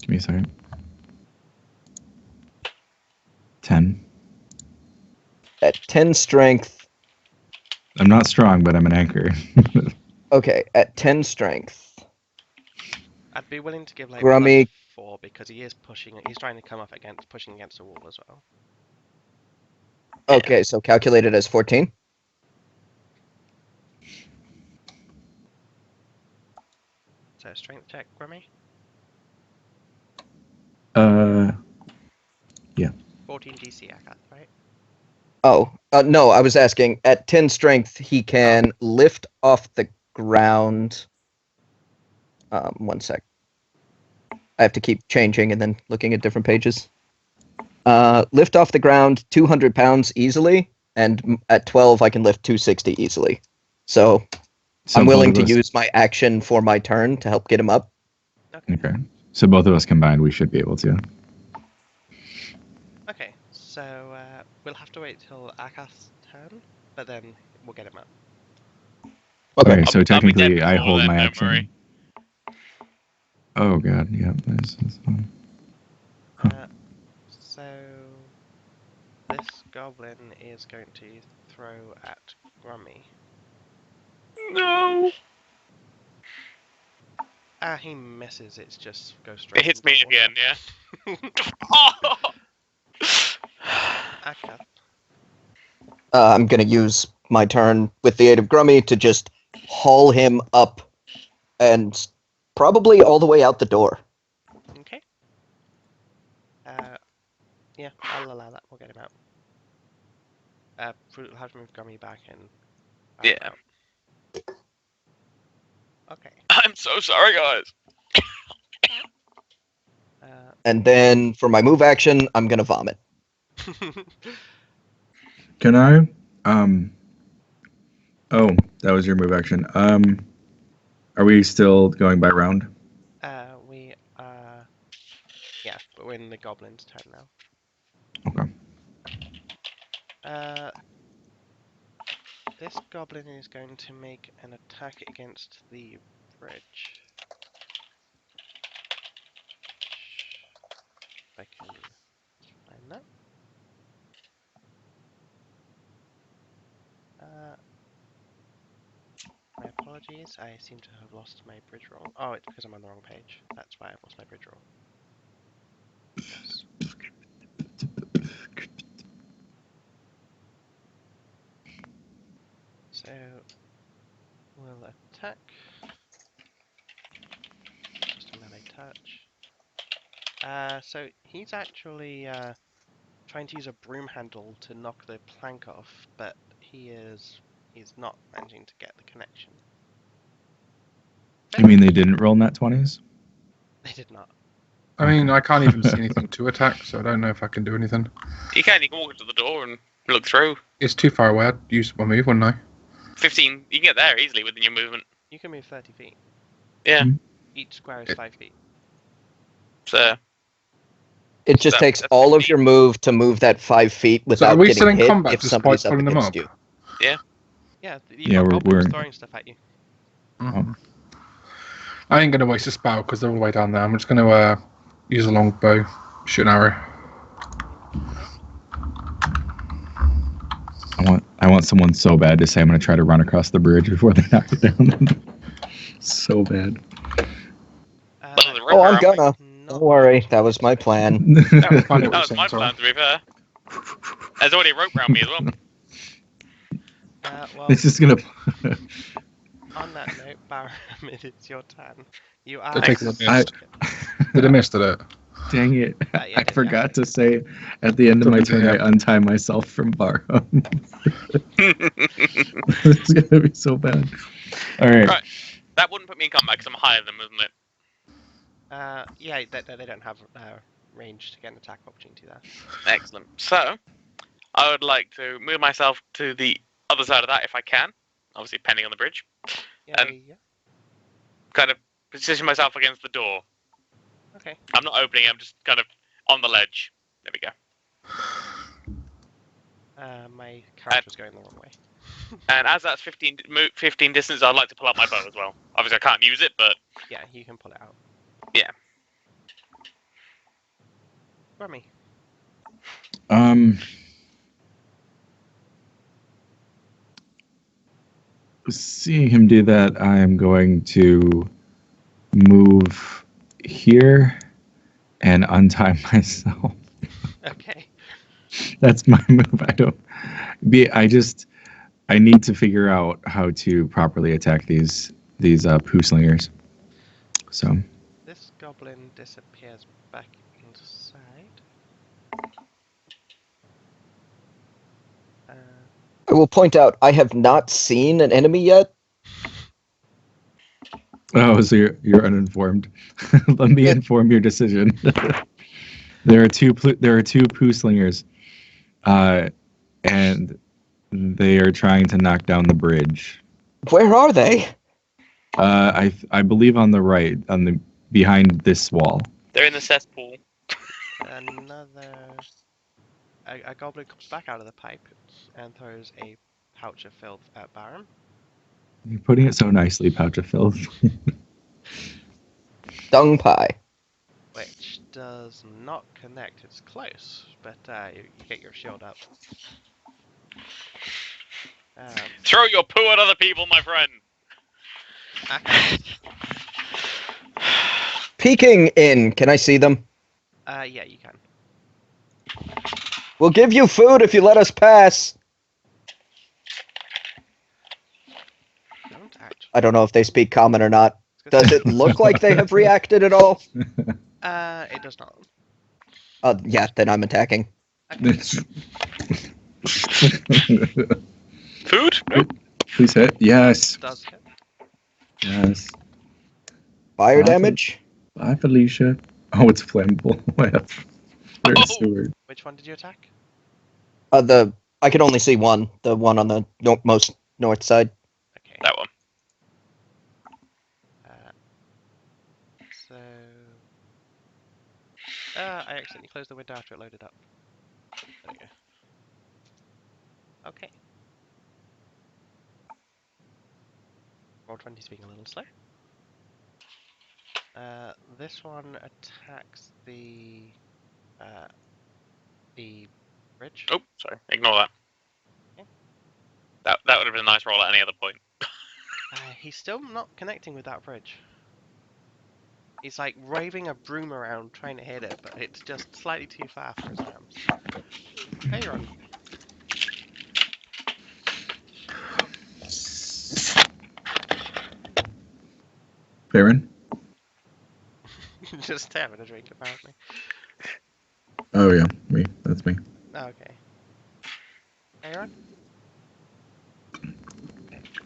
Give me a second. 10. At 10 strength. I'm not strong, but I'm an anchor. Okay, at 10 strength. I'd be willing to give like Grummy. +4 because he is pushing. He's trying to come up against pushing against a wall as well. Okay, so calculated as 14. So strength check, Grummy. Yeah. 14 DC, Akath, right? Oh, no, I was asking, at 10 strength, he can lift off the ground. 1 sec. I have to keep changing and then looking at different pages. Lift off the ground 200 pounds easily, and at 12, I can lift 260 easily. So I'm willing to use my action for my turn to help get him up. Okay. So both of us combined, we should be able to. Okay, so we'll have to wait till Akath's turn, but then we'll get him up. Okay. So I'll be technically, dead I before hold then, my don't action. worry. Oh god, yeah, that's fine. So this goblin is going to throw at Grummy. No. He misses. It's just goes It straight. hits into me the water. again, yeah. Oh! Akath. I'm going to use my turn with the aid of Grummy to just haul him up and probably all the way out the door. Okay. Yeah, I'll allow that. We'll get him out. We'll have to move Grummy back in. Yeah. Out. Okay. I'm so sorry, guys. And then for my move action, I'm going to vomit. Can I? Oh, that was your move action. Are we still going by round? We yeah, but we're in the goblin's turn now. Okay. This goblin is going to make an attack against the bridge. If I can find that. My apologies, I seem to have lost my bridge roll. Oh, it's because I'm on the wrong page. That's why I've lost my bridge roll. Yes. So, we'll attack. Just a melee touch. So he's actually trying to use a broom handle to knock the plank off, but he's not managing to get the connection. I mean, they didn't roll nat 20s? They did not. I mean, I can't even see anything to attack, so I don't know if I can do anything. You can walk to the door and look through. It's too far away. I'd use my move, wouldn't I? 15, you can get there easily within your movement. You can move 30 feet. Yeah. Each square is 5 feet. So, It just So takes that's all of 15. your move to move that 5 feet without are we getting still in hit combat if despite somebody's up pulling them against up? you. Yeah, Yeah, you've got goblins we're- throwing stuff at you. Mhm. I ain't going to waste a spell because they're all the way down there. I'm just going to use a longbow, shoot an arrow. I want someone so bad to say I'm going to try to run across the bridge before they knock it down. So bad. well, the Oh, I'm river, gonna. Not Don't worry, much that was my space. plan. I find that it was my plan, to be fair. There's already a rope around me as well. Well, It's just going to... on that note, Baram, it is your turn. You They're are... taking the I- mist. Did I miss it? Dang it. Yeah, I did, forgot to say at the end of my turn, Yeah. I untie myself from Barham. It's going to be so bad. All right. Right. That wouldn't put me in combat because I'm higher than them, isn't it? Yeah, they don't have range to get an attack opportunity there. Excellent. So, I would like to move myself to the other side of that if I can. Obviously, depending on the bridge. Yeah, And- yeah. Kind of position myself against the door. Okay. I'm not opening it, I'm just kind of on the ledge. There we go. My character's going the wrong way. And as that's 15 distance, I'd like to pull out my bow as well. Obviously, I can't use it, but Yeah, you can pull it out. Yeah. Rummy. Seeing him do that, I am going to move here and untie myself. Okay. That's my move. I need to figure out how to properly attack these poo slingers. So This goblin disappears back inside. I will point out, I have not seen an enemy yet. so you're uninformed. Let me inform your decision. There are two poo slingers, and they are trying to knock down the bridge. Where are they? I believe on the right, behind this wall. they're in the cesspool. A goblin comes back out of the pipe and throws a pouch of filth at Baram. You're putting it so nicely, pouch of filth. Dung pie. Which does not connect. It's close, but you get your shield up. Throw your poo at other people, my friend. Okay. Peeking in. Can I see them? Yeah, you can. We'll give you food if you let us pass. Don't actually. I don't know if they speak common or not. Does it look like they have reacted at all? It does not. Yeah, then I'm attacking. Food? Nope. Please hit. Yes. Does hit. Yes. Fire Awesome. damage? Bye, Felicia. Oh, it's flammable. They're Oh. Seward. Which one did you attack? I can only see one. The one on the most north side. Okay. That one. accidentally closed the window after it loaded up. There we go. Okay. Roll20's being a little slow. This one attacks the bridge. Oh, sorry. Ignore that. Okay. That would have been a nice roll at any other point. He's still not connecting with that bridge. He's like waving a broom around trying to hit it, but it's just slightly too far for his arms. Hey, you're on. Baron? Just having a drink, apparently. Oh yeah, me. That's me. Oh, okay. Aaron?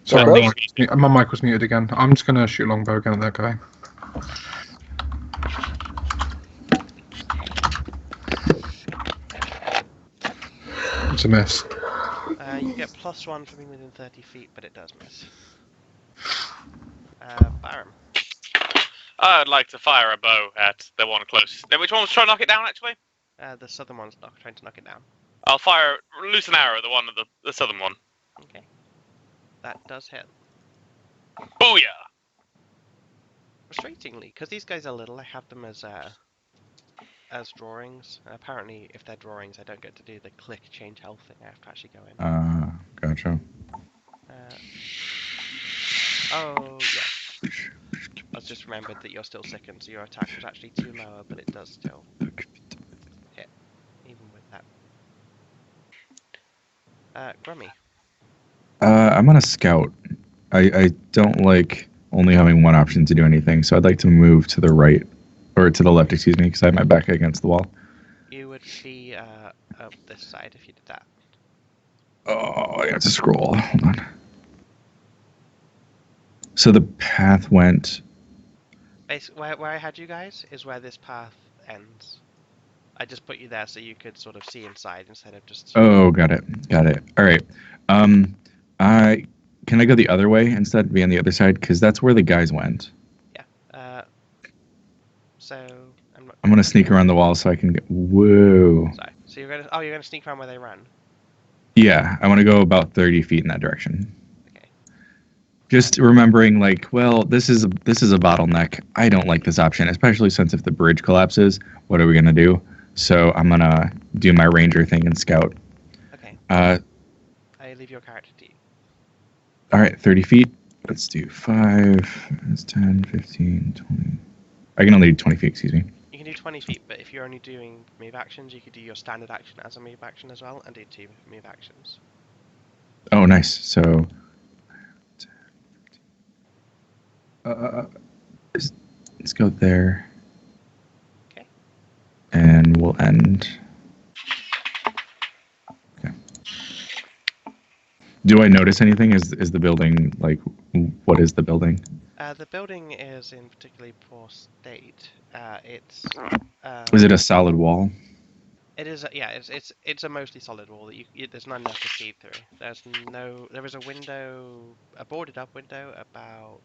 Sorry, Bro? my mic was muted again. I'm just gonna shoot longbow again at that guy. It's a miss. You get +1 for being within 30 feet, but it does miss. Byram. I'd like to fire a bow at the one close. Now, which one was trying to knock it down, actually? The southern one's trying to knock it down. I'll loose an arrow at the one of the southern one. Okay. That does hit. Booyah! Frustratingly, because these guys are little, I have them as drawings. Apparently, if they're drawings, I don't get to do the click change health thing. I have to actually go in. Gotcha. Oh, yeah. I was just remembered that you're still sickened, so your attack was actually too lower, but it does still hit, even with that. Grummy. I'm on a scout. I don't like only having one option to do anything, so I'd like to move to the right, or to the left, excuse me, because I have my back against the wall. You would be up this side if you did that. Oh, I have to scroll. Hold on. So the path went. Basically, where I had you guys is where this path ends. I just put you there so you could sort of see inside instead of just... Oh, got it. All right. Can I go the other way instead, be on the other side? Because that's where the guys went. Yeah. So I'm gonna sneak around the wall so I can get. Whoa. Sorry. So you're gonna sneak around where they ran. Yeah, I want to go about 30 feet in that direction. Okay. Just remembering, like, well, this is a bottleneck. I don't like this option, especially since if the bridge collapses, what are we gonna do? So I'm gonna do my ranger thing and scout. Okay. I leave your character to you. All right, 30 feet. Let's do 5. That's 10, 15, 20. I can only do 20 feet, excuse me. You can do 20 feet, but if you're only doing move actions, you could do your standard action as a move action as well, and do 2 move actions. Oh, nice. So, let's go there. Okay. And we'll end. Okay. Do I notice anything? Is the building, like, what is the building? The building is in particularly poor state. It's Is it a solid wall? It is, yeah. It's a mostly solid wall that there's not enough to see through. There is a window, a boarded up window about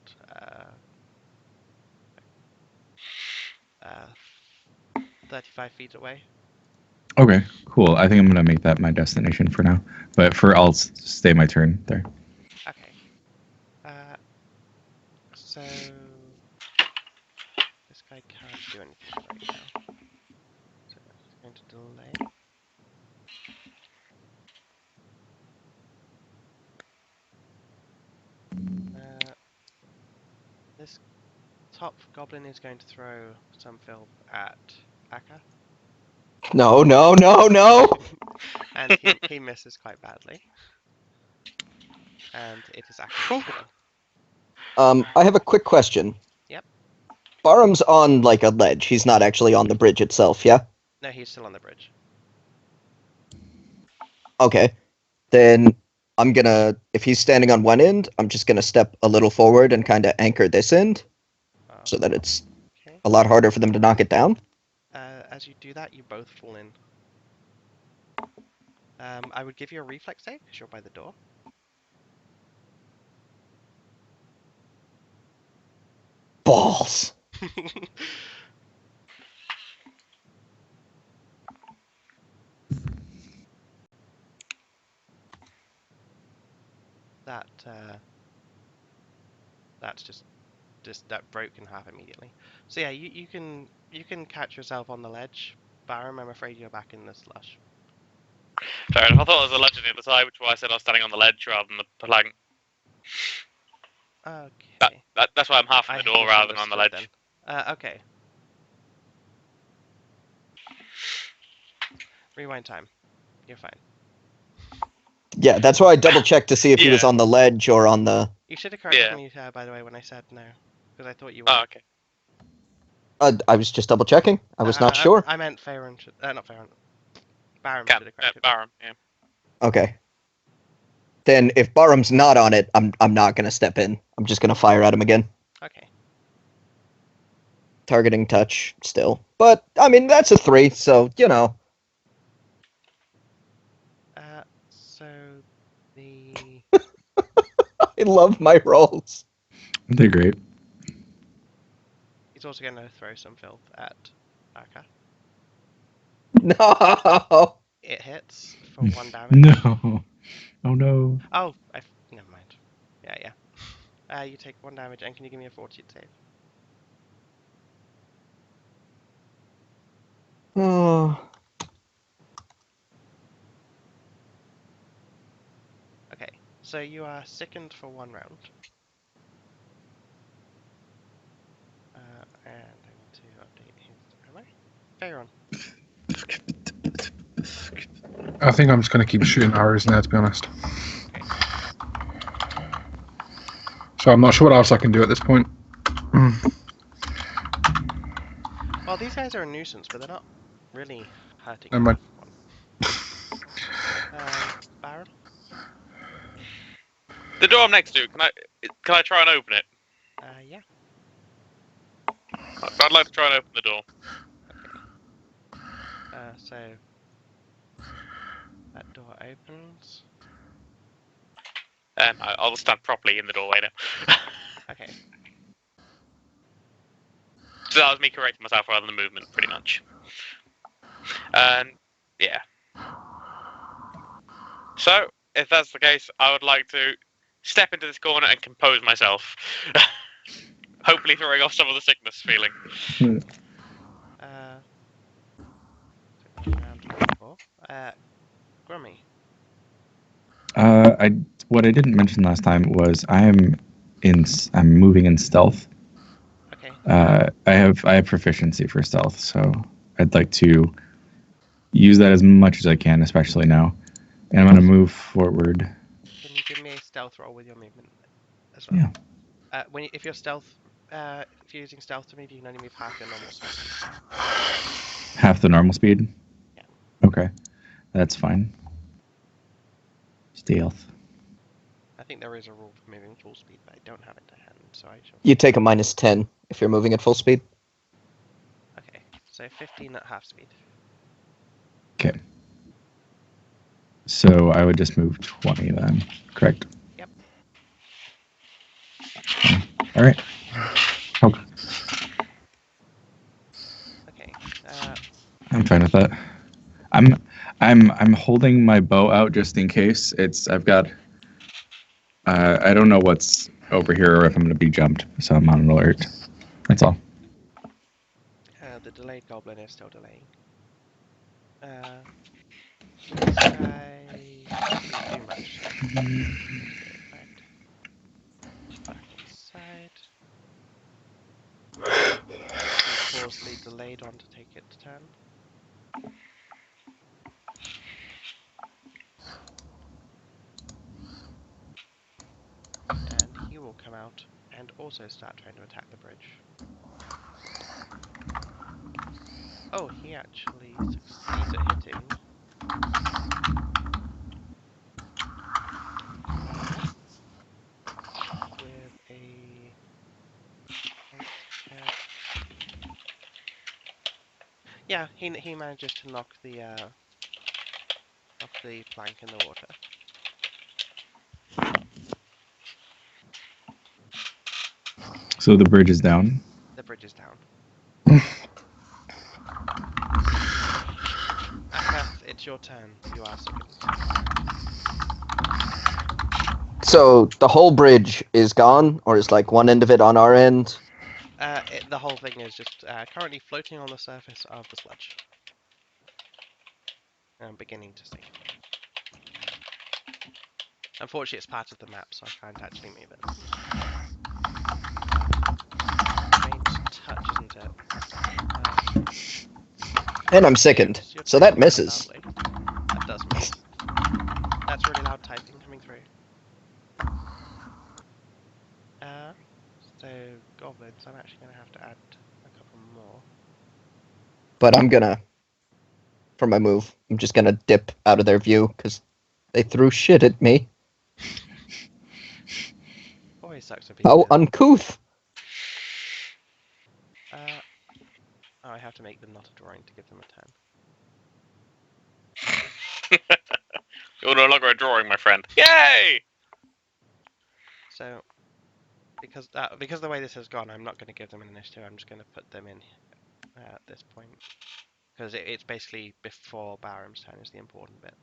35 feet away. Okay, cool. I think I'm gonna make that my destination for now. But I'll stay my turn there. Okay. So this guy can't do anything right now. So it's going to delay. This top goblin is going to throw some filth at Akka, No. and he misses quite badly. And it is Akka's turn. I have a quick question. Yep. Barham's on, like, a ledge. He's not actually on the bridge itself, yeah? No, he's still on the bridge. Okay. Then I'm gonna... If he's standing on one end, I'm just gonna step a little forward and kind of anchor this end, so that it's Okay. a lot harder for them to knock it down. As you do that, you both fall in. I would give you a reflex save because you're by the door. Balls! that's just that broke in half immediately. So yeah, you can catch yourself on the ledge. Barum, I'm afraid you're back in the slush. Fair enough. I thought there was a ledge on the other side, which is why I said I was standing on the ledge rather than the plank. Okay. That's why I'm half I at the door rather than on the ledge. misunderstood then. Okay. Rewind time. You're fine. Yeah, that's why I double checked to see if he was Yeah. on the ledge or on the. You should have corrected Yeah. me, by the way, when I said no, because I thought you were. Oh, okay. I was just double checking. I was not sure. I meant Faerun. Not Faerun. Barum Cap, should have corrected me. Barum, yeah. Okay. Then if Barham's not on it, I'm not gonna step in. I'm just gonna fire at him again. Okay. Targeting touch still, but I mean that's a 3, so you know. So the I love my rolls. They're great. he's also going to throw some filth at Aka. No. It hits for 1 damage. No. Oh no. Oh, never mind. Yeah. You take 1 damage, and can you give me a fortitude save? Oh. Okay, so you are sickened for 1 round. And I need to update his ammo. Faerun. I think I'm just going to keep shooting arrows now, to be honest. Okay. So I'm not sure what else I can do at this point. Well, these guys are a nuisance, but they're not really hurting Never mind. anyone. Baron? The door I'm next to, can I try and open it? Yeah. I'd like to try and open the door. So that door opens. I'll stand properly in the doorway now. Okay. So that was me correcting myself rather than the movement, pretty much. And yeah. So, if that's the case, I would like to step into this corner and compose myself. Hopefully throwing off some of the sickness feeling. Grummy. What I didn't mention last time was I'm moving in stealth. Okay. I have proficiency for stealth, so I'd like to use that as much as I can, especially now. And I'm gonna move forward. Can you give me a stealth roll with your movement as well? Yeah. If you're using stealth to move, you can only move half your normal speed. Half the normal speed? Yeah. Okay. That's fine. Stealth. I think there is a rule for moving full speed, but I don't have it to hand, so I shall. You take a -10 if you're moving at full speed. Okay, so 15 at half speed. Okay. So I would just move 20 then, correct? Yep. All right. Okay. Okay. I'm fine with that. I'm holding my bow out just in case. I've got. I don't know what's over here or if I'm going to be jumped, so I'm on alert. That's all. The delayed goblin is still delaying. This guy didn't do much. Right. Back inside. He pause the delayed one to take its turn. And he will come out and also start trying to attack the bridge. Oh, he actually succeeds at hitting. With a... Yeah, he manages to knock the plank in the water. So the bridge is down. The bridge is down. Akath, it's your turn. You are second. So the whole bridge is gone, or is like one end of it on our end? The whole thing is just currently floating on the surface of the sludge. I'm beginning to see. Unfortunately, it's part of the map, so I can't actually move it. Faint touch, isn't it? And I'm sickened, You're so that typing really misses. loudly. That does miss. That's really loud typing coming through. So goblins, I'm actually going to have to add a couple more. But I'm gonna, for my move, I'm just gonna dip out of their view because they threw shit at me. Always sucks to be How busy. uncouth! Oh, I have to make them not a drawing to give them a 10. You're no longer a drawing, my friend. Yay! So, because of the way this has gone, I'm not going to give them an initiative. I'm just going to put them in at this point. Because it's basically before Barham's turn is the important bit.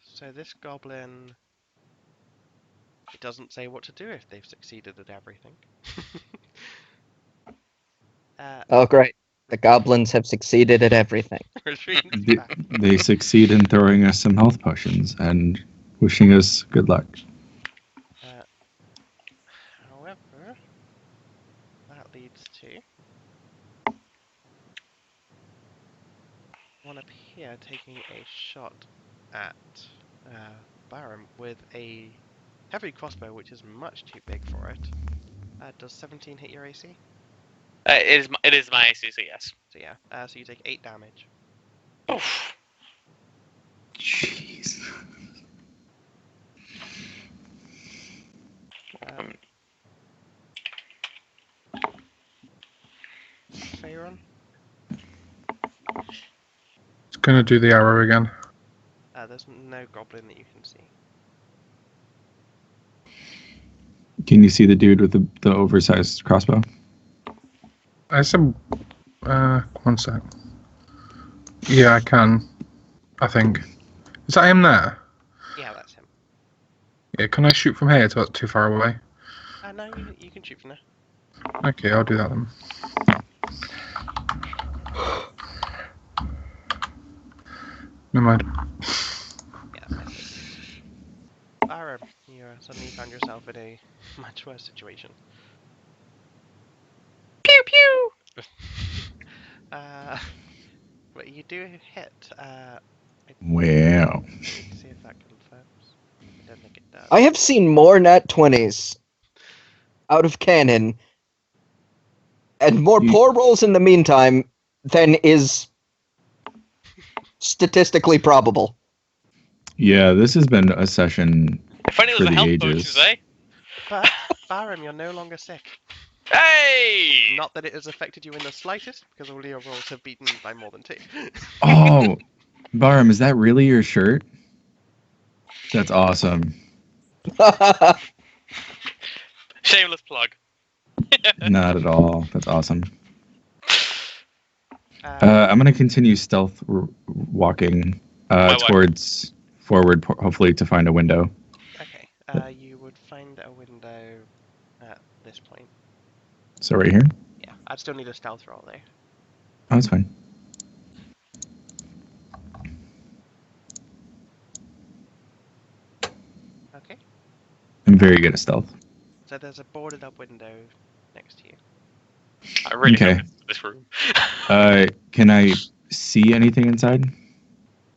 So this goblin, it doesn't say what to do if they've succeeded at everything. Oh, great. The goblins have succeeded at everything. Retreat They, back. they succeed in throwing us some health potions and wishing us good luck. However, that leads to one up here taking a shot at Barham with a heavy crossbow, which is much too big for it. Does 17 hit your AC? It is my ACC, yes. So yeah, so you take 8 damage. Oof. Jeez. Faerun, It's gonna do the arrow again. there's no goblin that you can see. Can you see the dude with the oversized crossbow? I said, one sec. Yeah, I can. I think. Is that him there? Yeah, that's him. Yeah, can I shoot from here? It's not too far away. No, you can shoot from there. Okay, I'll do that then. Never mind. Yeah, misses. Barham, you suddenly found yourself in a much worse situation. Pew pew! But you do hit. Wow. Need to see if that confirms. I don't think it does. I have seen more nat 20s out of cannon and more You- poor rolls in the meantime than is statistically probable. Yeah, this has been a session If only it for was a the health ages. potions, eh? But Barham, you're no longer sick. Hey! Not that it has affected you in the slightest, because all your rolls have beaten by more than 2. Oh, Barham, is that really your shirt? That's awesome. Shameless plug. Not at all. That's awesome. Uh, I'm gonna continue stealth walking My wife. towards forward, hopefully to find a window. okay, you would find a window at this point. So right here. Yeah, I'd still need a stealth roll though. Oh, that's fine. Okay, I'm very good at stealth. so there's a boarded up window next to you. I really Okay. hope it's this room. Can I see anything inside?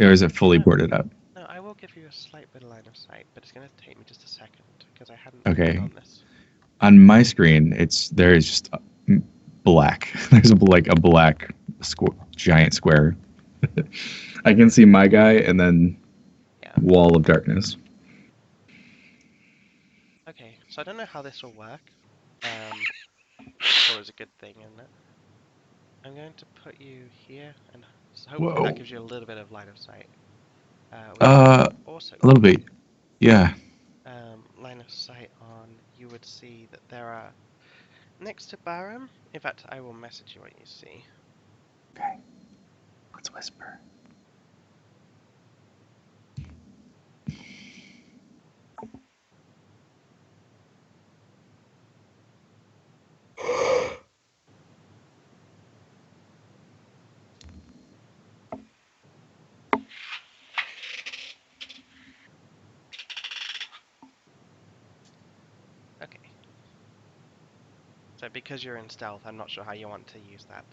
Or is it fully boarded up? No, I will give you a slight bit of line of sight, but it's going to take me just a second, because I hadn't Okay. done this. On my screen, there is just black. There's a black giant square. I can see my guy and then Yeah. wall of darkness. Okay, so I don't know how this will work. It's always a good thing, isn't it? I'm going to put you here, and so hopefully Whoa. that gives you a little bit of line of sight. Also, A little bit. Yeah. line of sight on, you would see that there are next to Barham. In fact, I will message you what you see. Okay. Let's whisper. So because you're in stealth, I'm not sure how you want to use that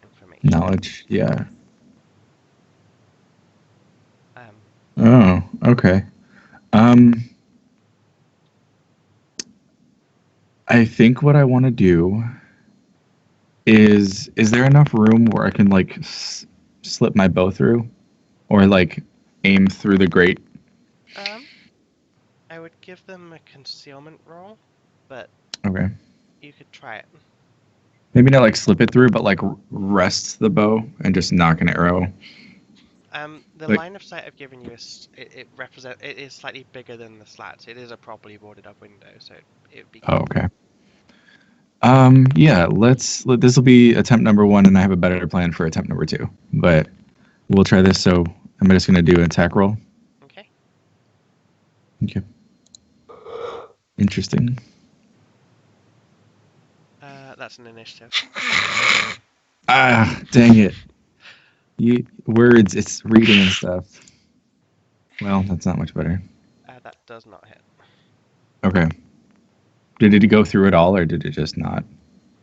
information. Knowledge, yeah. Um, Oh, okay. I think what I want to do is there enough room where I can like slip my bow through, or like aim through the grate? I would give them a concealment roll, but Okay. you could try it. Maybe not like slip it through, but like rest the bow and just knock an arrow. The Like, line of sight I've given you is it is slightly bigger than the slats. It is a properly boarded up window, so it would be. oh, okay. Yeah, this will be attempt number 1, and I have a better plan for attempt number 2. But we'll try this. So I'm just gonna do an attack roll. Okay. Okay. Interesting. That's an initiative. Ah, dang it. Words, it's reading and stuff. Well, that's not much better. That does not hit. Okay. Did it go through it all, or did it just not?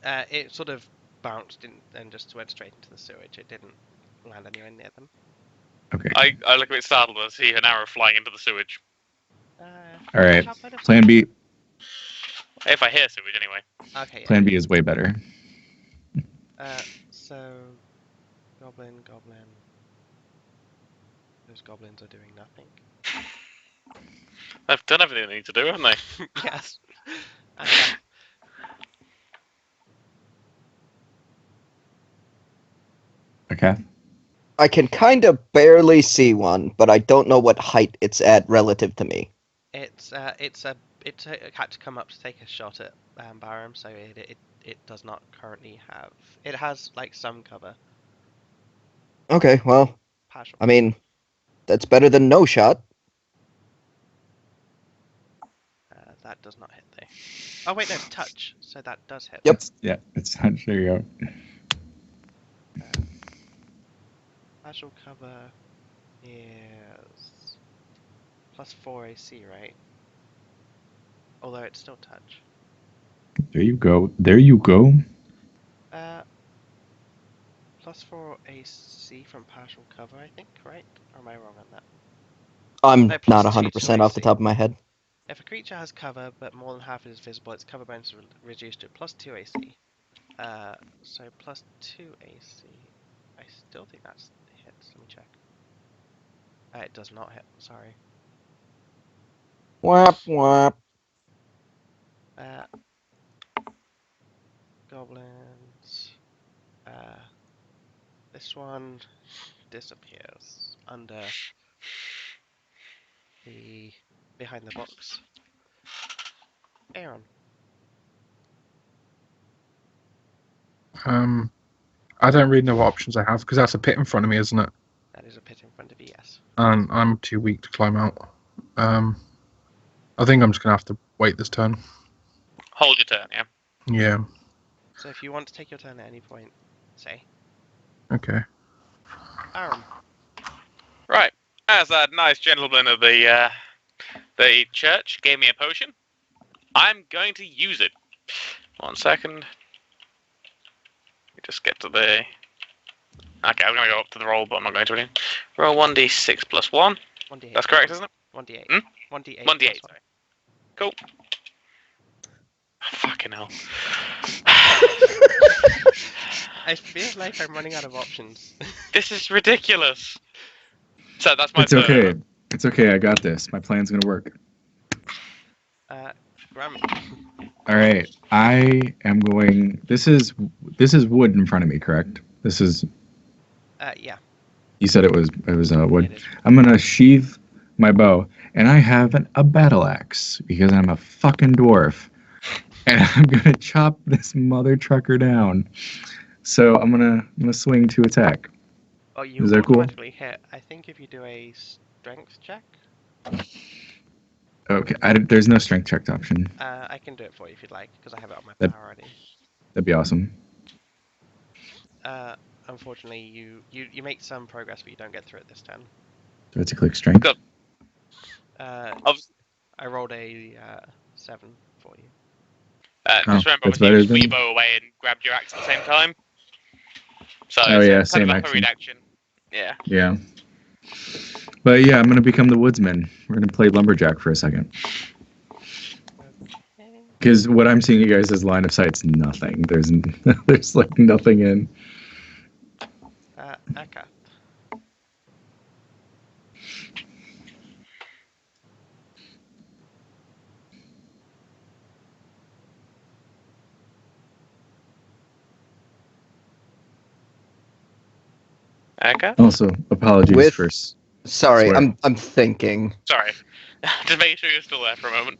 It sort of bounced in and just went straight into the sewage. It didn't land anywhere near them. Okay. I look a bit startled as I see an arrow flying into the sewage. All right. Chop out of Plan sewage. B. If I hear sewage, anyway. Okay. Yeah. Plan B is way better. So goblin. Those goblins are doing nothing. They've done everything they need to do, haven't they? Yes. Okay. I can kind of barely see one, but I don't know what height it's at relative to me. It had to come up to take a shot at Barham, so it does not currently have. It has like some cover. Okay, well, Partial. I mean, that's better than no shot. That does not hit though. Oh wait, no, touch. So that does hit. Yep. It's there you go. Partial cover is +4 AC, right? Although it's still touch. There you go. There you go. +4 AC from partial cover, I think, right? Or am I wrong on that? I'm No, not +2 to 100% off the AC. top of my head. If a creature has cover, but more than half is visible, its cover bonus is reduced to +2 AC. So +2 AC. I still think that's hits. Let me check. It does not hit. Sorry. Whap, whap. Goblins. This one disappears under behind the box. Aaron. I don't really know what options I have because that's a pit in front of me, isn't it? That is a pit in front of you, yes. And I'm too weak to climb out. I think I'm just gonna have to wait this turn. Hold your turn, yeah. Yeah. So if you want to take your turn at any point, say. Okay. Aaron. Right. As that nice gentleman of the church gave me a potion, I'm going to use it. 1 second. Let me just get to the... Okay, I'm going to go up to the roll, but I'm not going to again. Roll 1d6 plus 1. 1d8. That's correct, isn't it? 1d8. Hmm? 1d8. 1d8, plus sorry. Cool. Fucking hell. I feel like I'm running out of options. This is ridiculous. So that's my It's turn. okay. It's okay. I got this. My plan's gonna work. Graham. All right. I am going. This is wood in front of me, correct? This is. Yeah. You said it was wood. It is. I'm gonna sheath my bow, and I have a battle axe because I'm a fucking dwarf, and I'm gonna chop this mother trucker down. So I'm gonna swing to attack. Oh, you Is that cool? automatically hit. I think if you do a strength check. Okay. There's no strength check option. I can do it for you if you'd like, because I have it on my That- power already. That'd be awesome. Unfortunately, you make some progress, but you don't get through it this turn. Do I have to click strength? Good. I rolled a 7 for you. Just remember, that's obviously, you better just put than- your bow away and grabbed your axe at the same time. So Oh, it's yeah, kind same of a action. hurried action. Yeah. Yeah. But yeah, I'm gonna become the woodsman. We're gonna play lumberjack for a second. Because what I'm seeing you guys as line of sight's nothing. There's like nothing in. Okay. Okay. Also, apologies With- for. Sorry, Swear. I'm thinking. Sorry. Just making sure you're still there for a moment.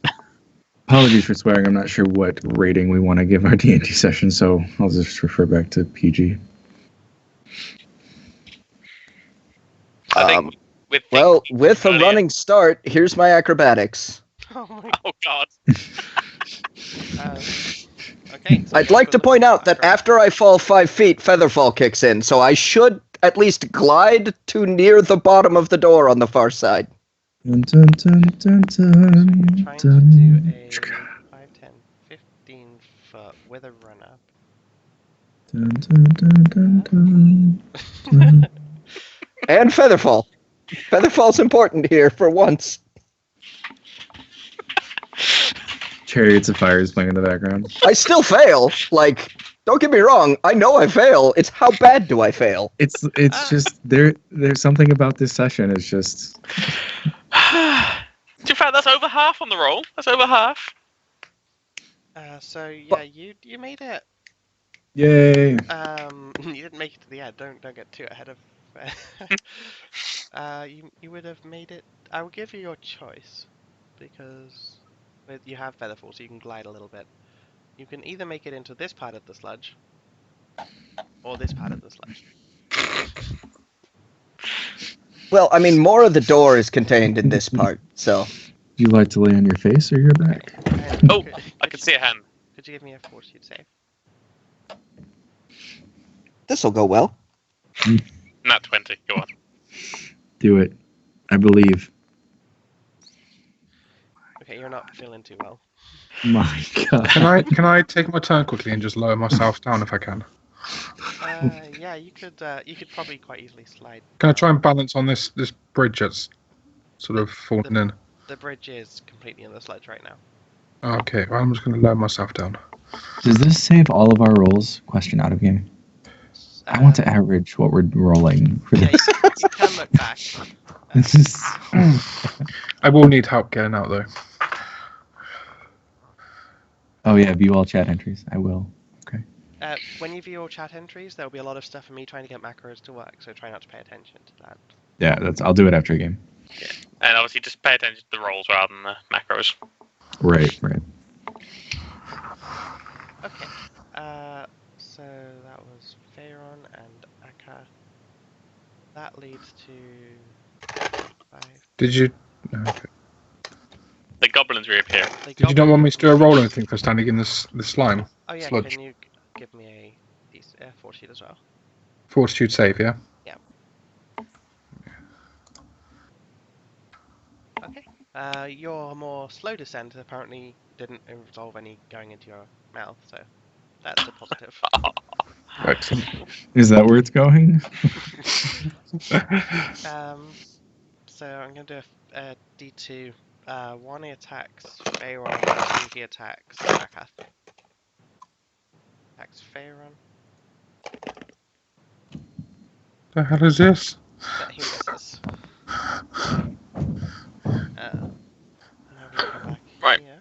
Apologies for swearing. I'm not sure what rating we want to give our D&D session, so I'll just refer back to PG. I think with Well, things with a earlier- running start, here's my acrobatics. Oh my. Oh god. Okay. So I'd go like for to the point out that acrobatics. after I fall 5 feet, Featherfall kicks in, so I should at least glide to near the bottom of the door on the far side. Dun, dun, dun, dun, dun, Trying to do a 5, 10, 15 foot with a run up. dun, dun, dun, dun, dun. And Featherfall. Featherfall's important here for once. Chariots of Fire is playing in the background. I still fail. Like, don't get me wrong. I know I fail. It's how bad do I fail? It's just there's something about this session. It's just In fact, that's over half on the roll. That's over half. So yeah, you made it. yay. You didn't make it to the end. Don't get too ahead of. You would have made it. I will give you your choice, because you have Featherfall, so you can glide a little bit. You can either make it into this part of the sludge, or this part of the sludge. Well, I mean, more of the door is contained in this part, so. Do you like to lay on your face or your back? And Oh, I can see a hand. Could you give me a fortitude save? This'll go well. Nat 20. Go on. Do it. I believe. Okay, you're not feeling too well. My God. Can I take my turn quickly and just lower myself down if I can? Yeah, you could probably quite easily slide. Can I try down. and balance on this bridge that's sort of fallen in? The bridge is completely in the sludge right now. Okay, well, I'm just going to lower myself down. Does this save all of our rolls? Question out of game. I want to average what we're rolling for Yeah, this. you can look back. This is I will need help getting out though. Oh yeah, view all chat entries. I will. When you view all chat entries, there'll be a lot of stuff for me trying to get macros to work, so try not to pay attention to that. Yeah, I'll do it after a game. And obviously, just pay attention to the rolls rather than the macros. Right. Okay. So that was Pharaon and Akka. That leads to 5. Did you? Okay. The goblins reappear. Did you not want me to do a roll or anything for standing in this slime? Oh yeah, sludge? can you give me a fortitude as well? Fortitude save, yeah. Okay. Your more slow descent apparently didn't involve any going into your mouth, so that's a positive. Excellent. Is that where it's going? So I'm going to do a D2. One he attacks Pharaon, two he attacks Akath. Attacks Pharaon. The hell is this? He misses. Now we come back Right. here.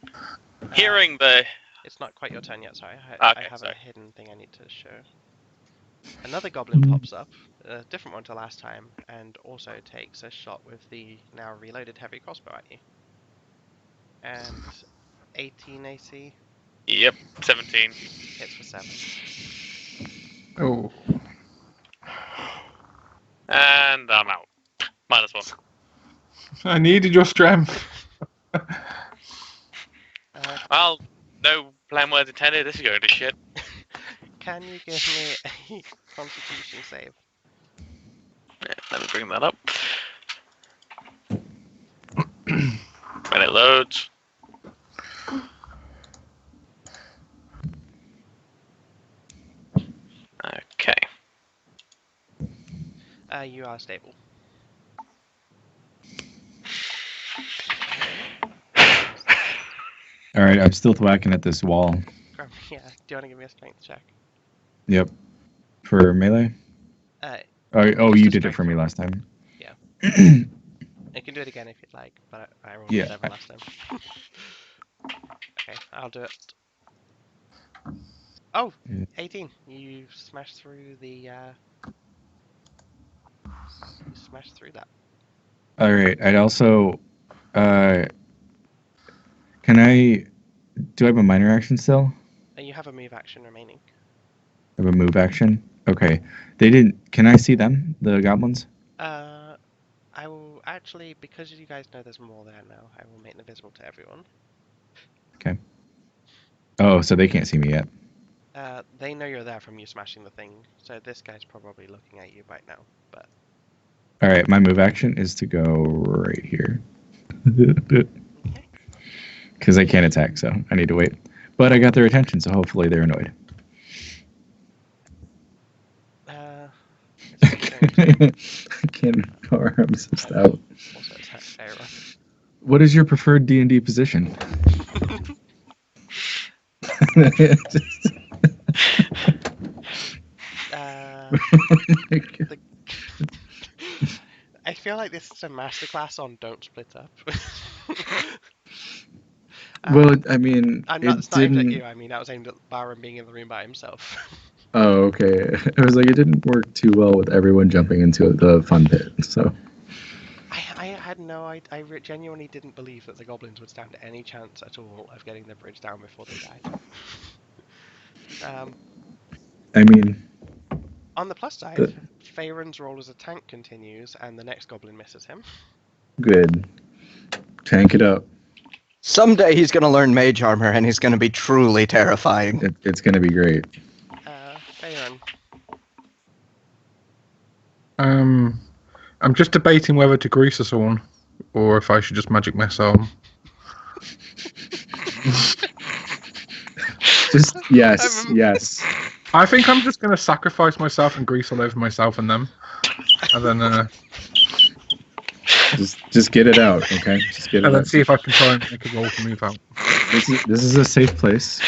Hearing the It's not quite your turn yet, sorry. Okay, I have sorry. a hidden thing I need to show. Another goblin pops up, a different one to last time, and also takes a shot with the now reloaded heavy crossbow at you. And 18 AC Yep, 17. hits for 7. Oh, And I'm out. -1. I needed your strength. Well, no plain words intended. This is going to shit. Can you give me a Constitution save? Yeah, let me bring that up. When it loads. You are stable. All right, I'm still whacking at this wall. Yeah. Do you want to give me a strength check? Yep. For melee? Uh, Oh, just you a did it strength for me roll. last time. Yeah. You can do it again if you'd like, but I rolled Yeah. a 7 last time. Okay, I'll do it. Oh, Yeah. 18. You smashed through the. You smashed through that. All right. I'd also. Can I? Do I have a minor action still? And you have a move action remaining. I have a move action. Okay. They didn't. Can I see them? The goblins? I will actually, because you guys know there's more there now, I will make them visible to everyone. Okay. Oh, so they can't see me yet. They know you're there from you smashing the thing, so this guy's probably looking at you right now. But All right. My move action is to go right here. okay. Because I can't attack, so I need to wait. But I got their attention, so hopefully they're annoyed. It's going to I can't. Our arms just out. also attack Aira. What is your preferred D&D position? The... I feel like this is a masterclass on don't split up. Well, I mean, It's not aimed at you. I mean, that was aimed at Byron being in the room by himself. Oh, okay. I was like, it didn't work too well with everyone jumping into the fun pit. So I had no. I genuinely didn't believe that the goblins would stand any chance at all of getting the bridge down before they died. I mean, On the plus side, the, Faerun's role as a tank continues, and the next goblin misses him. good. Tank it up. Someday he's going to learn mage armor, and he's going to be truly terrifying. It's gonna be great. Faerun. I'm just debating whether to grease us all, or if I should just magic missile. Just yes, yes. I think I'm just going to sacrifice myself and grease all over myself and them, and then Just get it out, okay? Just get it and then out. see if I can try and make a roll to move out. This is a safe place.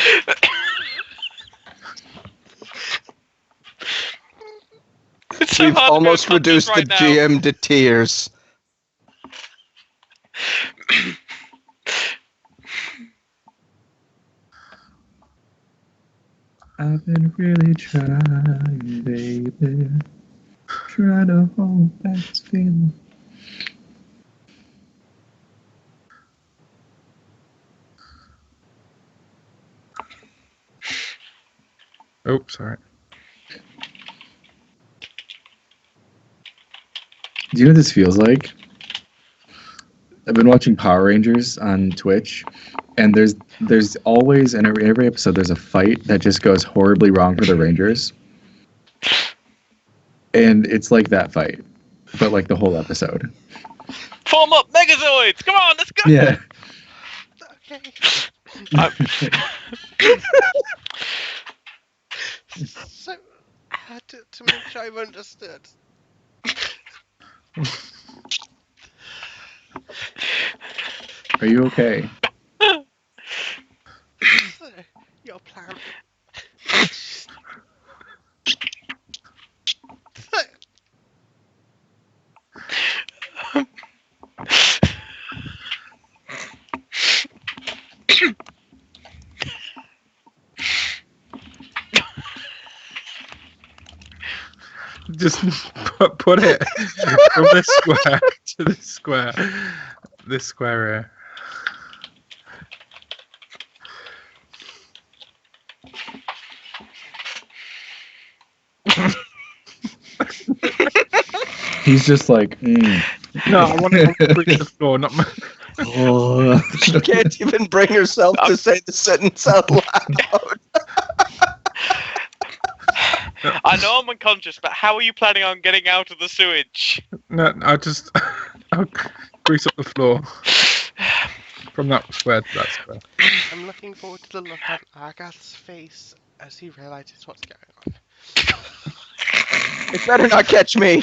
It's so We've hard to be almost unconscious reduced the right now. GM to tears. I've been really trying, baby. Trying to hold back this feeling. Oh, sorry. Do you know what this feels like? I've been watching Power Rangers on Twitch, and there's always in every episode there's a fight that just goes horribly wrong for the Rangers, and it's like that fight, but like the whole episode. Form up, Megazoids! Come on, let's go! Yeah. Okay. So, to make sure I've understood. Are you okay? So, your plan. Just put it from this square to this square. This square here. He's just like, No, I want to reach the floor, not my... oh. She can't even bring herself to say the sentence out loud. I know I'm unconscious, but how are you planning on getting out of the sewage? No, I'll grease up the floor from that square to that square. I'm looking forward to the look on Argath's face as he realizes what's going on. It better not catch me.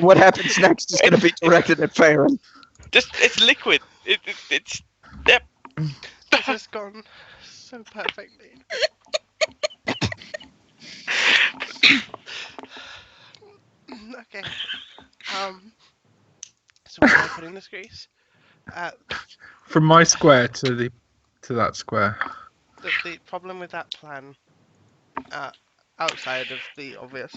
What happens next is going to be directed at Farron. It's liquid. It's yep. This has gone so perfectly. Okay. So where am I putting this grease? From my square to that square. The problem with that plan, outside of the obvious,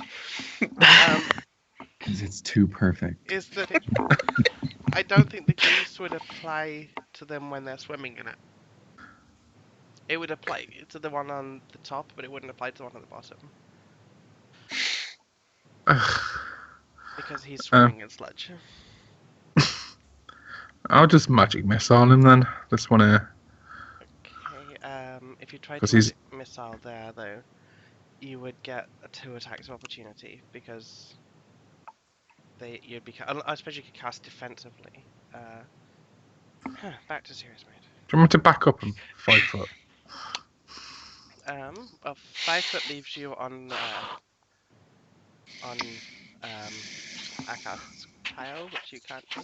Because it's too perfect. is that I don't think the grease would apply to them when they're swimming in it. It would apply to the one on the top, but it wouldn't apply to the one on the bottom. Because he's swimming in sludge. I'll just magic missile him then. Just want to. Okay, if you tried 'Cause to he's- missile there, though, you would get 2 attacks of opportunity, because you'd be... I suppose you could cast defensively. Back to serious mode. Do you want me to back up him 5 foot? Well, 5 foot leaves you on Akath's tile, which you can't do.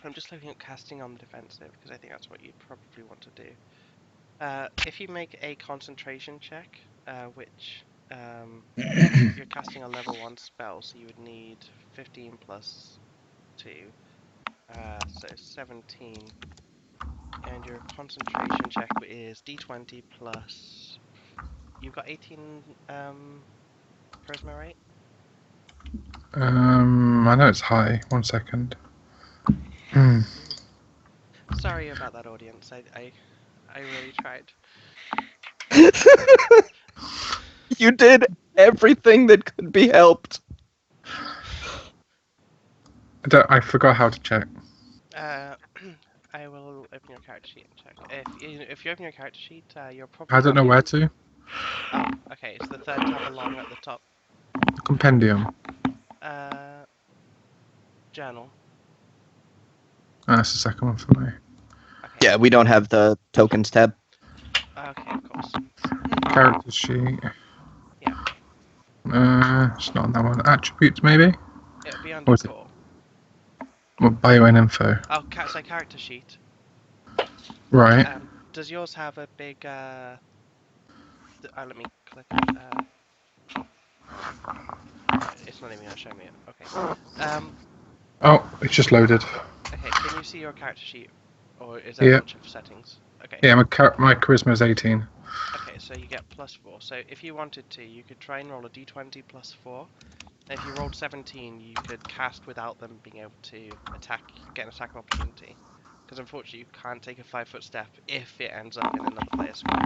I'm just looking at casting on the defensive, because I think that's what you'd probably want to do. If you make a concentration check, which you're casting a level 1 spell, so you would need 15 plus 2, so 17. And your concentration check is d20 plus... You've got 18 charisma, right? I know it's high. 1 second. Sorry about that, audience. I really tried. You did everything that could be helped. I forgot how to check. I will open your character sheet and check. If you open your character sheet, you're probably... I don't know where to. Oh, okay. It's the third tab along at the top. The compendium. Journal. That's the second one for me. Okay. Yeah, we don't have the tokens tab. Okay, of course. Character sheet. Yeah. It's not on that one. Attributes, maybe? It'll be under Or is it- core. Well, bio and info. Oh, so character sheet. Right. Does yours have a big... let me click... it's not even going to show me it. Okay. Oh, it's just loaded. Okay, can you see your character sheet? Or is there Yeah. a bunch of settings? Okay. Yeah, my charisma is 18. Okay, so you get +4. So if you wanted to, you could try and roll a d20 +4. And if you rolled 17, you could cast without them being able to get an attack opportunity. Because unfortunately, you can't take a 5-foot step if it ends up in another player's square.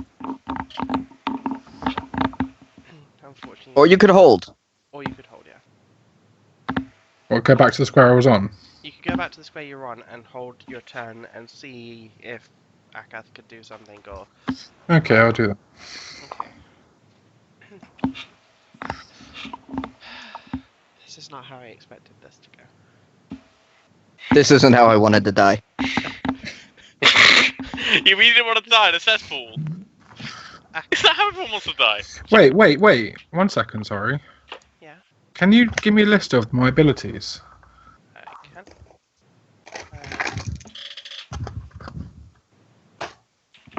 Unfortunately. Or you could hold. Or you could hold, yeah. Or go back to the square I was on. You could go back to the square you're on and hold your turn and see if Akath could do something, or... Okay, I'll do that. Okay. This is not how I expected this to go. This isn't how I wanted to die. You really didn't want to die in a cesspool. Is that how everyone wants to die? Wait. 1 second, sorry. Yeah, Can you give me a list of my abilities? I can.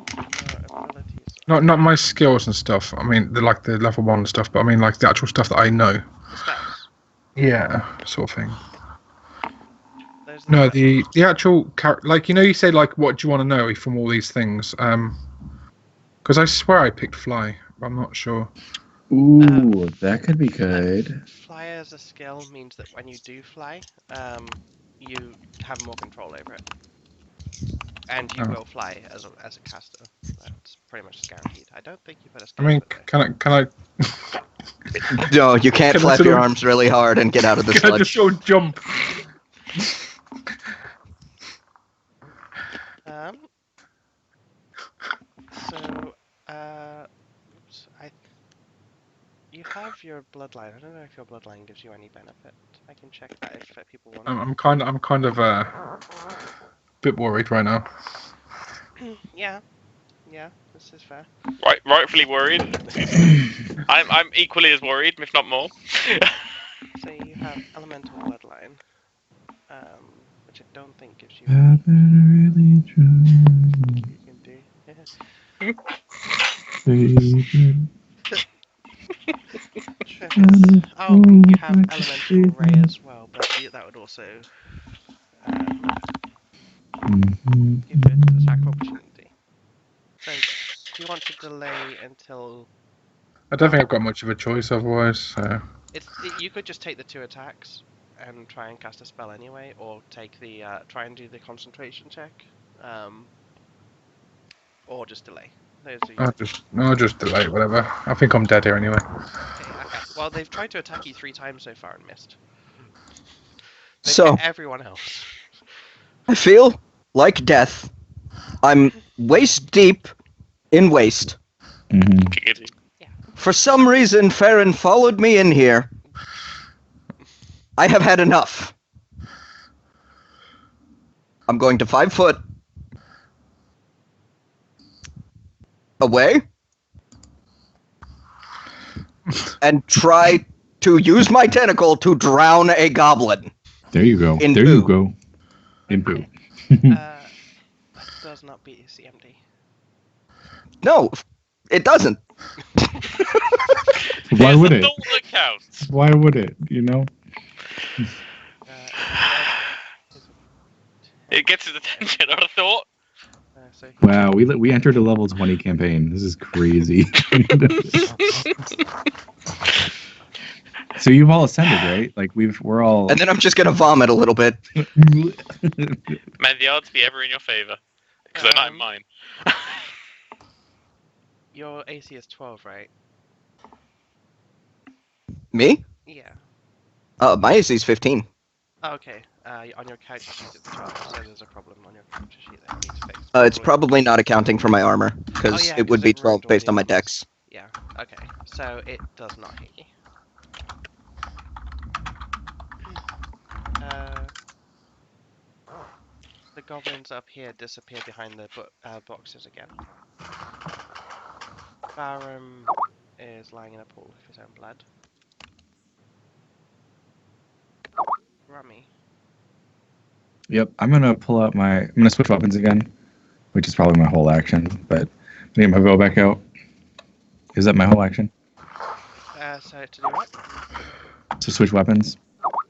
Your abilities. Not my skills and stuff. I mean, the level 1 stuff, but I mean like the actual stuff that I know. The spells. Yeah, sort of thing. Those are No, spells. the actual like you say like what do you want to know from all these things? Because I swear I picked fly, but I'm not sure. Ooh, that could be good. Fly as a skill means that when you do fly, you have more control over it. And you Oh. will fly as a caster. That's pretty much guaranteed. I don't think you put a I skill mean, for it, can I No, you can't Can I flap sort your of- arms really hard and get out of the can I just sludge. sort of jump? though. So, oops, you have your bloodline. I don't know if your bloodline gives you any benefit. I can check that if people want. I'm kind of a bit worried right now. Yeah, Yeah, this is fair. Rightfully worried. I'm equally as worried, if not more. So you have Elemental Bloodline, which I don't think gives you I've been really trying, you can do. baby. Triffith. Oh, you have Elemental Ray as well, but that would also give it attack opportunity. So, do you want to delay until I don't think I've got much of a choice otherwise. So you could just take the 2 attacks and try and cast a spell anyway, or take the try and do the concentration check, or just delay. Those are your... I'll just delay whatever. I think I'm dead here anyway. Okay. Well, they've tried to attack you 3 times so far and missed. They've So hit everyone else. I feel like death. I'm waist deep in waste. Giggity. For some reason, Farron followed me in here. I have had enough. I'm going to 5 foot away and try to use my tentacle to drown a goblin. There you go. In there poo. you go. In poo. That does not beat his CMD. No, it doesn't. Why Here's would the it? thought that counts. Why would it? You know? It gets his attention, I'd have thought. So he Wow, we entered a level 20 campaign. This is crazy. So you've all ascended, right? Like we're all. And then I'm just gonna vomit a little bit. Man, the odds be ever in your favour. Because they're not in mine. Your AC is 12, right? Me? Yeah. My AC is 15. Oh, okay. On your character sheet it's 12, so there's a problem on your character sheet that you need to fix. It's probably not accounting for my armor, because yeah, it would 'cause be it ruined 12 all based the on my armors. dex. Yeah, okay. So it does not hit you. The goblins up here disappear behind the boxes again. Barum is lying in a pool of his own blood. Rummy. Yep, I'm gonna pull out I'm gonna switch weapons again, which is probably my whole action. But get my bow back out. Is that my whole action? So to do what? To switch weapons.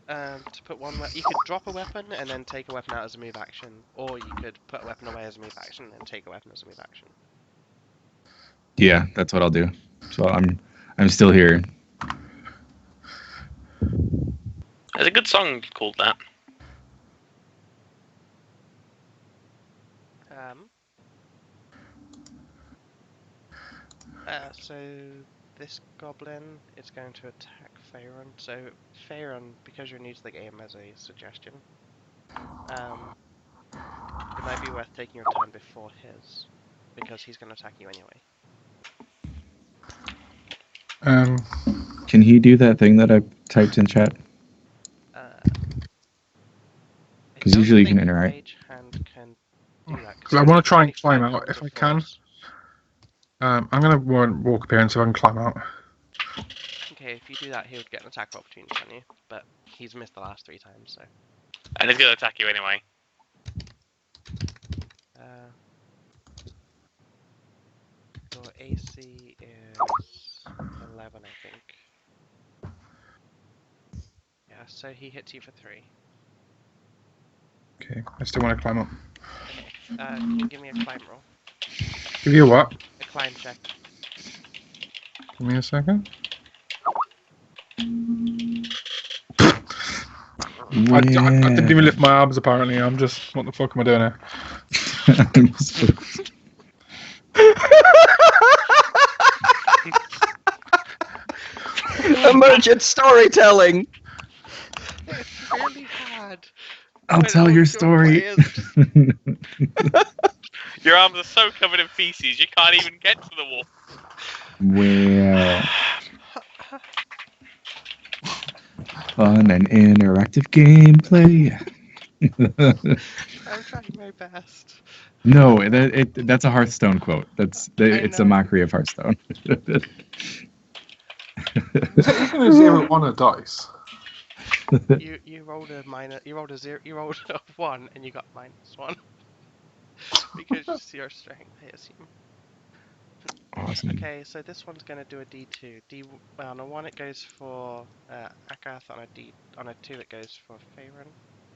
To put one you could drop a weapon and then take a weapon out as a move action, or you could put a weapon away as a move action and then take a weapon as a move action. Yeah, that's what I'll do. So I'm still here. There's a good song called that. So this goblin is going to attack Faerun. So Faerun, because you're new to the game, as a suggestion, it might be worth taking your turn before his, because he's going to attack you anyway. Can he do that thing that I typed in chat? Because usually you can interact. Mage hand can do that. I want to try and climb out if I can. I'm gonna walk up here and see if I can climb out. Okay, if you do that, he would get an attack opportunity on you, but he's missed the last 3 times, so. And he's going to attack you anyway. Your AC is 11, I think. Yeah, so he hits you for 3. Okay, I still want to climb up. Okay, can you give me a climb roll? Give you a what? A climb check. Give me a second. I didn't even lift my arms, apparently. I'm just... What the fuck am I doing here? Emergent storytelling! It's really hard. I'll tell your story. Your arms are so covered in feces, you can't even get to the wall. Well, fun and interactive gameplay. I'm trying my best. No, that's a Hearthstone quote. It's a know. mockery of Hearthstone. Is it even a 0 on a dice? You rolled a minor. You rolled a zero. You rolled a 1, and you got -1 because it's your strength, I assume. Awesome. Okay, so this one's gonna do a D2. Well, on a 1 it goes for Akath. On a 2 it goes for Faerun.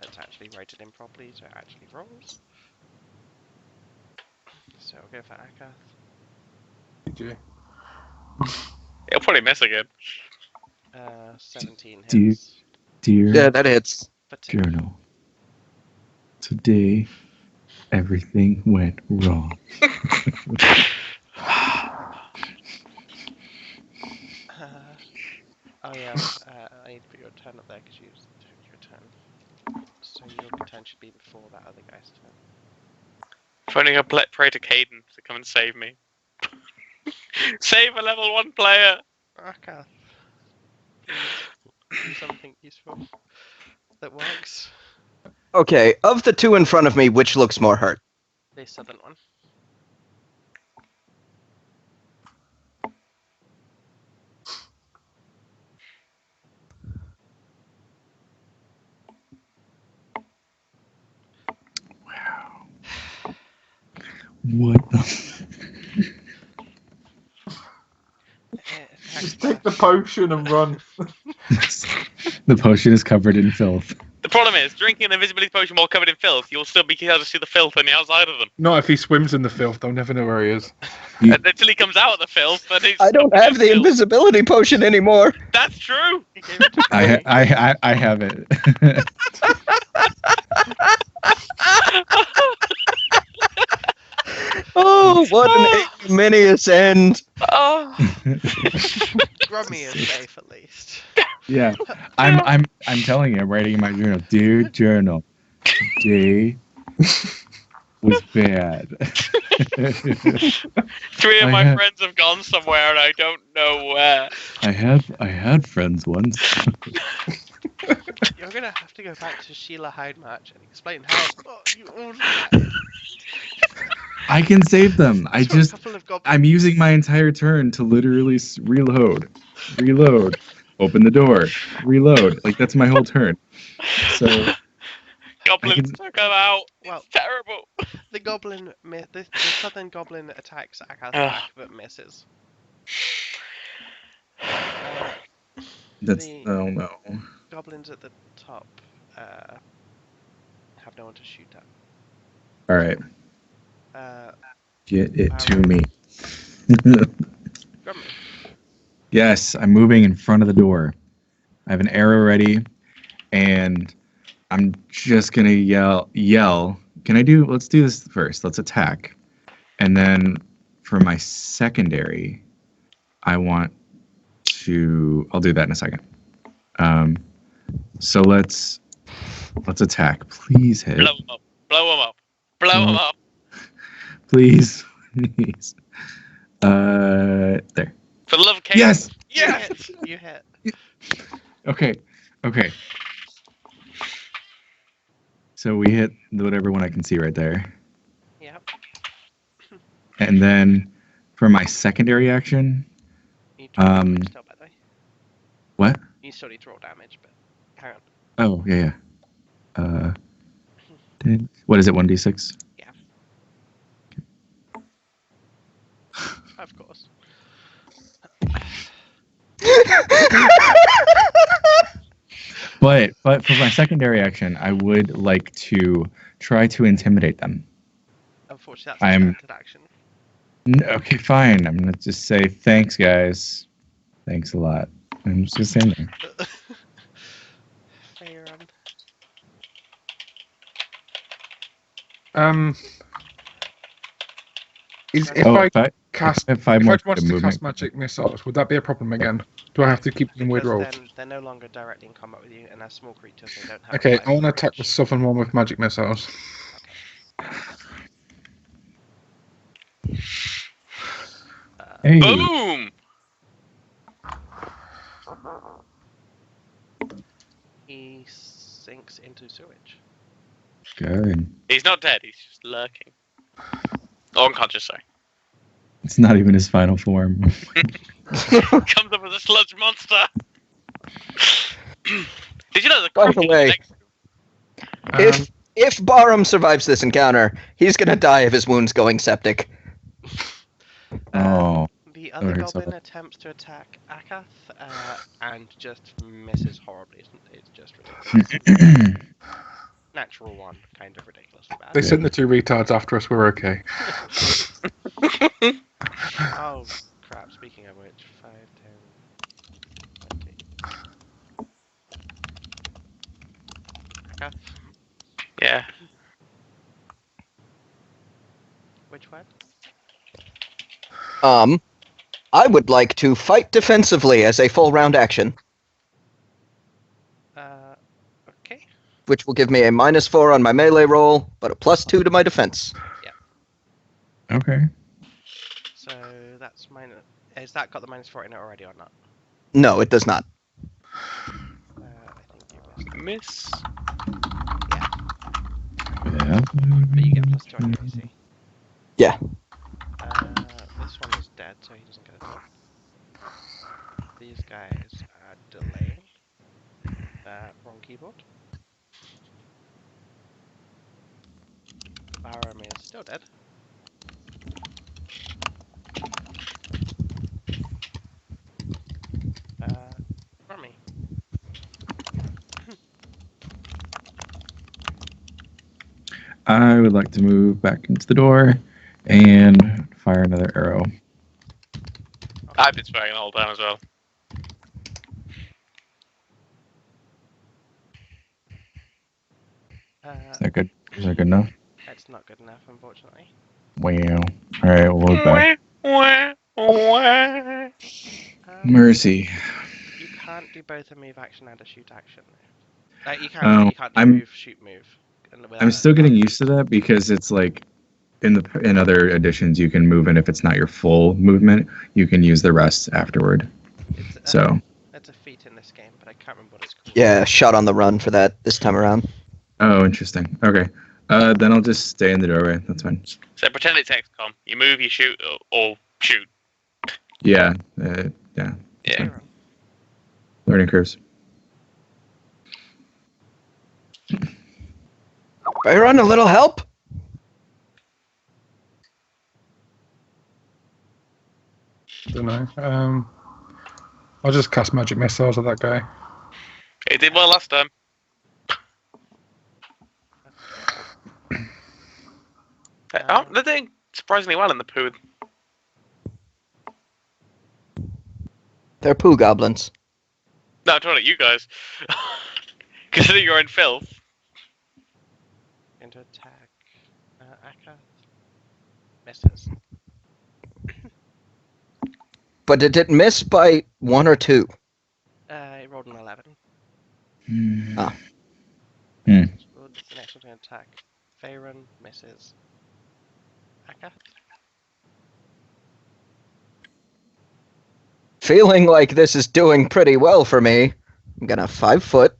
Let's actually write it in properly so it actually rolls. So we'll go for Akath. GG. He'll probably miss again. 17 Do you- hits. Yeah, Dear that hits. For 2. Journal, today everything went wrong. Oh yeah, I need to put your turn up there because you took your turn. So your turn should be before that other guy's turn. If only I pray to Caden to come and save me. Save a level 1 player! Akath, please do something useful that works. Okay, of the two in front of me, which looks more hurt? The southern one. Wow. What the? Just take the potion and run. The potion is covered in filth. The problem is, drinking an invisibility potion while covered in filth, you'll still be able to see the filth on the outside of them. Not if he swims in the filth, they'll never know where he is. And until he comes out of the filth, then he's I don't covered in have the filth. invisibility potion anymore. That's true! He gave it to me. I have it. Oh, what an ignominious end. Oh. Grummy is safe at least. Yeah, I'm telling you, I'm writing in my journal. Dear journal, today was bad. 3 of I my have- friends have gone somewhere and I don't know where. I had friends once. You're gonna have to go back to Sheila Hyde Match and explain how you ordered that. I can save them. A couple of goblins. I'm using my entire turn to literally reload, open the door, reload. Like that's my whole turn. So Goblins took him out. Well, It's terrible. the goblin, the southern goblin attacks Akath's Ugh. back but misses. that's The oh no. goblins at the top have no one to shoot at. All right, get it to me. Grummy. Yes, I'm moving in front of the door. I have an arrow ready, and I'm just gonna yell. Let's do this first. Let's attack. And then for my secondary, I'll do that in a second. So let's attack. Please hit. Blow him up. Blow him up. Blow him up. Please. Please. There. For the love of Caden. Yes! Yes! You hit. Okay. So we hit whatever one I can see right there. Yep. And then for my secondary action, You need to roll damage still, by the way. what? You still need to roll damage, but carry on. Oh, yeah. What is it, 1d6? Yeah. Of course. But for my secondary action, I would like to try to intimidate them. Unfortunately, that's a standard action. Okay, fine. I'm going to just say, thanks, guys. Thanks a lot. I'm just going to stand there. Faerun. If Oh, I if I cast, have 5 if more I wanted to movement. cast magic missiles, would that be a problem again? Do I have to keep them weird Because rolls? then they're no longer directly in combat with you, and as small creatures, they don't have. Okay, life I want to attack the reach. southern one with magic missiles. Hey, Boom! He sinks into sewage. good. He's not dead, he's just lurking. Oh, unconscious, sorry. It's not even his final form. Comes up as a sludge monster. Did you know the By the cracking way- next? If Barham survives this encounter, he's gonna die of his wounds going septic. Oh. The other Sorry, goblin sorry. attempts attempts to attack Akath and just misses horribly. It's just ridiculous. Natural one, kind of ridiculously They bad. sent the two retards after us. We're okay. Oh crap! Speaking of which, 5, 10, 20. Akath, Yeah. which one? I would like to fight defensively as a full round action, Okay. which will give me a -4 on my melee roll, but a +2 to my defense. Okay. So that's minus. Has that got the -4 in it already or not? No, it does not. I think you missed. Miss. Yeah. But you get +2 on your AC. Yeah. This one is dead, so he doesn't get a top. These guys are delaying. Wrong keyboard. Barum is still dead. Rummy. I would like to move back into the door and fire another arrow. I've been swearing the whole time as well. Is that good? Is that good enough? It's not good enough, unfortunately. Wow. Alright, we'll move back. Um, Mercy. You can't do both a move action and a shoot action. You can, Oh, but you can't do I'm- move, shoot, move. I'm still getting used to that because it's like in other editions you can move, and if it's not your full movement, you can use the rest afterward. So It's a feat in this game, but I can't remember what it's called. Yeah, shot on the run for that this time around. oh, interesting. Okay. Then I'll just stay in the doorway. That's fine. So pretend it's XCOM. You move, you shoot, or shoot. Yeah. Yeah. Byron. Learning curves. Byron, a little help? Don't know. I'll just cast magic missiles at that guy. It did well last time. They're doing surprisingly well in the poo. They're poo goblins. No, I'm talking about you guys. Considering you're in filth. Going to attack Akath. Misses. But it didn't miss by 1 or 2. He rolled an 11. Ah. Good. The next one's going to attack Faerun. Misses. Akath. Feeling like this is doing pretty well for me, I'm gonna 5 foot.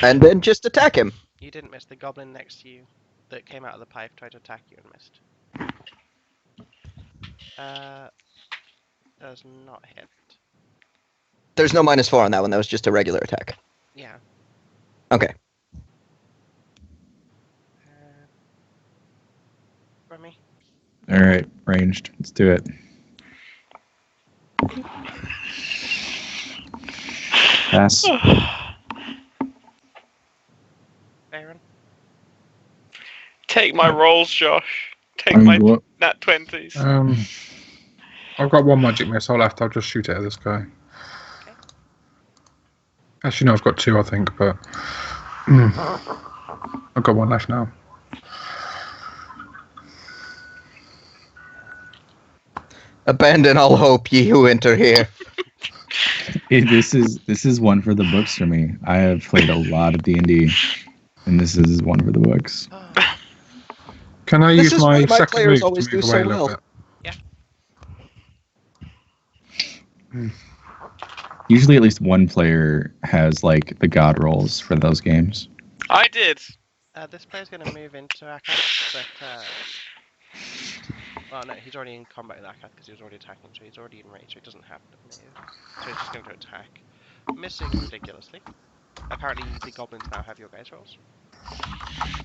And then just attack him. You didn't miss. The goblin next to you that came out of the pipe tried to attack you and missed. Does not hit. There's no -4 on that one, that was just a regular attack. Yeah. Okay. Rummy. Alright, ranged. Let's do it. Pass. Faerun. Take my rolls, Josh. Take I'm my go- nat 20s. I've got one magic missile left. I'll just shoot it at this guy. Okay. Actually, no, I've got 2, I think, but I've got 1 left now. Abandon all hope, ye who enter here. This is one for the books for me. I have played a lot of D&D, and this is one for the books. Can I This use is my why my second players move to always move do away so a little well. bit? Usually at least one player has like the god rolls for those games. I did. This player's going to move into Akath, but well, no, he's already in combat with Akath because he was already attacking, so he's already in range, so he doesn't have to move. So he's just going to attack, missing ridiculously. Apparently, the goblins now have your guys' rolls.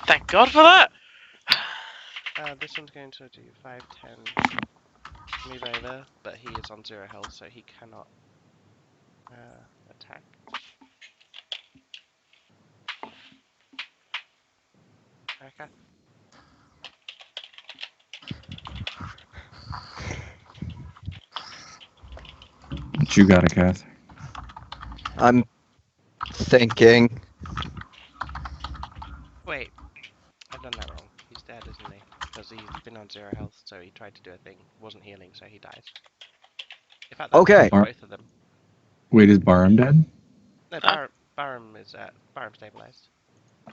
Thank God for that. This one's going to do 5, 10, move over, but he is on 0 health, so he cannot attack. Akath. What you got, Kath? I'm thinking. Wait, I've done that wrong. He's dead, isn't he? Because he's been on 0 health, so he tried to do a thing, wasn't healing, so he dies. In fact, that's Okay. both of them. Wait, is Barum dead? No, Huh? Barum is Barum stabilized.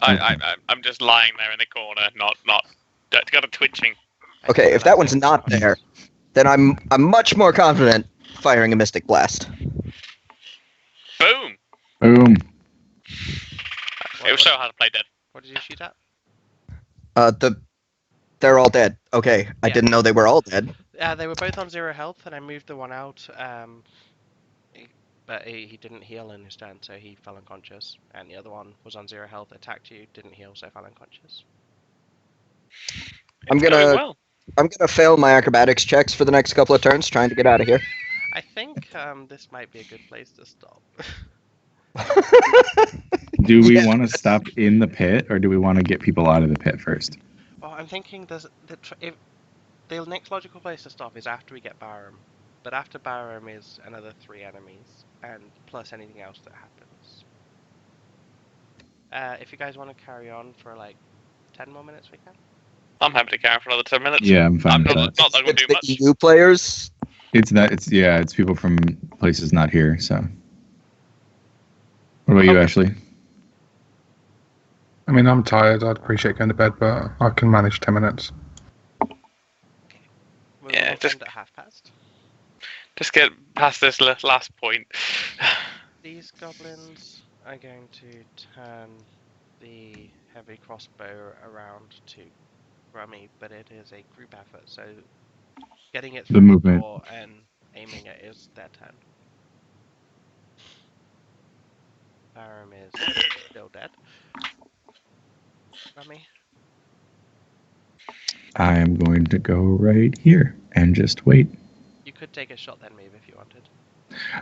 I'm just lying there in the corner, not got a twitching. Okay, if that one's not there, then I'm much more confident firing a Mystic Blast. Boom! Boom. It was so hard to play dead. What did you shoot at? They're all dead. Okay, I Yeah. didn't know they were all dead. They were both on 0 health, and I moved the one out. But he didn't heal in his turn, so he fell unconscious. And the other one was on 0 health, attacked you, didn't heal, so fell unconscious. I'm It's going gonna well. fail my acrobatics checks for the next couple of turns, trying to get out of here. I think this might be a good place to stop. Do we Yeah. want to stop in the pit, or do we want to get people out of the pit first? Well, I'm thinking if the next logical place to stop is after we get Barum. But after Barum is another 3 enemies, and plus anything else that happens. If you guys want to carry on for like 10 more minutes, we can. I'm happy to carry for another 10 minutes. Yeah, I'm fine with not that. that we'll It's do the much. EU players. It's people from places not here. So, what about you, Okay. Ashley? I mean, I'm tired. I'd appreciate going to bed, but I can manage 10 minutes. We'll Yeah, just- end at 1:30. Just get past this last point. These goblins are going to turn the heavy crossbow around to Rummy, but it is a group effort, so getting it The through movement. door and aiming it is their turn. Barum is still dead. Rummy. I am going to go right here and just wait. You could take a shot then move if you wanted.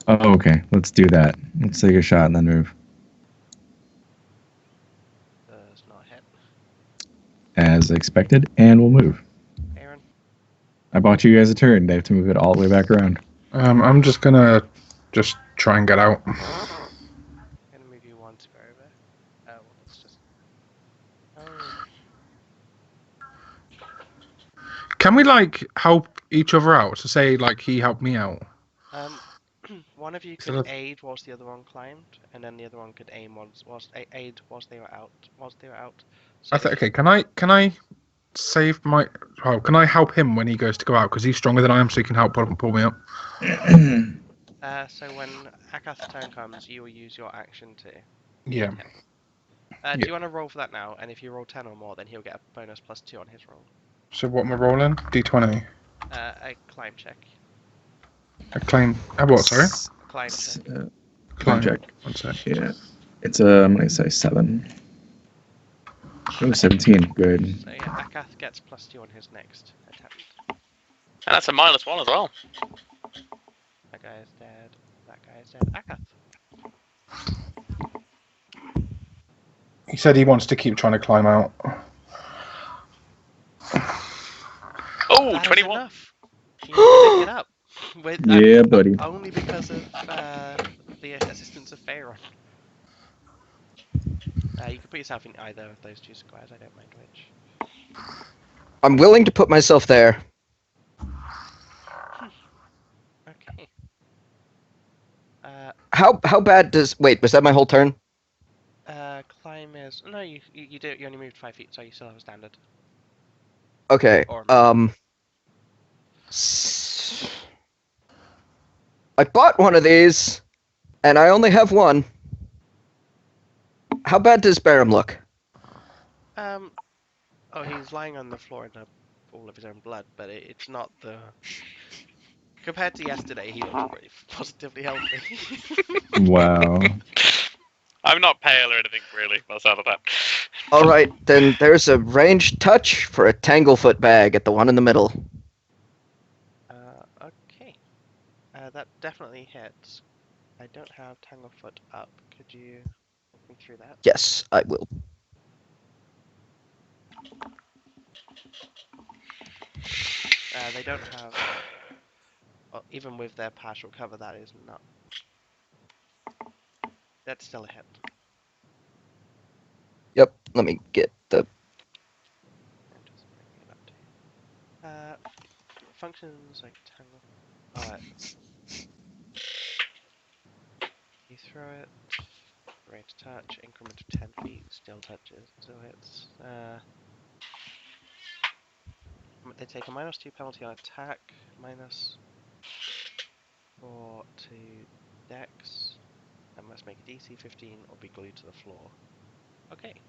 Oh, okay. Let's do that. Let's take a shot and then move. Does not hit. As expected, and we'll move. Aaron. I bought you guys a turn. They have to move it all the way back around. I'm just gonna try and get out. I'm gonna move you 1 square over. Well, let's just. Oh. Can we help each other out? So say he helped me out. One of you So could that's- aid whilst the other one climbed, and then the other one could aim aid whilst they were out. So Okay. Can I save my? Oh, can I help him when he goes to go out? Because he's stronger than I am, so he can help pull me up. So when Akath's turn comes, you will use your action to. Yeah. Do you want to roll for that now? And if you roll 10 or more, then he'll get a bonus +2 on his roll. So what am I rolling? D20. A climb check. A claim. What? Sorry. Climb check. Climb check. 1 sec. Yeah. It's I'm gonna say 7. Oh, 17. Good. So yeah, Akath gets +2 on his next attempt. And that's a -1 as well. That guy is dead. That guy is dead. Akath. He said he wants to keep trying to climb out. Oh, That is 21. enough. You need to pick it up. Yeah, buddy. Only because of the assistance of Pharaoh. You can put yourself in either of those 2 squares, I don't mind which. I'm willing to put myself there. Okay. How bad does? Wait, was that my whole turn? Climb is... No, you only moved 5 feet, so you still have a standard. Okay. Or I bought one of these, and I only have one. How bad does Barum look? Oh, he's lying on the floor in a pool of his own blood, but it's not the. Compared to yesterday, he looks pretty positively healthy. Wow. I'm not pale or anything, really, outside of that. All right, then there's a ranged touch for a Tanglefoot bag at the one in the middle. Okay. That definitely hits. I don't have Tanglefoot up. Could you walk me through that? Yes, I will. They don't have. Well, even with their partial cover, that is not. That's still a hit. Yep, let me get the. I'm just bringing it up to you. Functions like Tangle. Alright. You throw it. Range touch. Increment of 10 feet. Still touches. Still hits. They take a -2 penalty on attack. -4 to dex. And must make a DC 15 or be glued to the floor. Okay.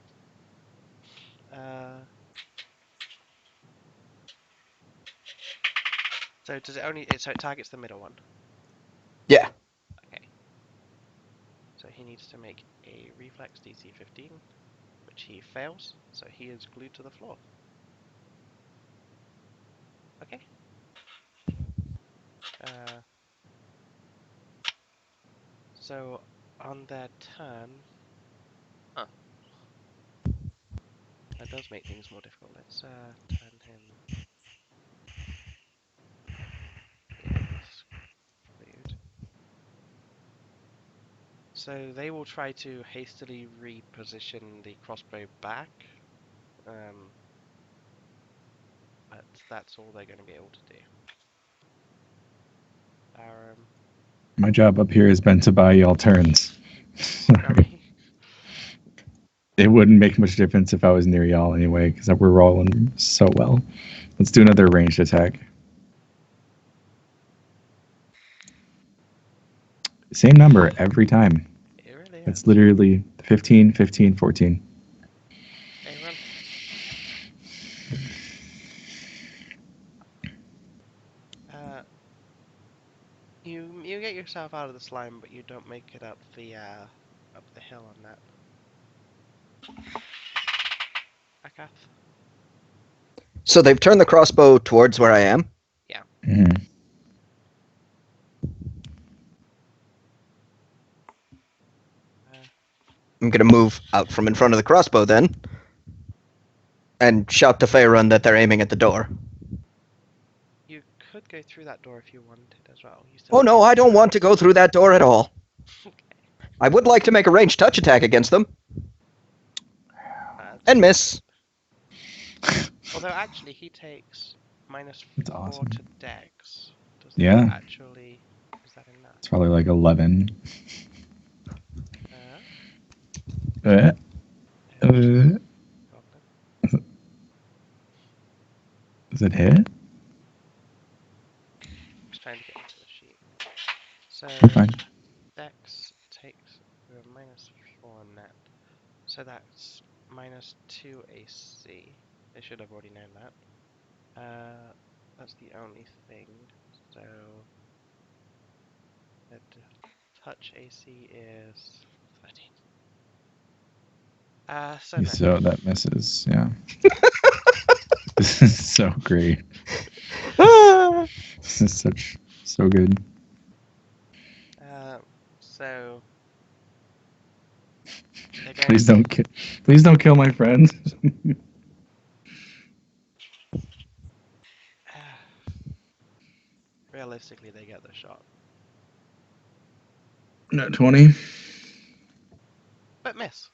So does it only? So it targets the middle one. Yeah. Okay. So he needs to make a reflex DC 15, which he fails. So he is glued to the floor. Okay. So on their turn, that does make things more difficult. Let's turn him. Is glued. So they will try to hastily reposition the crossbow back, but that's all they're going to be able to do. My job up here has been to buy y'all turns. Sorry. It wouldn't make much difference if I was near y'all anyway, because we're rolling so well. Let's do another ranged attack. Same number every time. It really is. It's literally 15, 15, 14. Okay, run. You get yourself out of the slime, but you don't make it up the hill on that. Akath? So they've turned the crossbow towards where I am. Mm-hmm. I'm gonna move out from in front of the crossbow then, and shout to Faerun that they're aiming at the door. You could go through that door if you wanted as well. You Oh no, I don't want to go through that door at all. Okay. I would like to make a ranged touch attack against them. And miss. Although actually he takes -4 awesome. to dex. Does Yeah. that actually... Is that enough? It's probably like 11. Uh, Does it hit? Just trying to get into the sheet. So Fine. dex takes a -4 on that. So that's -2 AC. They should have already known that. That's the only thing. So the touch AC is 13. So no. So that misses, yeah. This is so great. This is so good. So Please don't kill my friends. realistically, they get the shot. Not 20. But miss.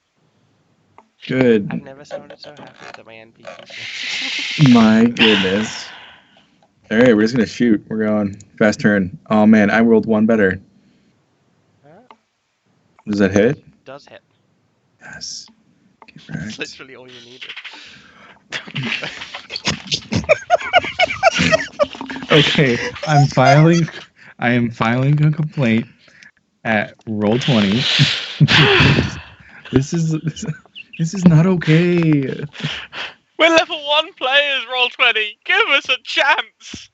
Good. I've never sounded so happy that my NPC missed. My goodness. All right, we're just gonna shoot. We're going fast turn. Oh man, I rolled one better. Does that hit? It does hit. Yes. That's literally all you needed. Okay, I am filing a complaint at Roll20. This This is not okay. We're level 1 players, roll 20. Give us a chance.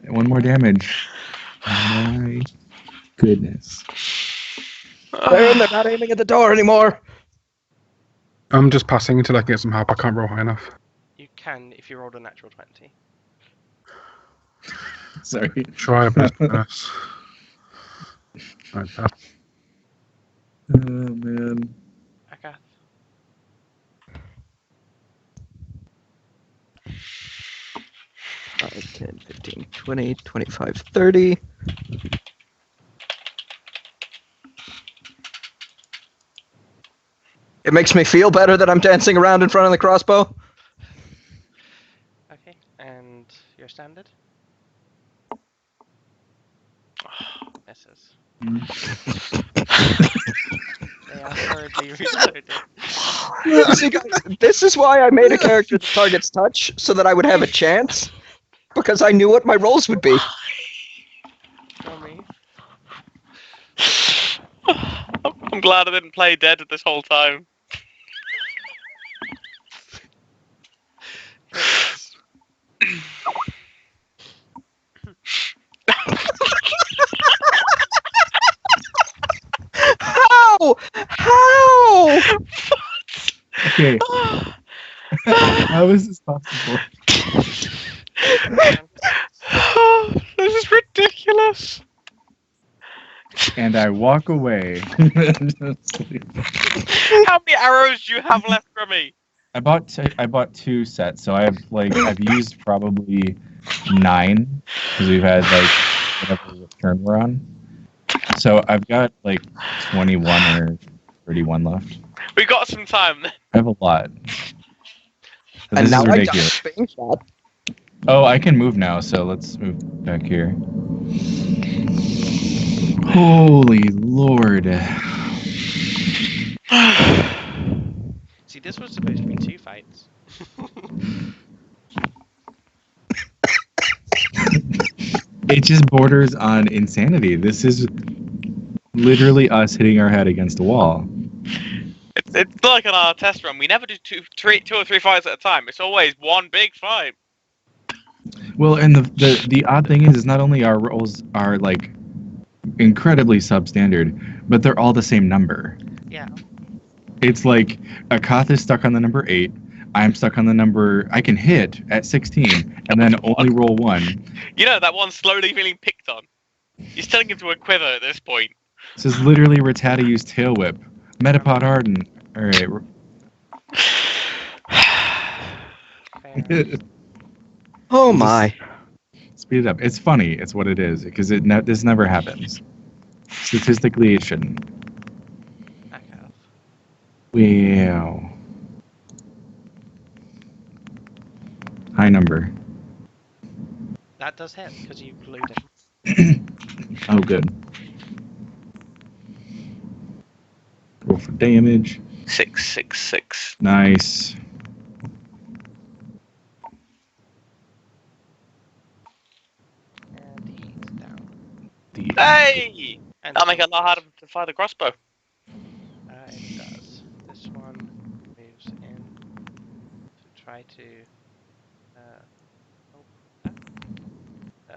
One more damage. My goodness. Baron, they're not aiming at the door anymore. I'm just passing until I can get some help. I can't roll high enough. You can if you rolled a natural 20. Sorry. Try a bonus. Right, that. Oh, man. Akath. Five, 10, 15, 20, 25, 30. It makes me feel better that I'm dancing around in front of the crossbow. Okay, and your standard? Misses. They are hurriedly reloaded. See, guys, this is why I made a character that targets touch, so that I would have a chance. Because I knew what my rolls would be. Dummy. I'm glad I didn't play dead this whole time. Hits. How? How? Okay. How is this possible? This is ridiculous. And I walk away. How many arrows do you have left for me? I bought 2 sets, so I've used probably 9 because we've had whatever turn we're on. So I've got 21 or 31 left. We got some time. I have a lot. But And this now is I ridiculous. got a Bane shot. Oh, I can move now, so let's move back here. Holy Lord. See, this was supposed to be 2 fights. It just borders on insanity. This is literally us hitting our head against a wall. It's like on our test run. We never do two or three fights at a time. It's always one big fight. Well, and the odd thing is not only our rolls are incredibly substandard, but they're all the same number. Yeah. It's like Akath is stuck on the number 8. I'm stuck on the number I can hit at 16, and then only roll 1. You know, that one's slowly feeling picked on. He's turning into a quiver at this point. This is literally Rattata's tail whip. Metapod Harden. Alright. Fair. Oh my. Speed it up. It's funny. It's what it is, because this never happens. Statistically, it shouldn't. Akath. Wow. High number. That does hit, because you glued him. Oh, good. Roll for damage. 666. Nice. And he's down. Hey! And That'll make it a lot harder to fire the crossbow. it does. This one moves in to try to.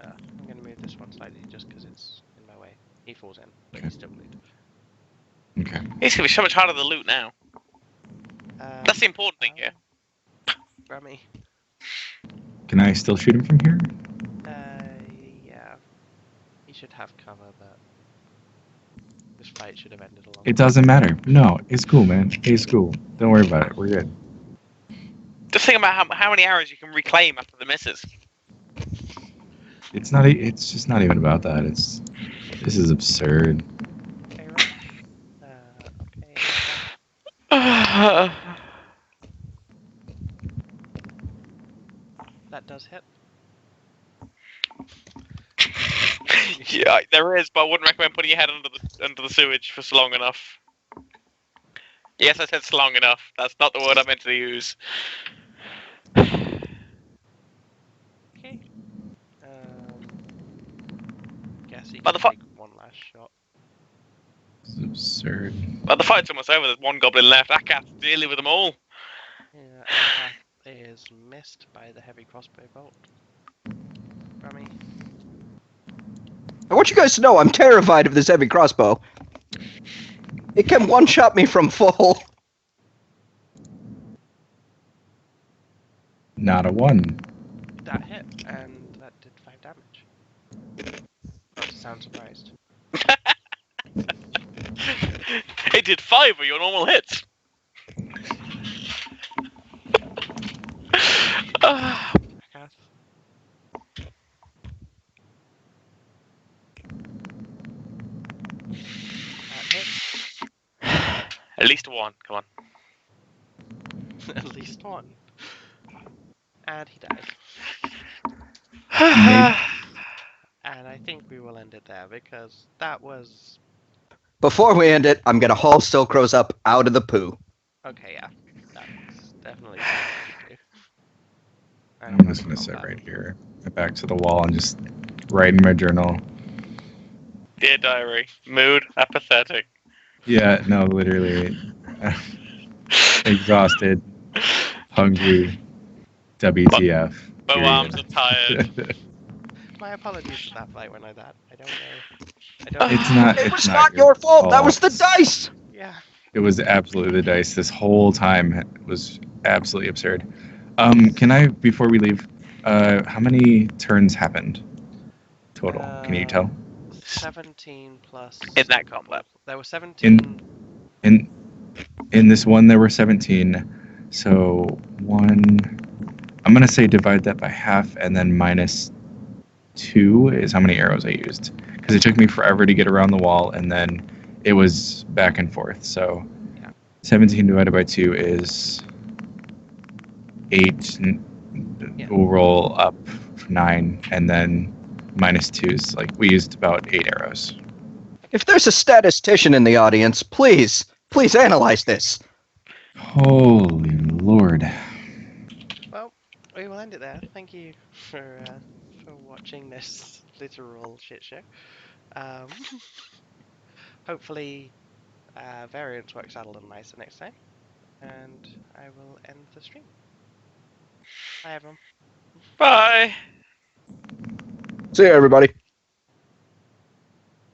I'm going to move this one slightly just because it's in my way. He falls in, but he's still glued. Okay. It's gonna be so much harder to loot now. Um, That's the important thing here. Rummy. Can I still shoot him from here? Yeah. He should have cover, but this fight should have ended a long It doesn't matter. No, it's cool, man. It's cool. Don't worry about it. We're good. Just think about how many arrows you can reclaim after the misses. It's not. It's just not even about that. This is absurd. Okay, right. Okay. That does hit. Yeah, there is, but I wouldn't recommend putting your head under the sewage for long enough. Yes, I said long enough. That's not the word I meant to use. Okay. Guess he But can the take one last shot. It's absurd. Well, the fight's almost over. There's one goblin left. Akat's dealing with them all. Yeah, Akath is missed by the heavy crossbow bolt. Rami. I want you guys to know I'm terrified of this heavy crossbow. It can one-shot me from full. Not a 1. That hit, and that did 5 damage. Not to sound surprised. It did 5 of your normal hits. Akath. That hits. At least 1. Come on. At least 1. And he dies. And I think we will end it there because that was... Before we end it, I'm gonna haul Silkros up out of the poo. Okay, yeah. That's definitely something to do. I'm just gonna sit right here, my back to the wall, and just write in my journal. Dear diary, mood apathetic. Yeah, no, literally. Exhausted, hungry, WTF. My period. arms are tired. My apologies for that fight when I that. I don't know. It's not. It It's was not your fault. That was the dice. Yeah. It was absolutely the dice. This whole time it was absolutely absurd. Can I, before we leave, how many turns happened total? Can you tell? 17 plus... In that combat. There were 17... In this one, there were 17. So I'm gonna say divide that by half, and then minus 2 is how many arrows I used. Because it took me forever to get around the wall, and then it was back and forth. So Yeah. 17 divided by 2 is 8. Yeah. We'll roll up 9, and then minus 2 is like we used about 8 arrows. If there's a statistician in the audience, please analyze this. Holy Lord. Well, we will end it there. Thank you for watching this literal shit show. Hopefully, variance works out a little nicer next time. And I will end the stream. Bye, everyone. Bye. See you, everybody.